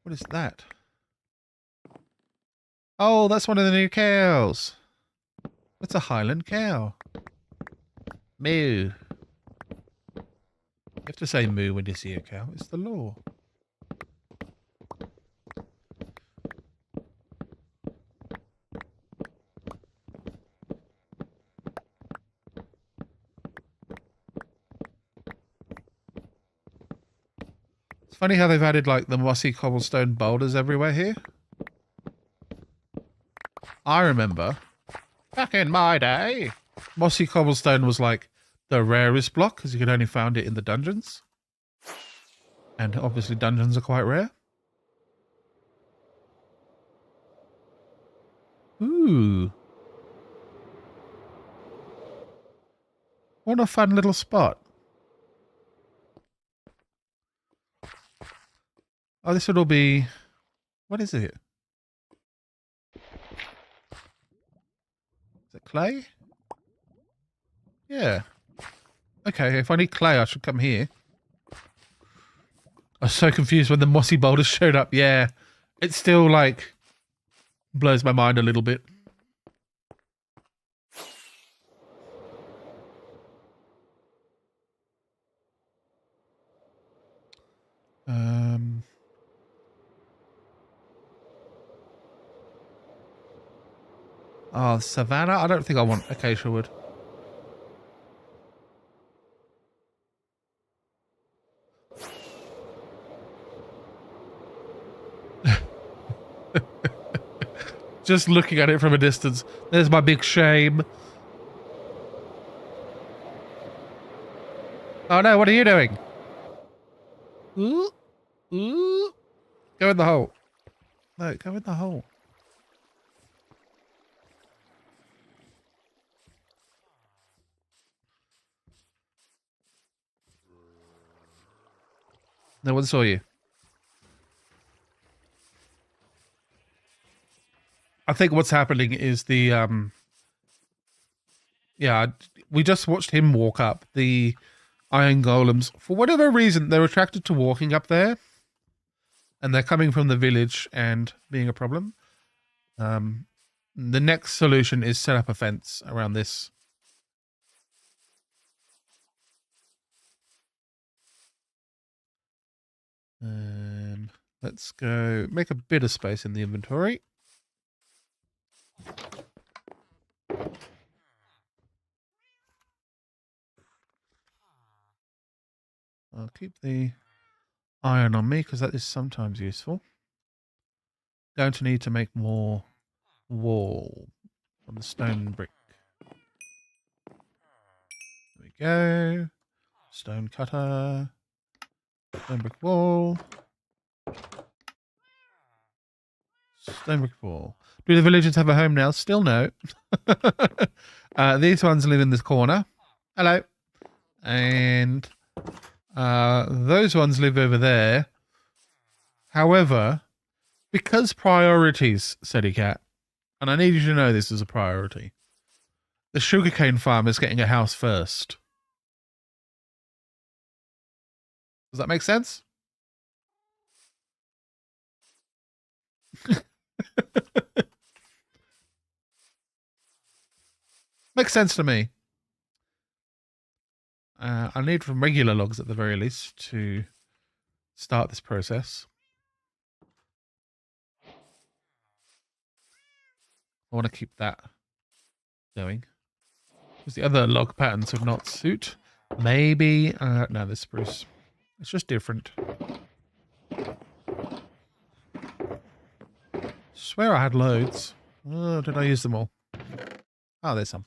What is that? Oh, that's one of the new cows. That's a Highland cow. Moo. You have to say moo when you see a cow. It's the law. It's funny how they've added like the mossy cobblestone boulders everywhere here. I remember back in my day, mossy cobblestone was like the rarest block because you could only find it in the dungeons. And obviously dungeons are quite rare. Ooh. What a fun little spot. Oh, this would all be... What is it? Is it clay? Yeah. Okay, if I need clay, I should come here. I was so confused when the mossy boulders showed up. Yeah. It still, like, blows my mind a little bit. Oh, savannah? I don't think I want acacia wood. Just looking at it from a distance. There's my big shame. Oh no, what are you doing? Ooh. Ooh. Go in the hole. No, go in the hole. No one saw you. I think what's happening is yeah, we just watched him walk up. The iron golems, for whatever reason, they're attracted to walking up there, and they're coming from the village and being a problem. The next solution is set up a fence around this. Let's go make a bit of space in the inventory. I'll keep the iron on me because that is sometimes useful. Going to need to make more wall from the stone brick. There we go. Stone cutter. Stone brick wall. Stone brick wall. Do the villagers have a home now? Still no. These ones live in this corner. Hello. And those ones live over there. However, because priorities, Cat, and I need you to know this is a priority, the sugarcane farm is getting a house first. Does that make sense? Makes sense to me. I need some regular logs at the very least to start this process. I want to keep that going. Because the other log patterns would not suit. Maybe, no, the spruce. It's just different. Swear I had loads. Oh, did I use them all? Oh, there's some.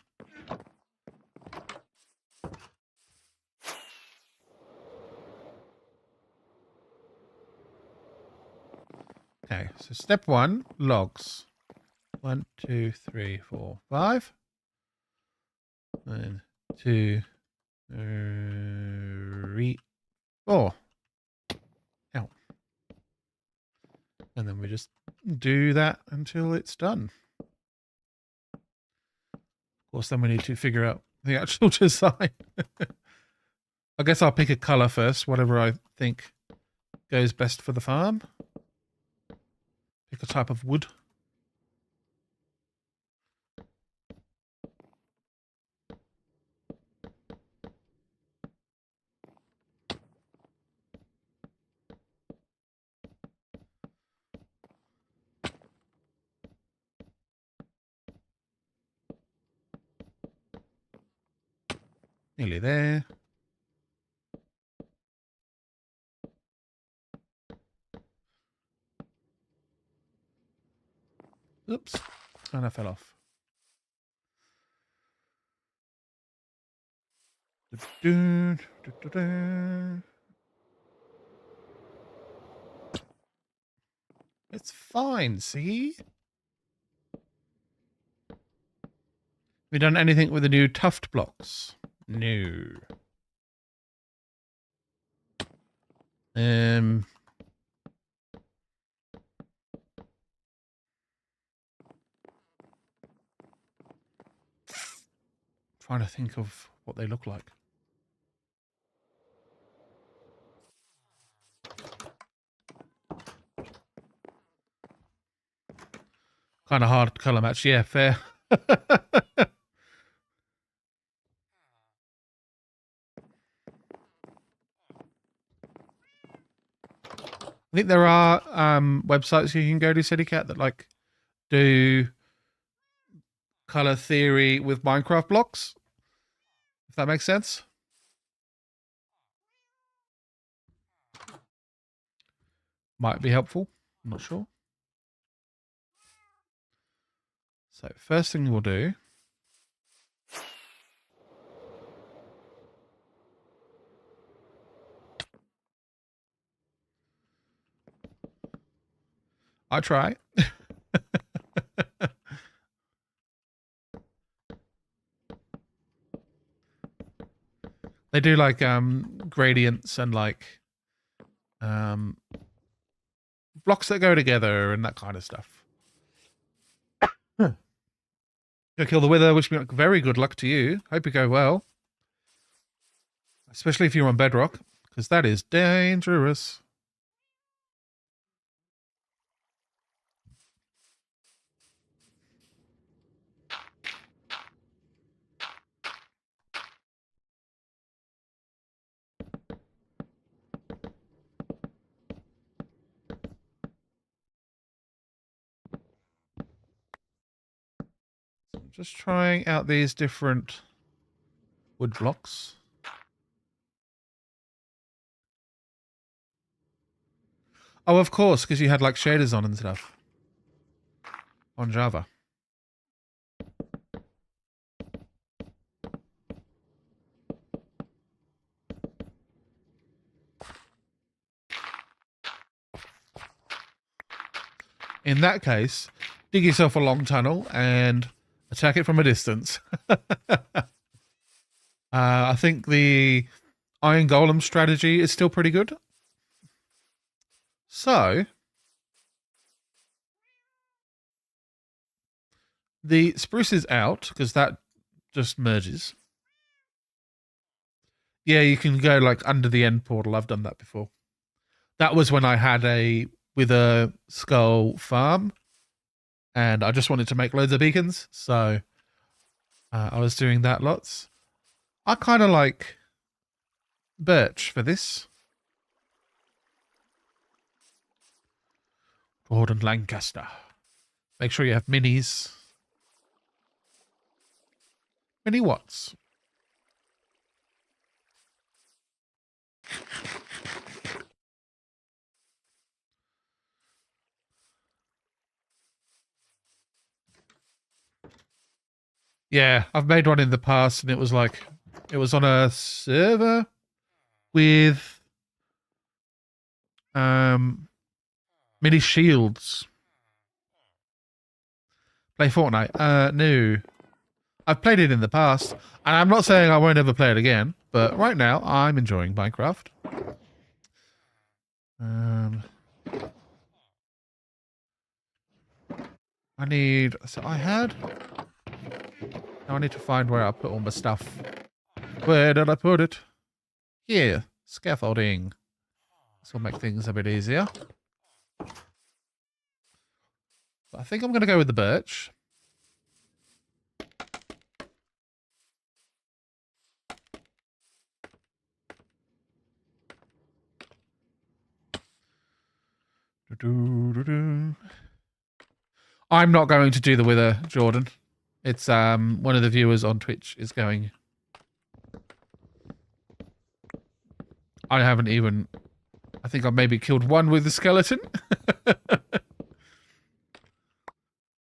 Okay, so step 1, logs. 1, 2, 3, 4, 5. 1, 2, 3, 4. Ow. And then we just do that until it's done. Of course, then we need to figure out the actual design. I guess I'll pick a color first, whatever I think goes best for the farm. Pick a type of wood. Nearly there. Oops. And I fell off. It's fine, see? Have you done anything with the new tuft blocks? No. Trying to think of what they look like. Kind of hard color match. Yeah, fair. I think there are websites you can go to, CityCat, that like do color theory with Minecraft blocks. If that makes sense. Might be helpful. I'm not sure. So first thing we'll do. I try. They do like gradients and like blocks that go together and that kind of stuff. Go kill the wither, wish me very good luck to you. Hope you go well. Especially if you're on bedrock, because that is dangerous. Just trying out these different wood blocks. Oh, of course, because you had like shaders on and stuff on Java. In that case, dig yourself a long tunnel and attack it from a distance. I think the Iron Golem strategy is still pretty good. So, the spruce is out because that just merges. Yeah, you can go like under the end portal. I've done that before. That was when I had a Wither Skull farm and I just wanted to make loads of beacons. So I was doing that lots. I kind of like birch for this. Gordon Lancaster. Make sure you have minis. Mini watts. Yeah, I've made one in the past and it was like, it was on a server with mini shields. Play Fortnite? No. I've played it in the past, and I'm not saying I won't ever play it again, but right now I'm enjoying Minecraft. I need... So I had... Now I need to find where I put all my stuff. Where did I put it? Here. Scaffolding. This will make things a bit easier. I think I'm going to go with the birch. I'm not going to do the Wither, Jordan. It's one of the viewers on Twitch is going. I haven't even... I think I've maybe killed one with the skeleton. I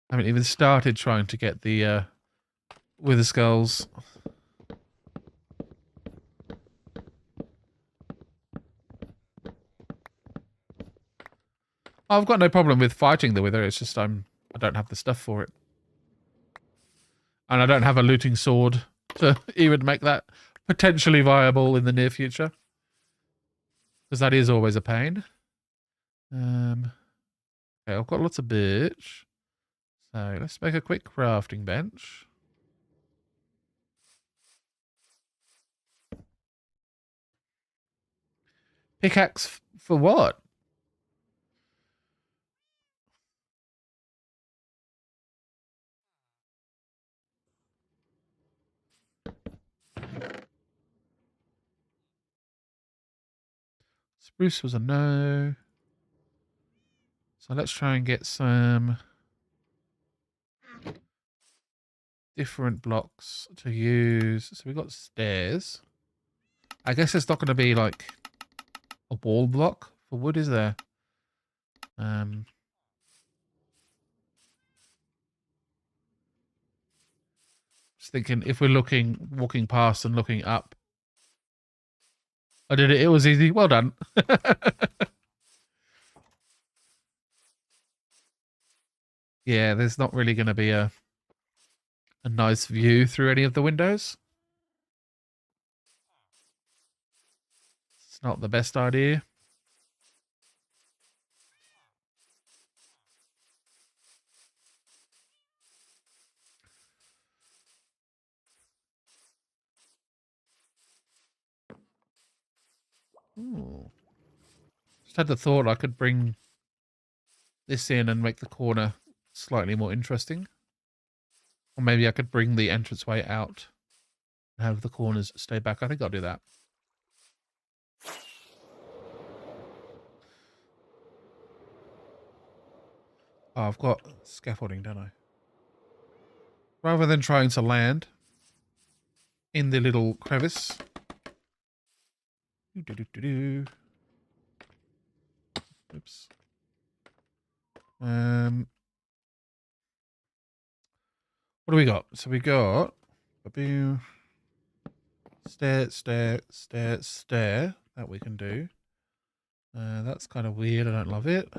haven't even started trying to get the Wither skulls. I've got no problem with fighting the Wither. It's just I don't have the stuff for it. And I don't have a looting sword to even make that potentially viable in the near future. Because that is always a pain. Okay, I've got lots of birch. So let's make a quick crafting bench. Pickaxe for what? Spruce was a no. So let's try and get some different blocks to use. So we've got stairs. I guess it's not going to be like a wall block for wood, is there? Just thinking if we're walking past and looking up. I did it. It was easy. Well done. Yeah, there's not really going to be a nice view through any of the windows. It's not the best idea. Ooh. Just had the thought I could bring this in and make the corner slightly more interesting. Or maybe I could bring the entranceway out and have the corners stay back. I think I'll do that. Oh, I've got scaffolding, don't I? Rather than trying to land in the little crevice. Oops. What do we got? So we got a stair, stair, stair, stair that we can do. That's kind of weird. I don't love it.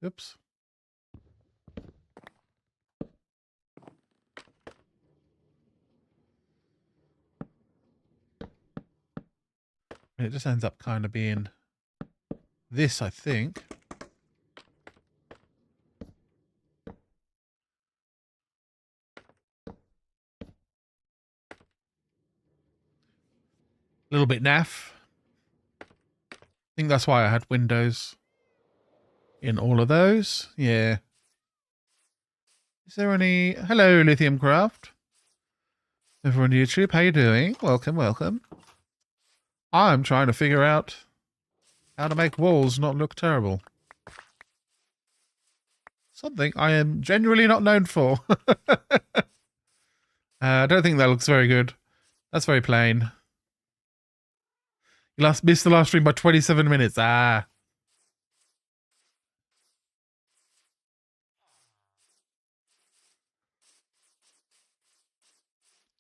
Oops. It just ends up kind of being this, I think. A little bit naff. I think that's why I had windows in all of those. Yeah. Is there any... Hello, Lithium Craft. Everyone on YouTube, how you doing? Welcome, welcome. I'm trying to figure out how to make walls not look terrible. Something I am genuinely not known for. I don't think that looks very good. That's very plain. You missed the last stream by 27 minutes. Ah.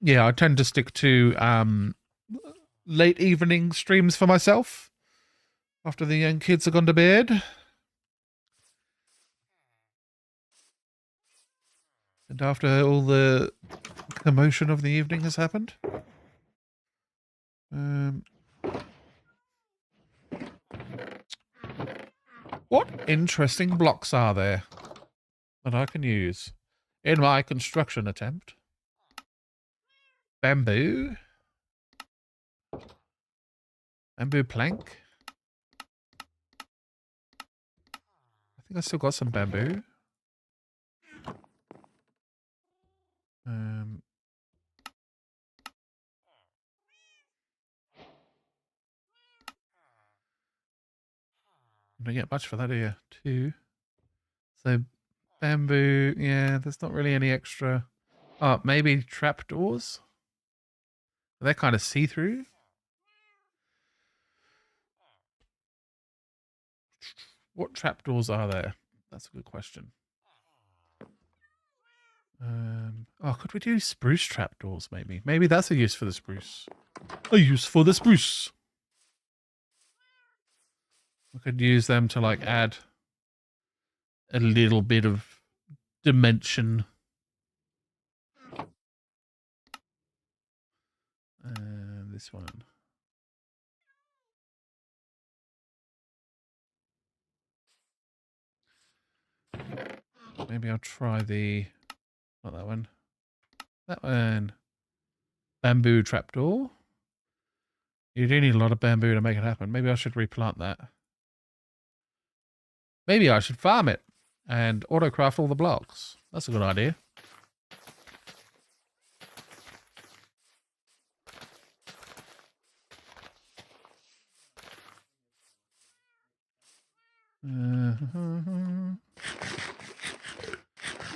Yeah, I tend to stick to late evening streams for myself after the young kids have gone to bed. And after all the commotion of the evening has happened. What interesting blocks are there that I can use in my construction attempt? Bamboo. Bamboo plank. I think I still got some bamboo. Don't get much for that here, too. So bamboo, yeah, there's not really any extra. Oh, maybe trapdoors? They're kind of see-through. What trapdoors are there? That's a good question. Oh, could we do spruce trapdoors, maybe? Maybe that's a use for the spruce. A use for the spruce. We could use them to, like, add a little bit of dimension. This one. Maybe I'll try the... Not that one. That one. Bamboo trapdoor. You do need a lot of bamboo to make it happen. Maybe I should replant that. Maybe I should farm it and autocraft all the blocks. That's a good idea.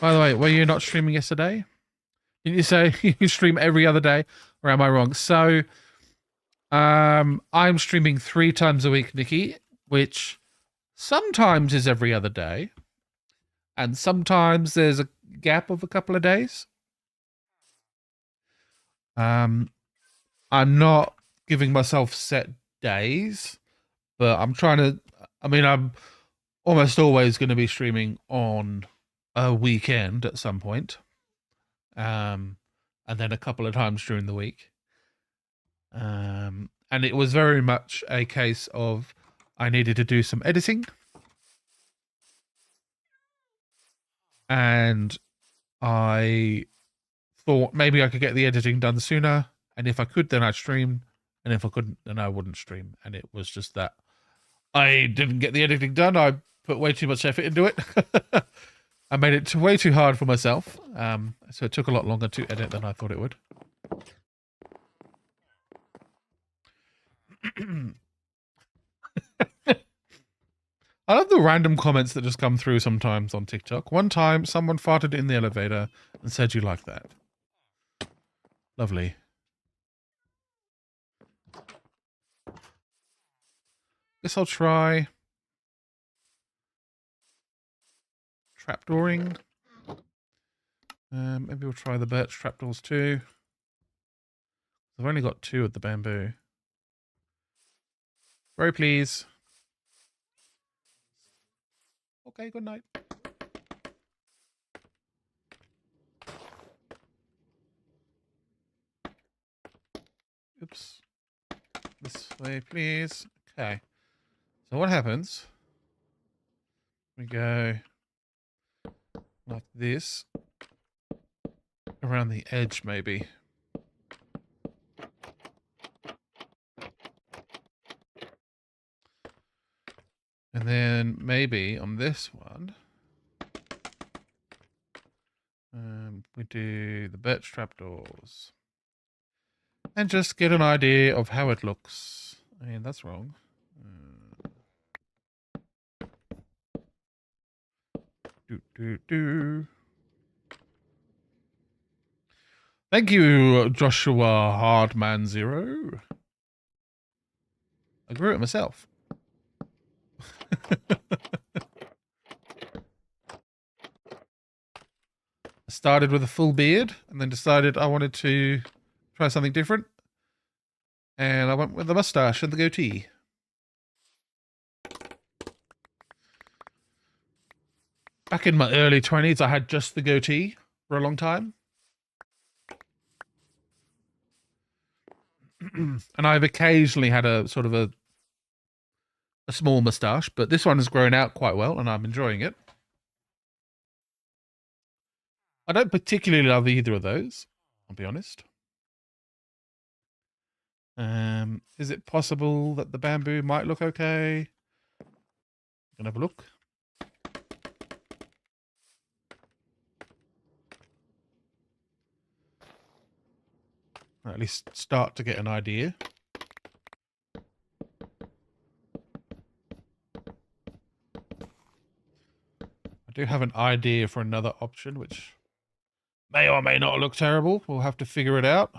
By the way, were you not streaming yesterday? Didn't you say you stream every other day? Or am I wrong? So, I'm streaming 3 times a week, Nikki, which sometimes is every other day. And sometimes there's a gap of a couple of days. I'm not giving myself set days, but I'm trying to... I mean, I'm almost always going to be streaming on a weekend at some point. And then a couple of times during the week. And it was very much a case of I needed to do some editing. And I thought maybe I could get the editing done sooner And if I could, then I'd stream. And if I couldn't, then I wouldn't stream. And it was just that I didn't get the editing done. I put way too much effort into it. I made it way too hard for myself. So it took a lot longer to edit than I thought it would. I love the random comments that just come through sometimes on TikTok. One time, someone farted in the elevator and said you like that. Lovely. Guess I'll try trapdooring. Maybe we'll try the birch trapdoors too. I've only got 2 of the bamboo. Very please. Okay, good night. Oops. This way, please. Okay. So what happens? We go like this. Around the edge, maybe. And then maybe on this one, we do the birch trapdoors. And just get an idea of how it looks. I mean, that's wrong. Thank you, Joshua Hardman Zero. I grew it myself. I started with a full beard and then decided I wanted to try something different. And I went with the mustache and the goatee. Back in my early 20s, I had just the goatee for a long time. And I've occasionally had a sort of a small mustache, but this one has grown out quite well and I'm enjoying it. I don't particularly love either of those, I'll be honest. Is it possible that the bamboo might look okay? Gonna have a look. Or at least start to get an idea. I do have an idea for another option, which may or may not look terrible. We'll have to figure it out.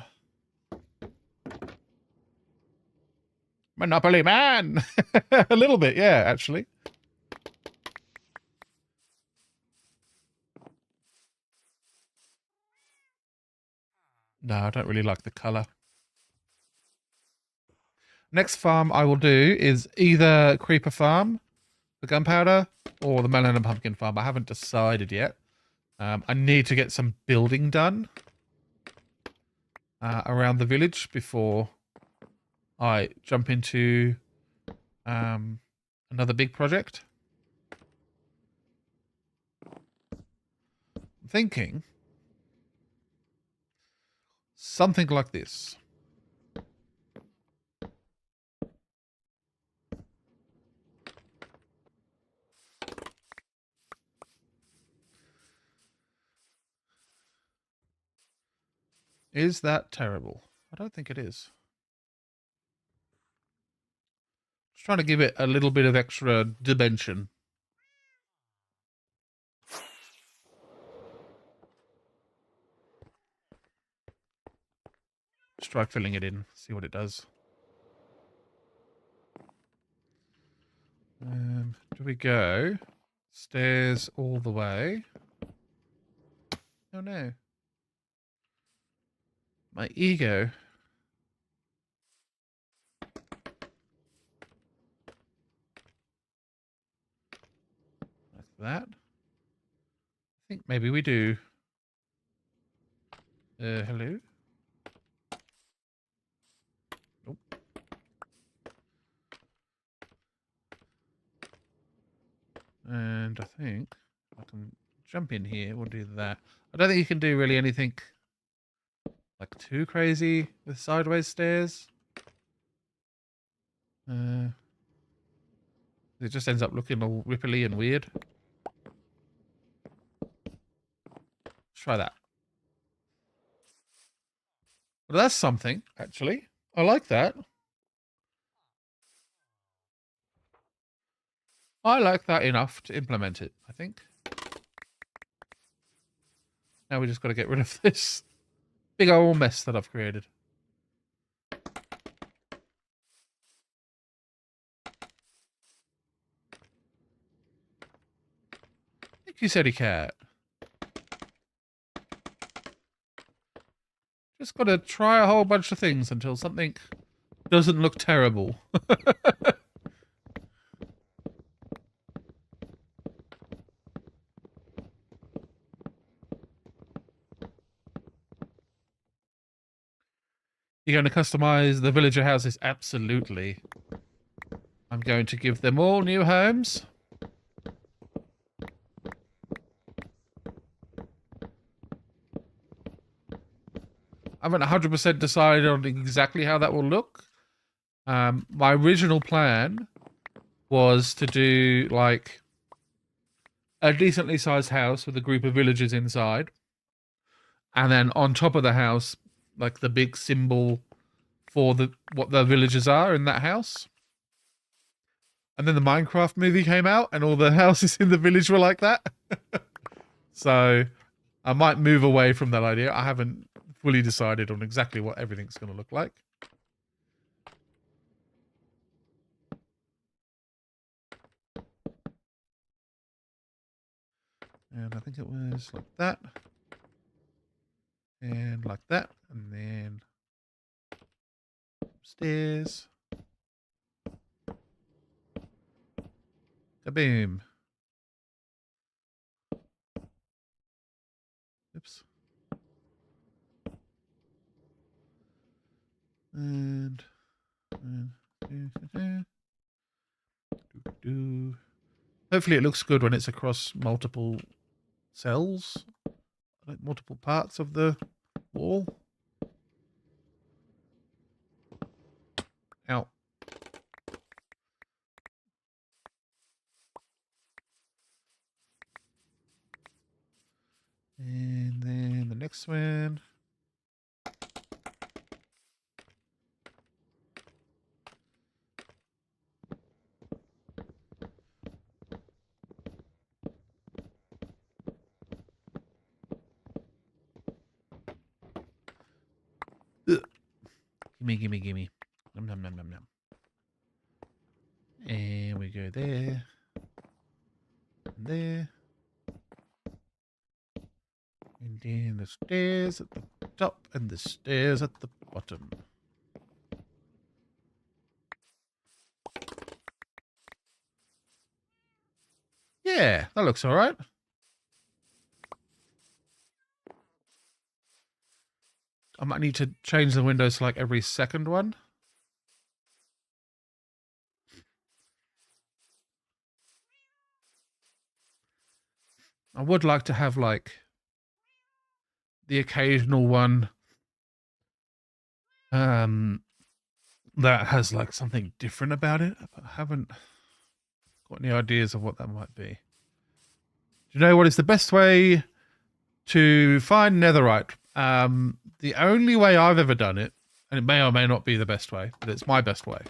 Monopoly Man! A little bit, yeah, actually. No, I don't really like the colour. Next farm I will do is either Creeper Farm, the gunpowder, or the melon and pumpkin farm. I haven't decided yet. I need to get some building done around the village before I jump into another big project. I'm thinking something like this. Is that terrible? I don't think it is. Just trying to give it a little bit of extra dimension. Just try filling it in, see what it does. Do we go stairs all the way? Oh no. My ego. Like that. I think maybe we do. Hello? Nope. And I think I can jump in here. We'll do that. I don't think you can do really anything like too crazy with sideways stairs. It just ends up looking all ripply and weird. Let's try that. Well, that's something, actually. I like that. I like that enough to implement it, I think. Now we just got to get rid of this big old mess that I've created. Thank you, Sadie Cat. Just got to try a whole bunch of things until something doesn't look terrible. You're going to customize the villager houses? Absolutely. I'm going to give them all new homes. I haven't 100% decided on exactly how that will look. My original plan was to do like a decently sized house with a group of villagers inside. And then on top of the house, like the big symbol for what the villagers are in that house. And then the Minecraft movie came out and all the houses in the village were like that. So I might move away from that idea. I haven't fully decided on exactly what everything's going to look like. And I think it was like that. And like that. And then upstairs. Kaboom. Oops. And hopefully it looks good when it's across multiple cells, like multiple parts of the wall. Ow. And then the next one. Gimme. Nom, nom, nom, nom, nom. And we go there. And there. And then the stairs at the top and the stairs at the bottom. Yeah, that looks all right. I might need to change the windows to like every second one. I would like to have like the occasional one that has like something different about it, but I haven't got any ideas of what that might be. Do you know what is the best way to find netherite? The only way I've ever done it, and it may or may not be the best way, but it's my best way,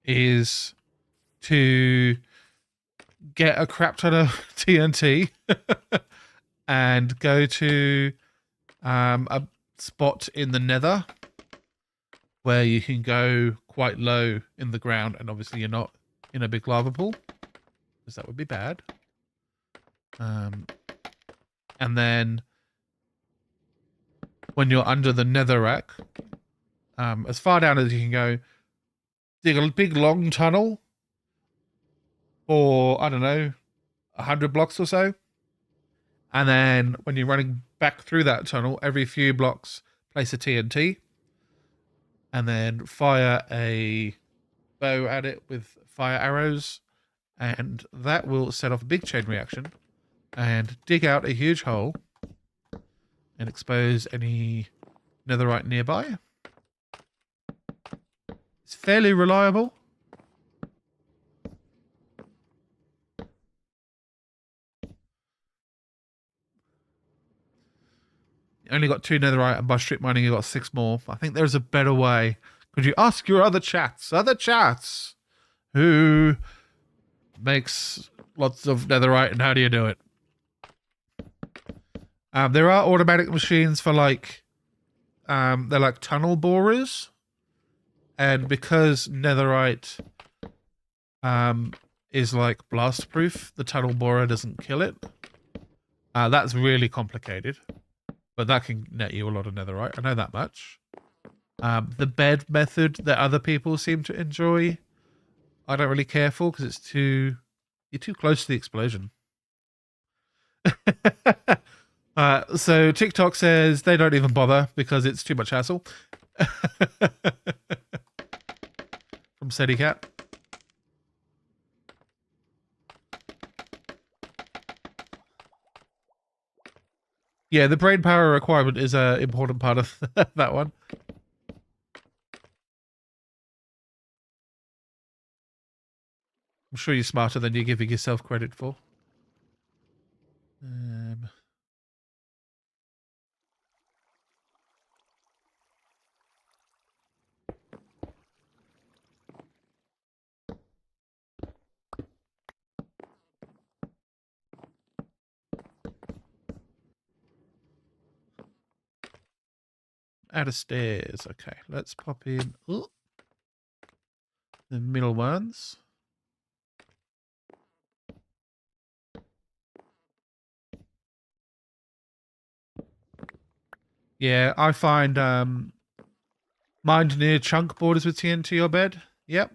is to get a crap ton of TNT and go to a spot in the nether where you can go quite low in the ground, and obviously you're not in a big lava pool, because that would be bad. And then when you're under the netherrack, as far down as you can go, dig a big long tunnel for, I don't know, 100 blocks or so. And then when you're running back through that tunnel, every few blocks, place a TNT. And then fire a bow at it with fire arrows. And that will set off a big chain reaction and dig out a huge hole and expose any netherite nearby. It's fairly reliable. You only got 2 netherite, and by strip mining you got 6 more. I think there's a better way. Could you ask your other chats, who makes lots of netherite, and how do you do it? There are automatic machines for like, they're like tunnel borers, and because netherite is like blast proof, the tunnel borer doesn't kill it. That's really complicated, but that can net you a lot of netherite. I know that much. The bed method that other people seem to enjoy, I don't really care for because you're too close to the explosion. So TikTok says they don't even bother because it's too much hassle. From SETIcat. Yeah, the brain power requirement is an important part of that one. I'm sure you're smarter than you're giving yourself credit for. Add a stairs. Okay, let's pop in the middle ones. Yeah, I find mined near chunk borders with TNT or bed. Yep.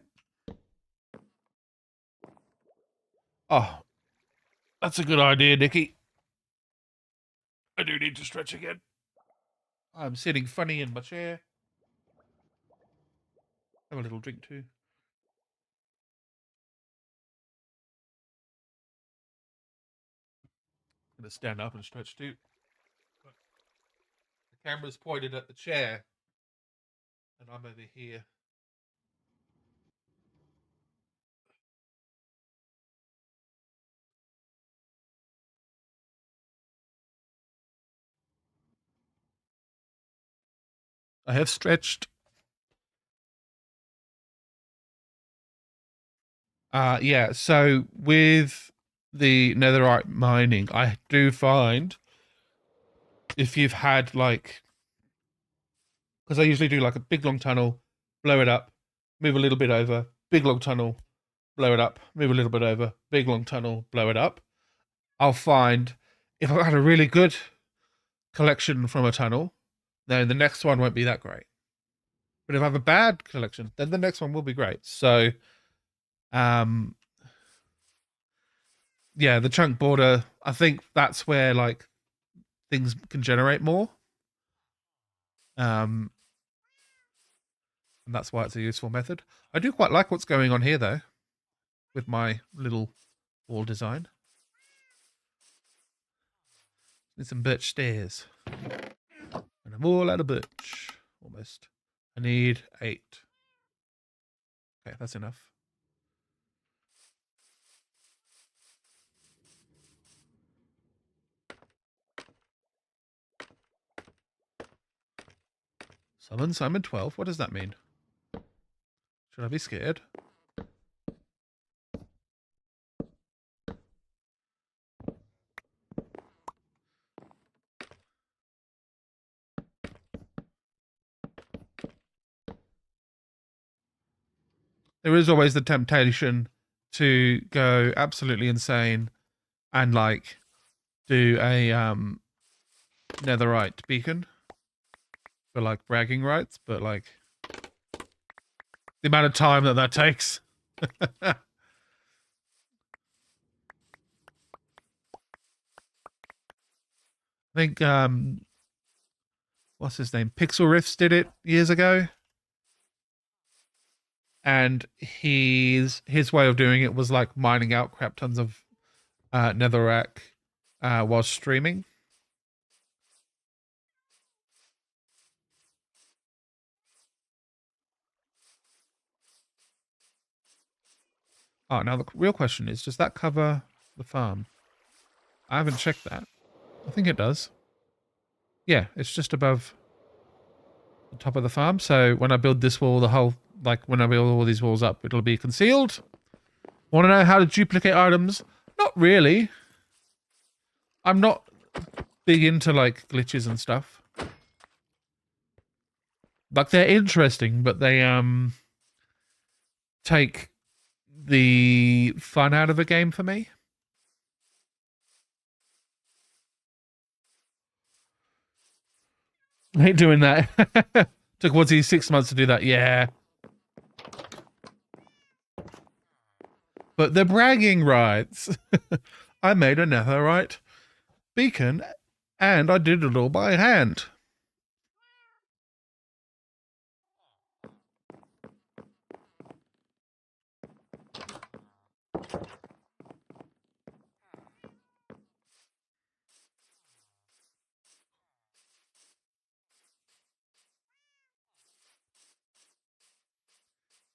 Oh, that's a good idea, Nikki. I do need to stretch again. I'm sitting funny in my chair. Have a little drink too. I'm gonna stand up and stretch too. The camera's pointed at the chair, and I'm over here. I have stretched. Yeah, so with the netherite mining, I do find if you've had like, because I usually do like a big long tunnel, blow it up, move a little bit over, big long tunnel, blow it up, move a little bit over, big long tunnel, blow it up. I'll find if I've had a really good collection from a tunnel, then the next one won't be that great. But if I have a bad collection, then the next one will be great. So, yeah, the chunk border, I think that's where like things can generate more. And that's why it's a useful method. I do quite like what's going on here though, with my little wall design. Need some birch stairs. And I'm all out of birch. Almost. I need 8. Okay, that's enough. Summon Simon 12. What does that mean? Should I be scared? There is always the temptation to go absolutely insane and like do a netherite beacon for like bragging rights, but like the amount of time that takes. I think what's his name? Pixel Riffs did it years ago. And his way of doing it was like mining out crap tons of netherrack while streaming. Oh, now the real question is, does that cover the farm? I haven't checked that. I think it does. Yeah, it's just above the top of the farm. So when I build this wall, when I build all these walls up, it'll be concealed. Want to know how to duplicate items? Not really. I'm not big into like glitches and stuff. Like they're interesting, but they take the fun out of a game for me. I hate doing that. Took what's he 6 months to do that. Yeah. But the bragging rights. I made a netherite beacon and I did it all by hand.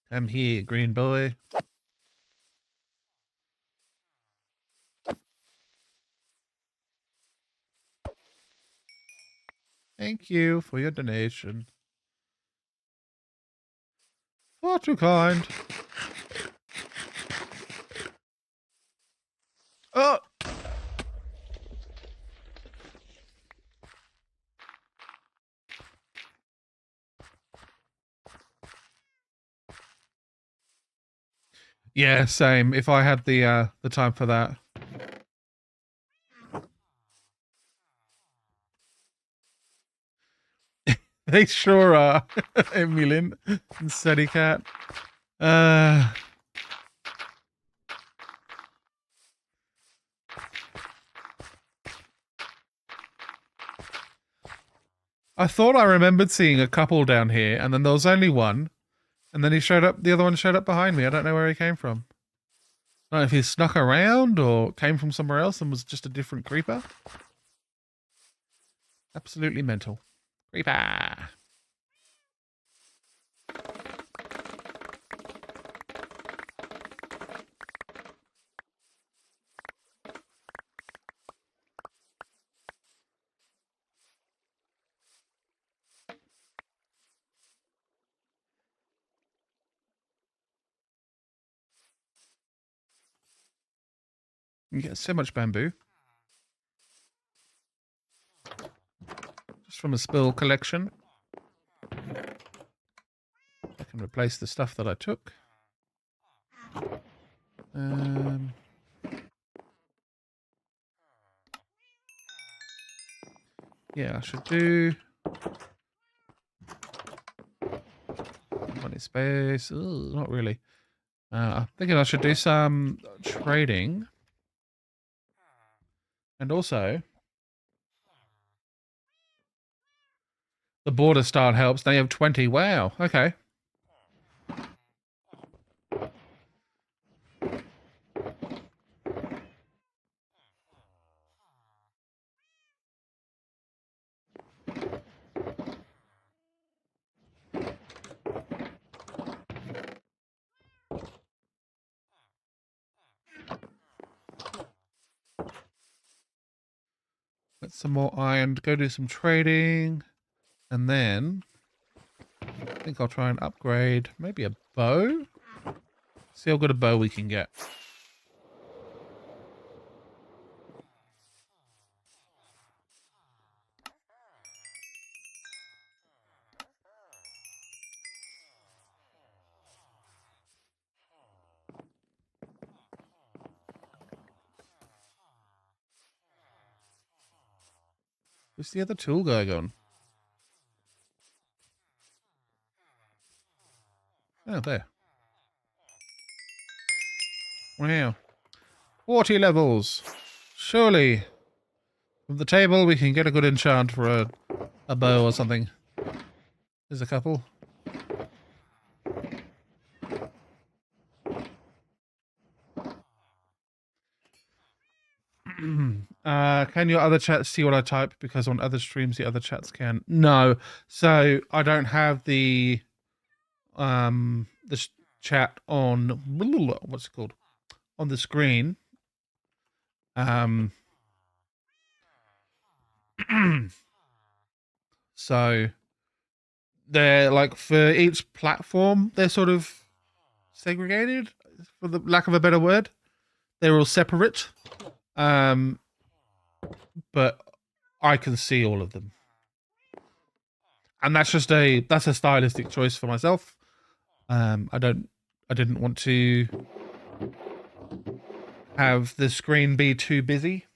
I'm here, green boy. Thank you for your donation. Far too kind. Oh! Yeah, same. If I had the time for that. They sure are. Emilin and Steady Cat. I thought I remembered seeing a couple down here, and then there was only one, and then he showed up. The other one showed up behind me. I don't know where he came from. I don't know if he snuck around or came from somewhere else and was just a different creeper. Absolutely mental. Creeper. You get so much bamboo. Just from a spill collection. I can replace the stuff that I took. Yeah, I should do... Money space. Ooh, not really. I'm thinking I should do some trading. And also... The border start helps. Now you have 20. Wow. Okay. Get some more iron. Go do some trading. And then... I think I'll try and upgrade maybe a bow. See how good a bow we can get. Where's the other tool guy gone? Oh, there. Wow. 40 levels. Surely, from the table, we can get a good enchant for a bow or something. There's a couple. Can your other chats see what I type? Because on other streams, the other chats can. No. So, I don't have the chat on... What's it called? on the screen. So they're like for each platform, they're sort of segregated, for the lack of a better word. They're all separate. But I can see all of them. And that's a stylistic choice for myself. I didn't want to have the screen be too busy.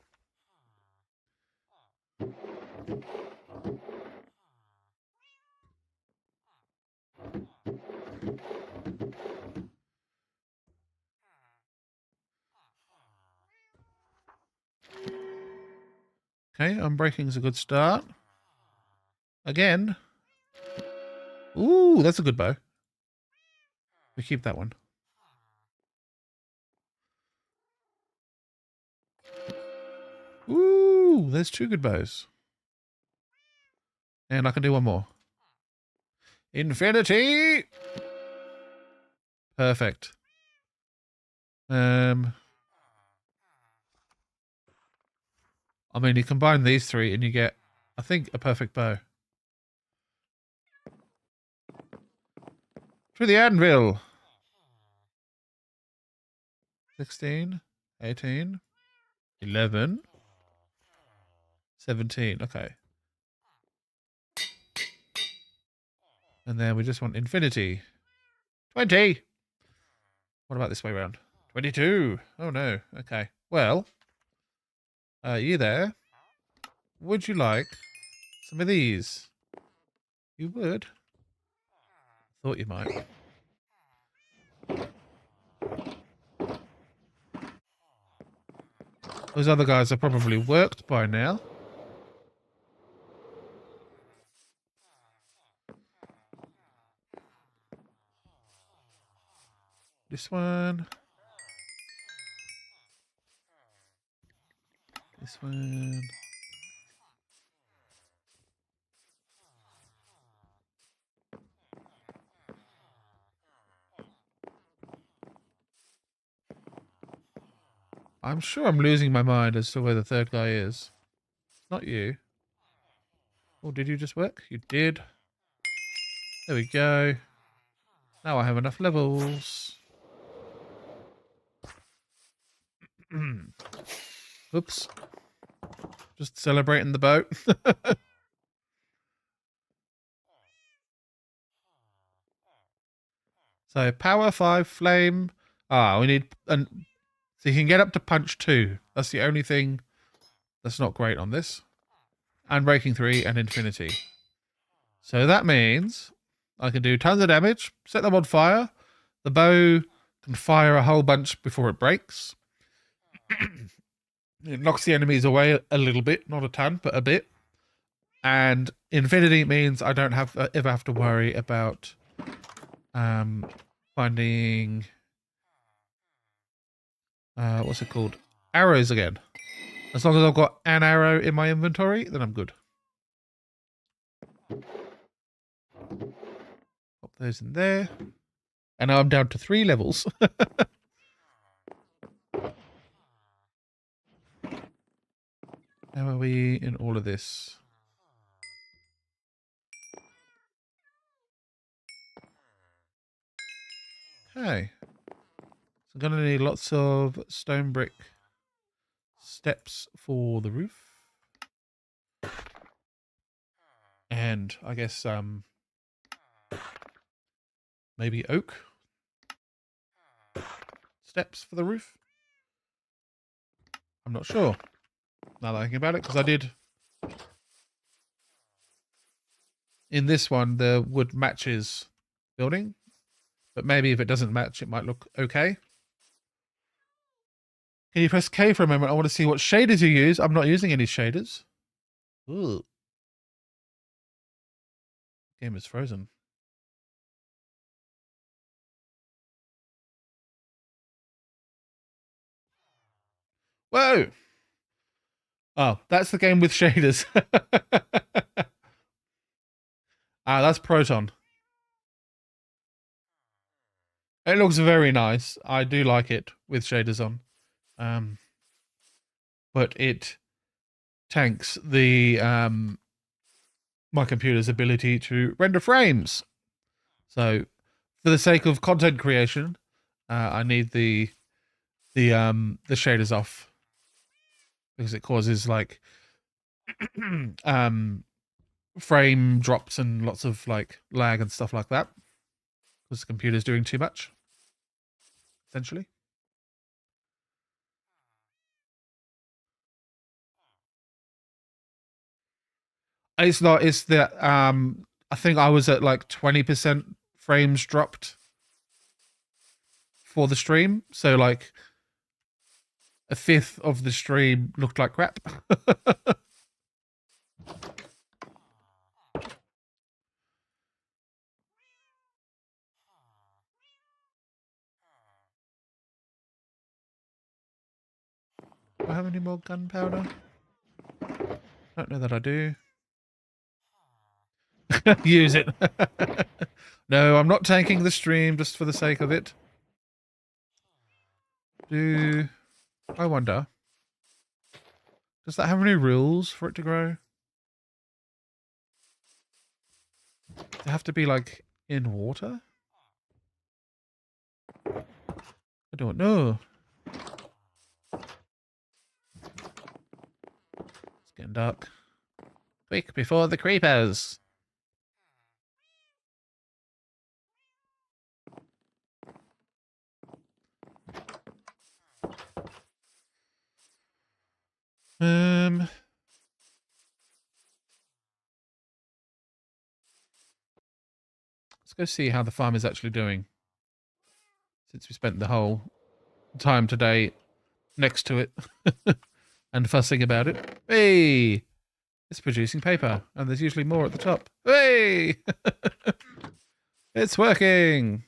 Okay, unbreaking's a good start. Again. Ooh, that's a good bow. We keep that one. Ooh, there's 2 good bows. And I can do one more. Infinity! Perfect. I mean, you combine these 3 and you get, I think, a perfect bow. To the anvil! 16, 18, 11, 17. Okay. And then we just want infinity. 20! What about this way around? 22! Oh no. Okay. Well, you there? Would you like some of these? You would? Thought you might. Those other guys are probably worked by now. This one. This one. I'm sure I'm losing my mind as to where the 3rd guy is. Not you. Oh, did you just work? You did. There we go. Now I have enough levels. Oops. Just celebrating the boat. So power 5, flame. We need... So you can get up to punch 2. That's the only thing that's not great on this. And breaking 3 and infinity. So that means I can do tons of damage, set them on fire. The bow can fire a whole bunch before it breaks. It knocks the enemies away a little bit, not a ton, but a bit. And infinity means I don't ever have to worry about finding what's it called? Arrows again. As long as I've got an arrow in my inventory, then I'm good. Pop those in there. And now I'm down to 3 levels. How are we in all of this? Okay. So I'm going to need lots of stone brick steps for the roof. And I guess maybe oak steps for the roof. I'm not sure. Now that I think about it, because I did in this one the wood matches building, but maybe if it doesn't match, it might look okay. Can you press K for a moment? I want to see what shaders you use. I'm not using any shaders. Ooh. Game is frozen. Whoa! Oh, that's the game with shaders. That's Proton. It looks very nice. I do like it with shaders on. But it tanks the my computer's ability to render frames. So for the sake of content creation, I need the shaders off because it causes like frame drops and lots of like lag and stuff like that because the computer's doing too much, essentially. It's not, it's that I think I was at like 20% frames dropped for the stream. So like a fifth of the stream looked like crap. Do I have any more gunpowder? Don't know that I do. Use it. No, I'm not tanking the stream just for the sake of it. I wonder, does that have any rules for it to grow? Does it have to be like in water? I don't know. It's getting dark. Quick, before the creepers. Let's go see how the farm is actually doing. Since we spent the whole time today next to it and fussing about it. Hey! It's producing paper, and there's usually more at the top. Hey! It's working!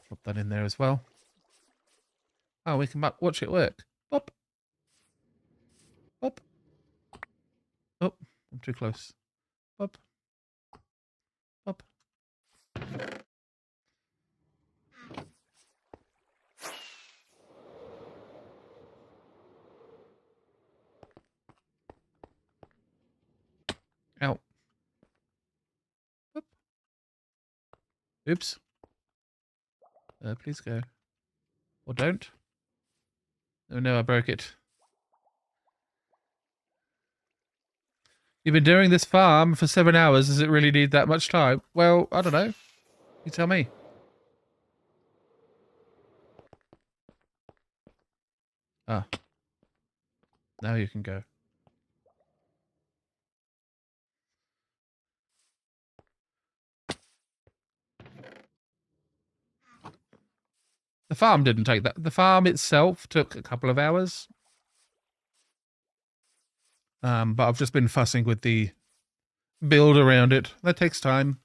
Drop that in there as well. Oh, we can watch it work. Bop. Bop. Oh, I'm too close. Bop. Bop. Ow. Boop. Oops. Please go. Or don't. Oh no, I broke it. You've been doing this farm for 7 hours. Does it really need that much time? Well, I don't know. You tell me. Ah. Now you can go. The farm didn't take that. The farm itself took a couple of hours. But I've just been fussing with the build around it. That takes time.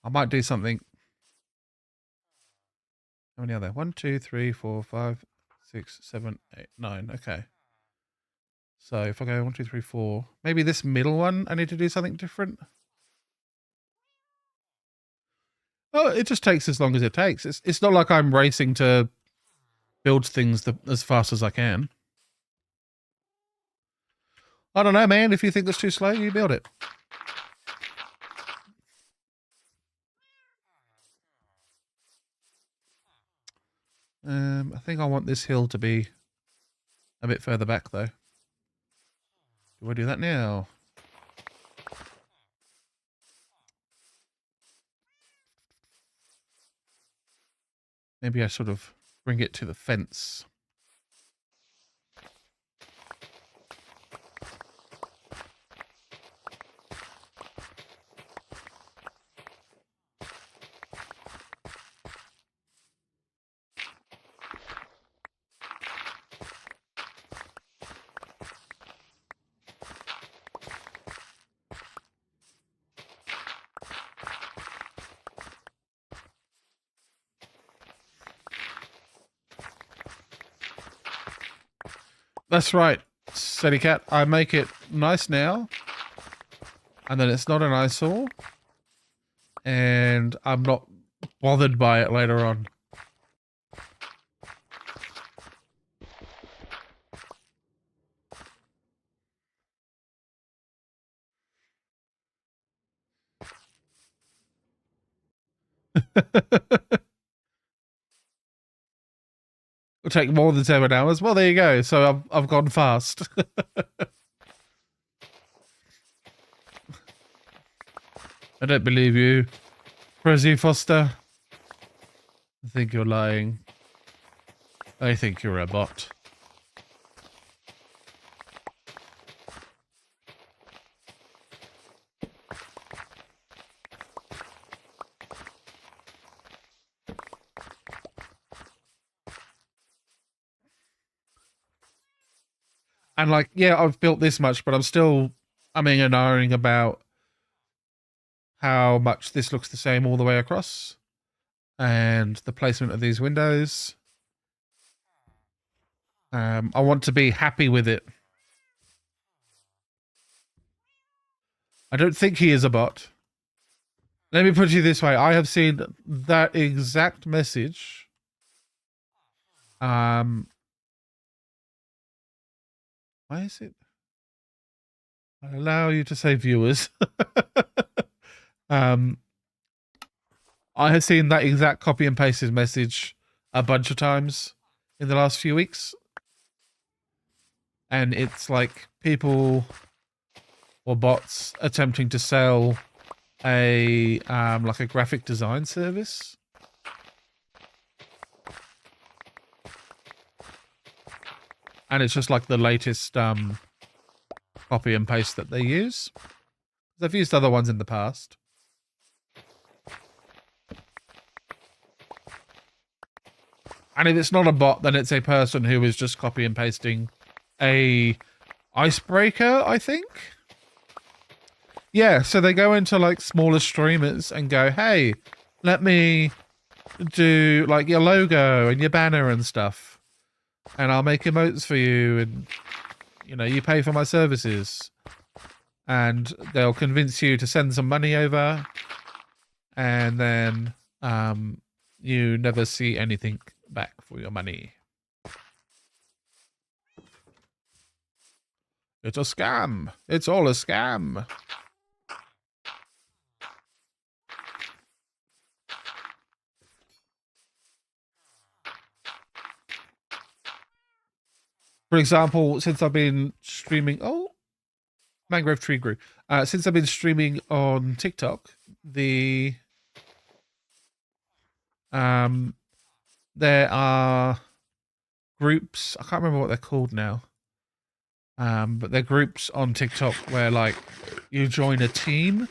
I might do something. How many are there? 1, 2, 3, 4, 5, 6, 7, 8, 9. Okay. So if I go 1, 2, 3, 4, maybe this middle one, I need to do something different. Oh, it just takes as long as it takes. It's not like I'm racing to build things as fast as I can. I don't know, man. If you think that's too slow, you build it. I think I want this hill to be a bit further back, though. Do I do that now? Maybe I sort of bring it to the fence. That's right, Sadie Cat. I make it nice now and then it's not an eyesore, and I'm not bothered by it later on. It'll take more than 7 hours. Well, there you go. So I've gone fast. I don't believe you, Prezi Foster. I think you're lying. I think you're a bot. And like, yeah, I've built this much, but I'm still umming and ahhing about how much this looks the same all the way across, and the placement of these windows. I want to be happy with it. I don't think he is a bot. Let me put it this way. I have seen that exact message. Why is it? I allow you to say viewers. I have seen that exact copy and pasted message a bunch of times in the last few weeks. And it's like people or bots attempting to sell a like a graphic design service. And it's just like the latest copy and paste that they use. They've used other ones in the past. And if it's not a bot, then it's a person who is just copy and pasting a icebreaker, I think. Yeah, so they go into like smaller streamers and go, hey, let me do like your logo and your banner and stuff. And I'll make emotes for you, and you know, you pay for my services. And they'll convince you to send some money over, and then you never see anything back for your money. It's a scam. It's all a scam. For example, since I've been streaming... Oh, mangrove tree grew. Since I've been streaming on TikTok, there are groups. I can't remember what they're called now. But they're groups on TikTok where like you join a team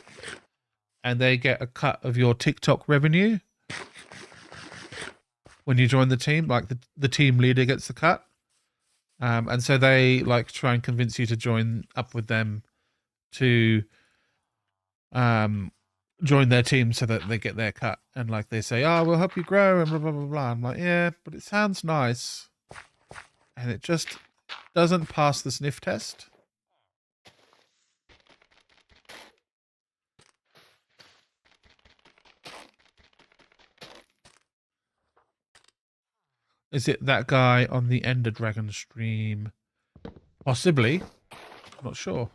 and they get a cut of your TikTok revenue when you join the team. Like the team leader gets the cut. And so they like try and convince you to join up with them to join their team so that they get their cut. And like they say, oh, we'll help you grow and blah, blah, blah, blah. I'm like, yeah, but it sounds nice. And it just doesn't pass the sniff test. Is it that guy on the Ender Dragon stream? Possibly. I'm not sure.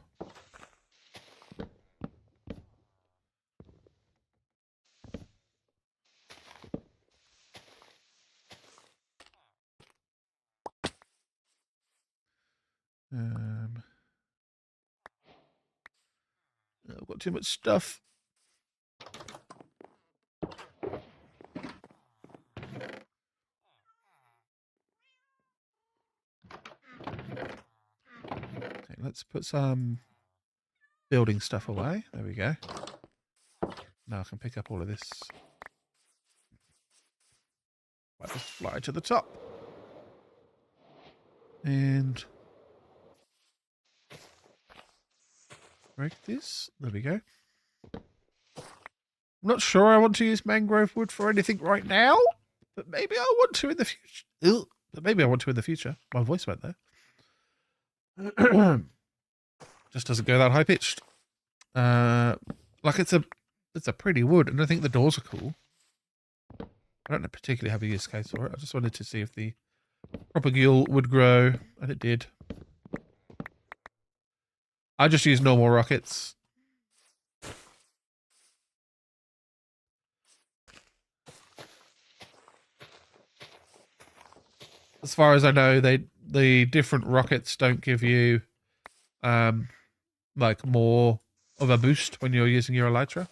I've got too much stuff. Okay, let's put some building stuff away. There we go. Now I can pick up all of this. Right, just fly to the top. And break this. There we go. I'm not sure I want to use mangrove wood for anything right now, but maybe I want to in the future. Ugh. But maybe I want to in the future. My voice went there. Just doesn't go that high pitched. Like it's a pretty wood, and I think the doors are cool. I don't particularly have a use case for it. I just wanted to see if the propagule would grow, and it did. I just use normal rockets. As far as I know, the different rockets don't give you like more of a boost when you're using your elytra.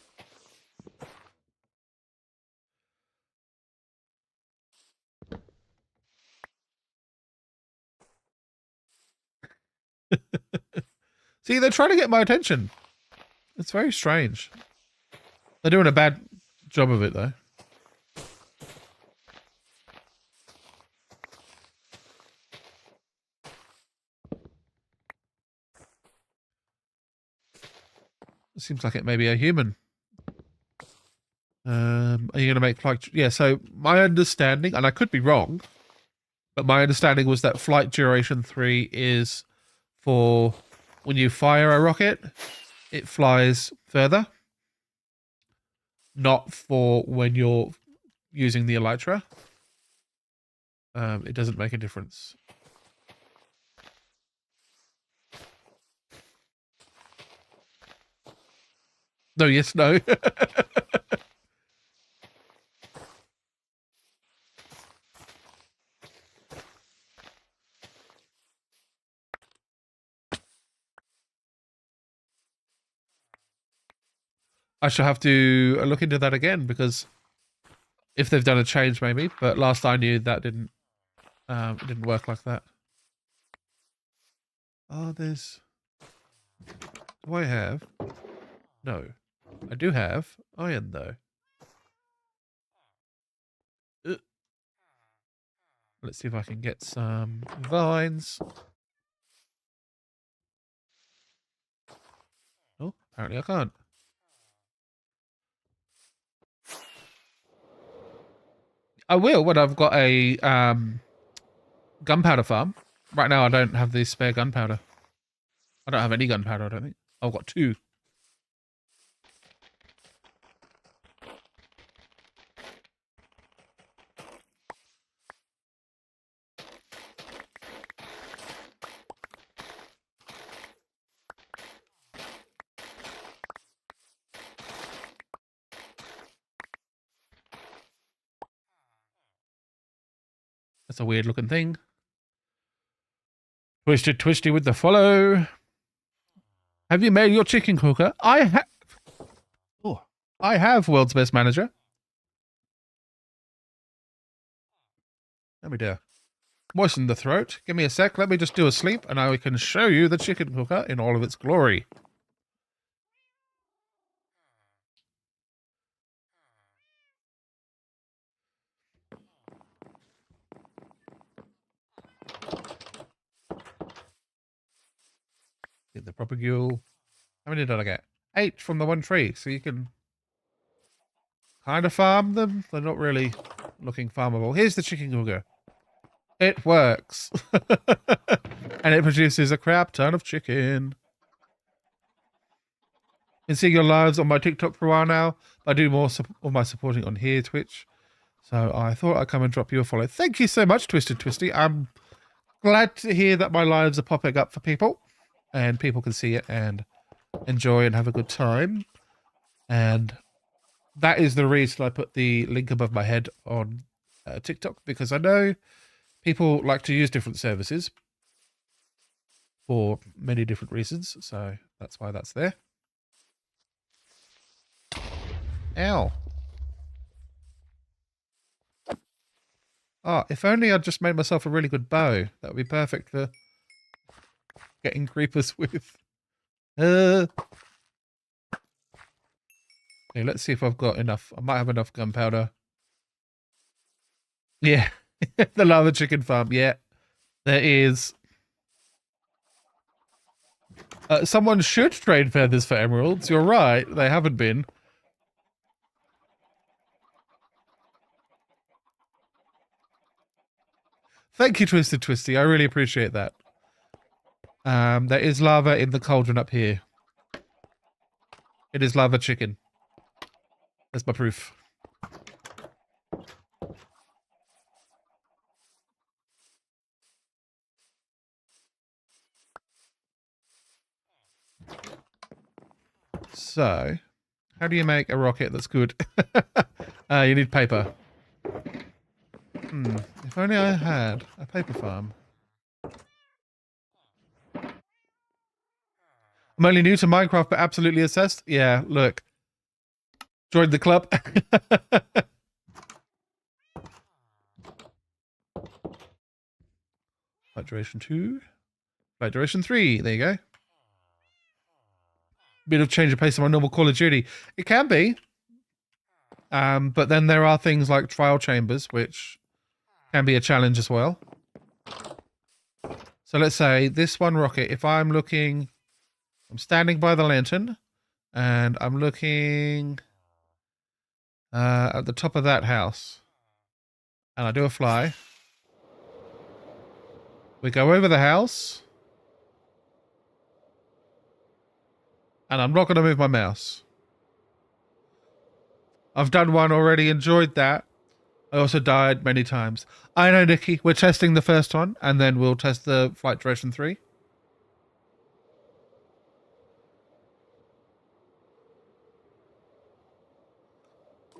See, they're trying to get my attention. It's very strange. They're doing a bad job of it, though. It seems like it may be a human. Are you going to make flight? Yeah, so my understanding, and I could be wrong, but my understanding was that flight duration 3 is for when you fire a rocket, it flies further. Not for when you're using the elytra. It doesn't make a difference. No, yes, no. I shall have to look into that again, because if they've done a change, maybe. But last I knew, that didn't it didn't work like that. Oh, there's. Do I have? No, I do have iron though. Let's see if I can get some vines. Oh, apparently I can't. I will when I've got a gunpowder farm. Right now I don't have the spare gunpowder. I don't have any gunpowder, I don't think. I've got 2. That's a weird looking thing. Twisted Twisty with the follow. Have you made your chicken cooker? I have. Oh, I have, World's Best Manager. Let me do. Moisten the throat. Give me a sec. Let me just do a sleep, and I can show you the chicken cooker in all of its glory. Get the propagule. How many did I get? 8 from the one tree, so you can kind of farm them. They're not really looking farmable. Here's the chicken cooker. It works. And it produces a crap ton of chicken. Been seeing your lives on my TikTok for a while now. I do more of my supporting on here, Twitch. So I thought I'd come and drop you a follow. Thank you so much, Twisted Twisty. I'm glad to hear that my lives are popping up for people. And people can see it and enjoy and have a good time. And that is the reason I put the link above my head on TikTok. Because I know people like to use different services for many different reasons. So that's why that's there. Ow. Oh, if only I'd just made myself a really good bow. That would be perfect for getting creepers with. Okay, let's see if I've got enough. I might have enough gunpowder. Yeah. The lava chicken farm. Yeah. There is. Someone should trade feathers for emeralds. You're right. They haven't been. Thank you, Twisted Twisty. I really appreciate that. There is lava in the cauldron up here. It is lava chicken. That's my proof. So, how do you make a rocket that's good? You need paper. If only I had a paper farm. I'm only new to Minecraft, but absolutely obsessed. Yeah, look. Joined the club. Flight duration 2. Flight duration 3. There you go. Bit of change of pace of my normal Call of Duty. It can be. But then there are things like trial chambers, which can be a challenge as well. So let's say this one rocket, if I'm looking, I'm standing by the lantern and I'm looking at the top of that house and I do a fly. We go over the house and I'm not going to move my mouse. I've done one already, enjoyed that. I also died many times. I know, Nikki. We're testing the first one, and then we'll test the flight duration 3.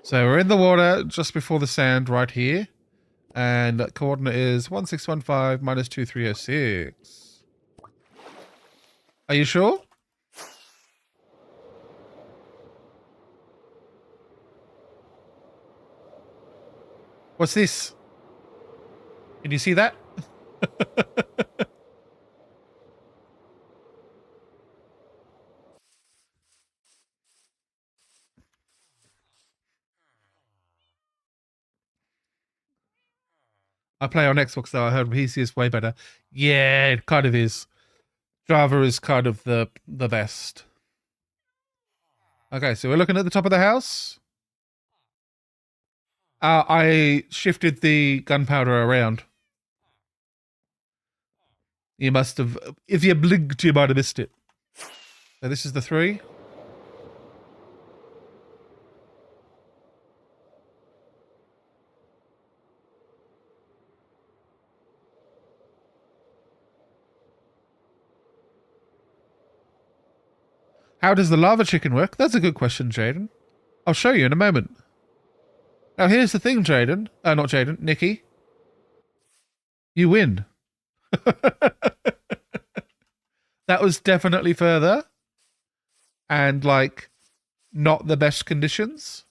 So we're in the water just before the sand right here. And that coordinate is 1615 minus 2306. Are you sure? What's this? Can you see that? I play on Xbox though. I heard PC is way better. Yeah, it kind of is. Java is kind of the best. Okay, so we're looking at the top of the house. I shifted the gunpowder around. You must have, if you blinked, you might have missed it. So this is the 3. How does the lava chicken work? That's a good question, Jaden. I'll show you in a moment. Now here's the thing, Jaden. Not Jaden, Nikki. You win. That was definitely further. And like, not the best conditions.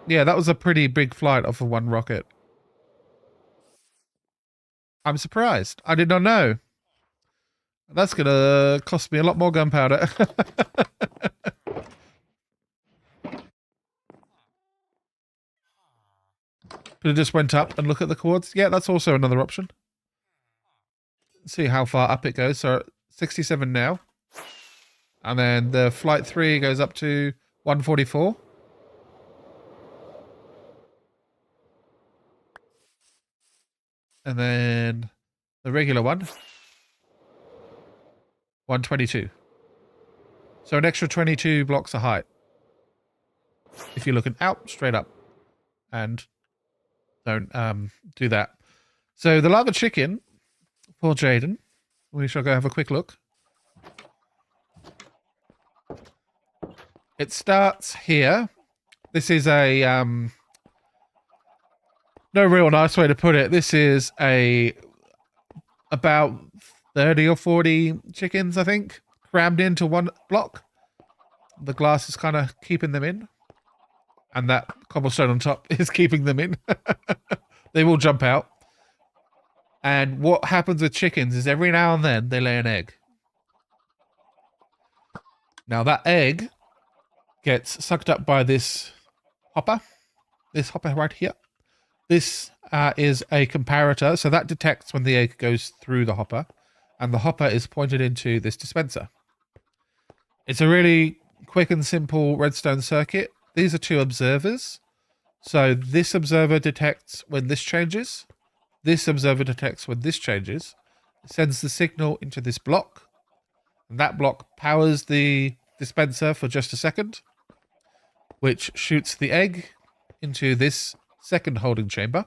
Yeah, that was a pretty big flight off of one rocket. I'm surprised. I did not know. That's going to cost me a lot more gunpowder. But it just went up and look at the chords. Yeah, that's also another option. Let's see how far up it goes. So 67 now. And then the flight 3 goes up to 144. And then the regular one, 122. So an extra 22 blocks of height. If you're looking out, straight up. And don't do that. So the lava chicken for Jaden. We shall go have a quick look. It starts here. This is a no real nice way to put it. This is about 30 or 40 chickens, I think, crammed into one block. The glass is kind of keeping them in. And that cobblestone on top is keeping them in. They will jump out. And what happens with chickens is every now and then they lay an egg. Now that egg gets sucked up by this hopper. This hopper right here. This is a comparator. So that detects when the egg goes through the hopper. And the hopper is pointed into this dispenser. It's a really quick and simple redstone circuit. These are 2 observers. So this observer detects when this changes. This observer detects when this changes. It sends the signal into this block. And that block powers the dispenser for just a second, which shoots the egg into this second holding chamber.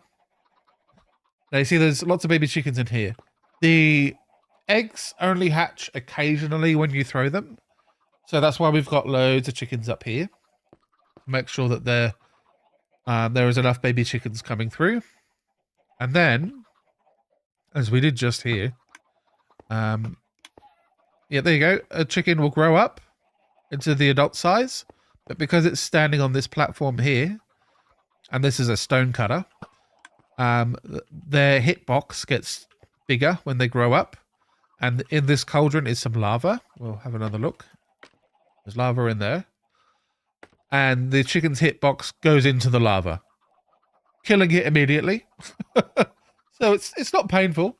Now you see there's lots of baby chickens in here. The eggs only hatch occasionally when you throw them. So that's why we've got loads of chickens up here. Make sure that there is enough baby chickens coming through. And then, as we did just here, yeah, there you go. A chicken will grow up into the adult size. But because it's standing on this platform here, and this is a stone cutter, their hitbox gets bigger when they grow up. And in this cauldron is some lava. We'll have another look. There's lava in there. And the chicken's hitbox goes into the lava, killing it immediately. So it's not painful.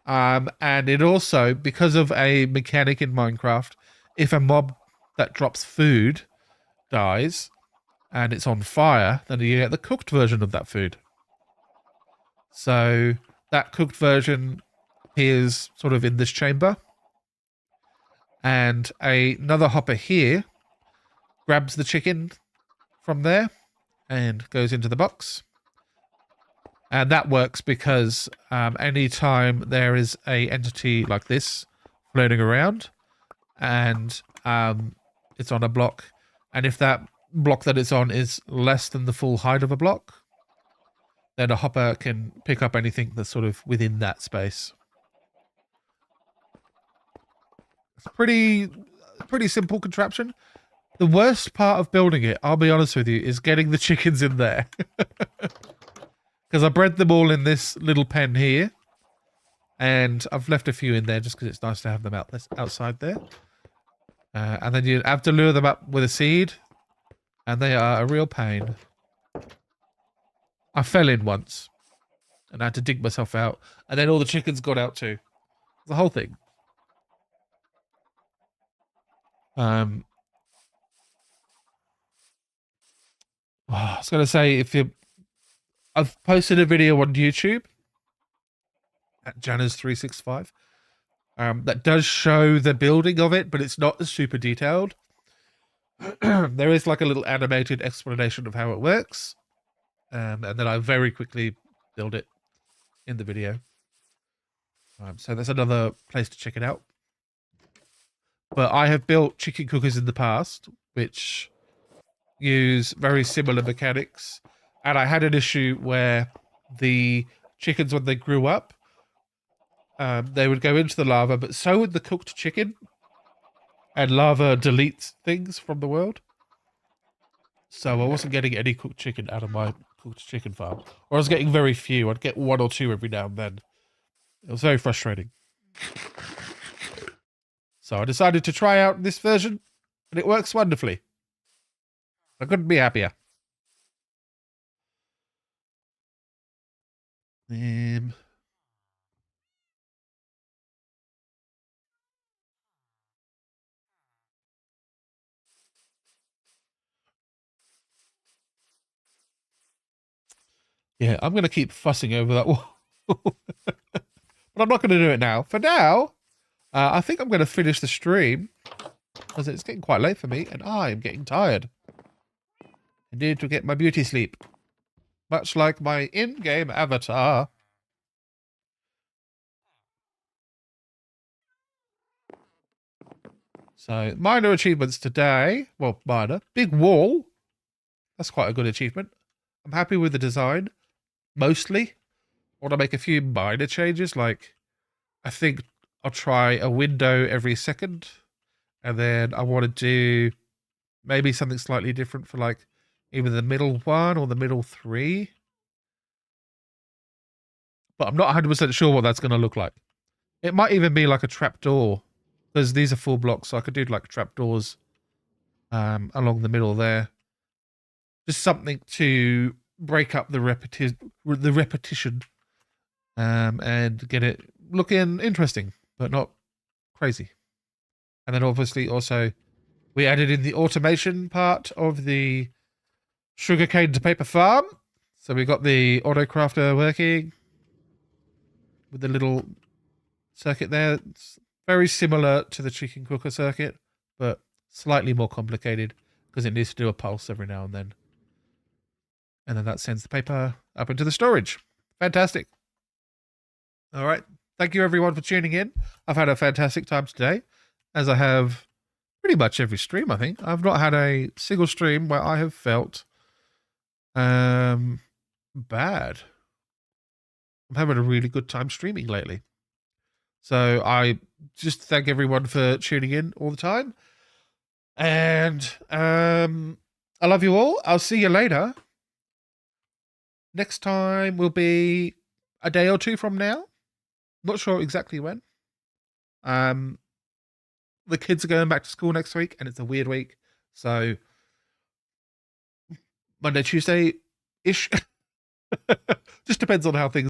And it also, because of a mechanic in Minecraft, if a mob that drops food dies and it's on fire, then you get the cooked version of that food. So that cooked version is sort of in this chamber. And another hopper here grabs the chicken from there and goes into the box. And that works because anytime there is a entity like this floating around and it's on a block, and if that block that it's on is less than the full height of a block, then a hopper can pick up anything that's sort of within that space. It's pretty simple contraption. The worst part of building it, I'll be honest with you, is getting the chickens in there. Because I bred them all in this little pen here. And I've left a few in there just because it's nice to have them outside there. And then you have to lure them up with a seed. And they are a real pain. I fell in once. And I had to dig myself out. And then all the chickens got out too. The whole thing. I was going to say, I've posted a video on YouTube at Janus365 that does show the building of it, but it's not super detailed. There is like a little animated explanation of how it works, and then I very quickly build it in the video. So that's another place to check it out. But I have built chicken cookers in the past, which use very similar mechanics, and I had an issue where the chickens, when they grew up, they would go into the lava, but so would the cooked chicken, and lava deletes things from the world. So I wasn't getting any cooked chicken out of my cooked chicken farm, or I was getting very few. I'd get 1 or 2 every now and then. It was very frustrating. So I decided to try out this version, and it works wonderfully. I couldn't be happier. Yeah, I'm going to keep fussing over that wall. But I'm not going to do it now. For now, I think I'm going to finish the stream because it's getting quite late for me and I'm getting tired. I need to get my beauty sleep. Much like my in-game avatar. So, minor achievements today. Well, minor. Big wall. That's quite a good achievement. I'm happy with the design. Mostly. I want to make a few minor changes. Like, I think I'll try a window every second. And then I want to do maybe something slightly different for like either the middle one or the middle 3. But I'm not 100% sure what that's going to look like. It might even be like a trapdoor. Because these are full blocks, so I could do like trapdoors along the middle there. Just something to break up the repetition and get it looking interesting, but not crazy. And then obviously also We added in the automation part of the sugarcane to paper farm. So we got the autocrafter working with the little circuit there. It's very similar to the chicken cooker circuit, but slightly more complicated because it needs to do a pulse every now and then. And then that sends the paper up into the storage. Fantastic. All right. Thank you, everyone, for tuning in. I've had a fantastic time today, as I have pretty much every stream, I think. I've not had a single stream where I have felt bad. I'm having a really good time streaming lately. So I just thank everyone for tuning in all the time. And I love you all. I'll see you later. Next time will be a day or two from now. Not sure exactly when. The kids are going back to school next week, and it's a weird week. So Monday, Tuesday-ish. Just depends on how things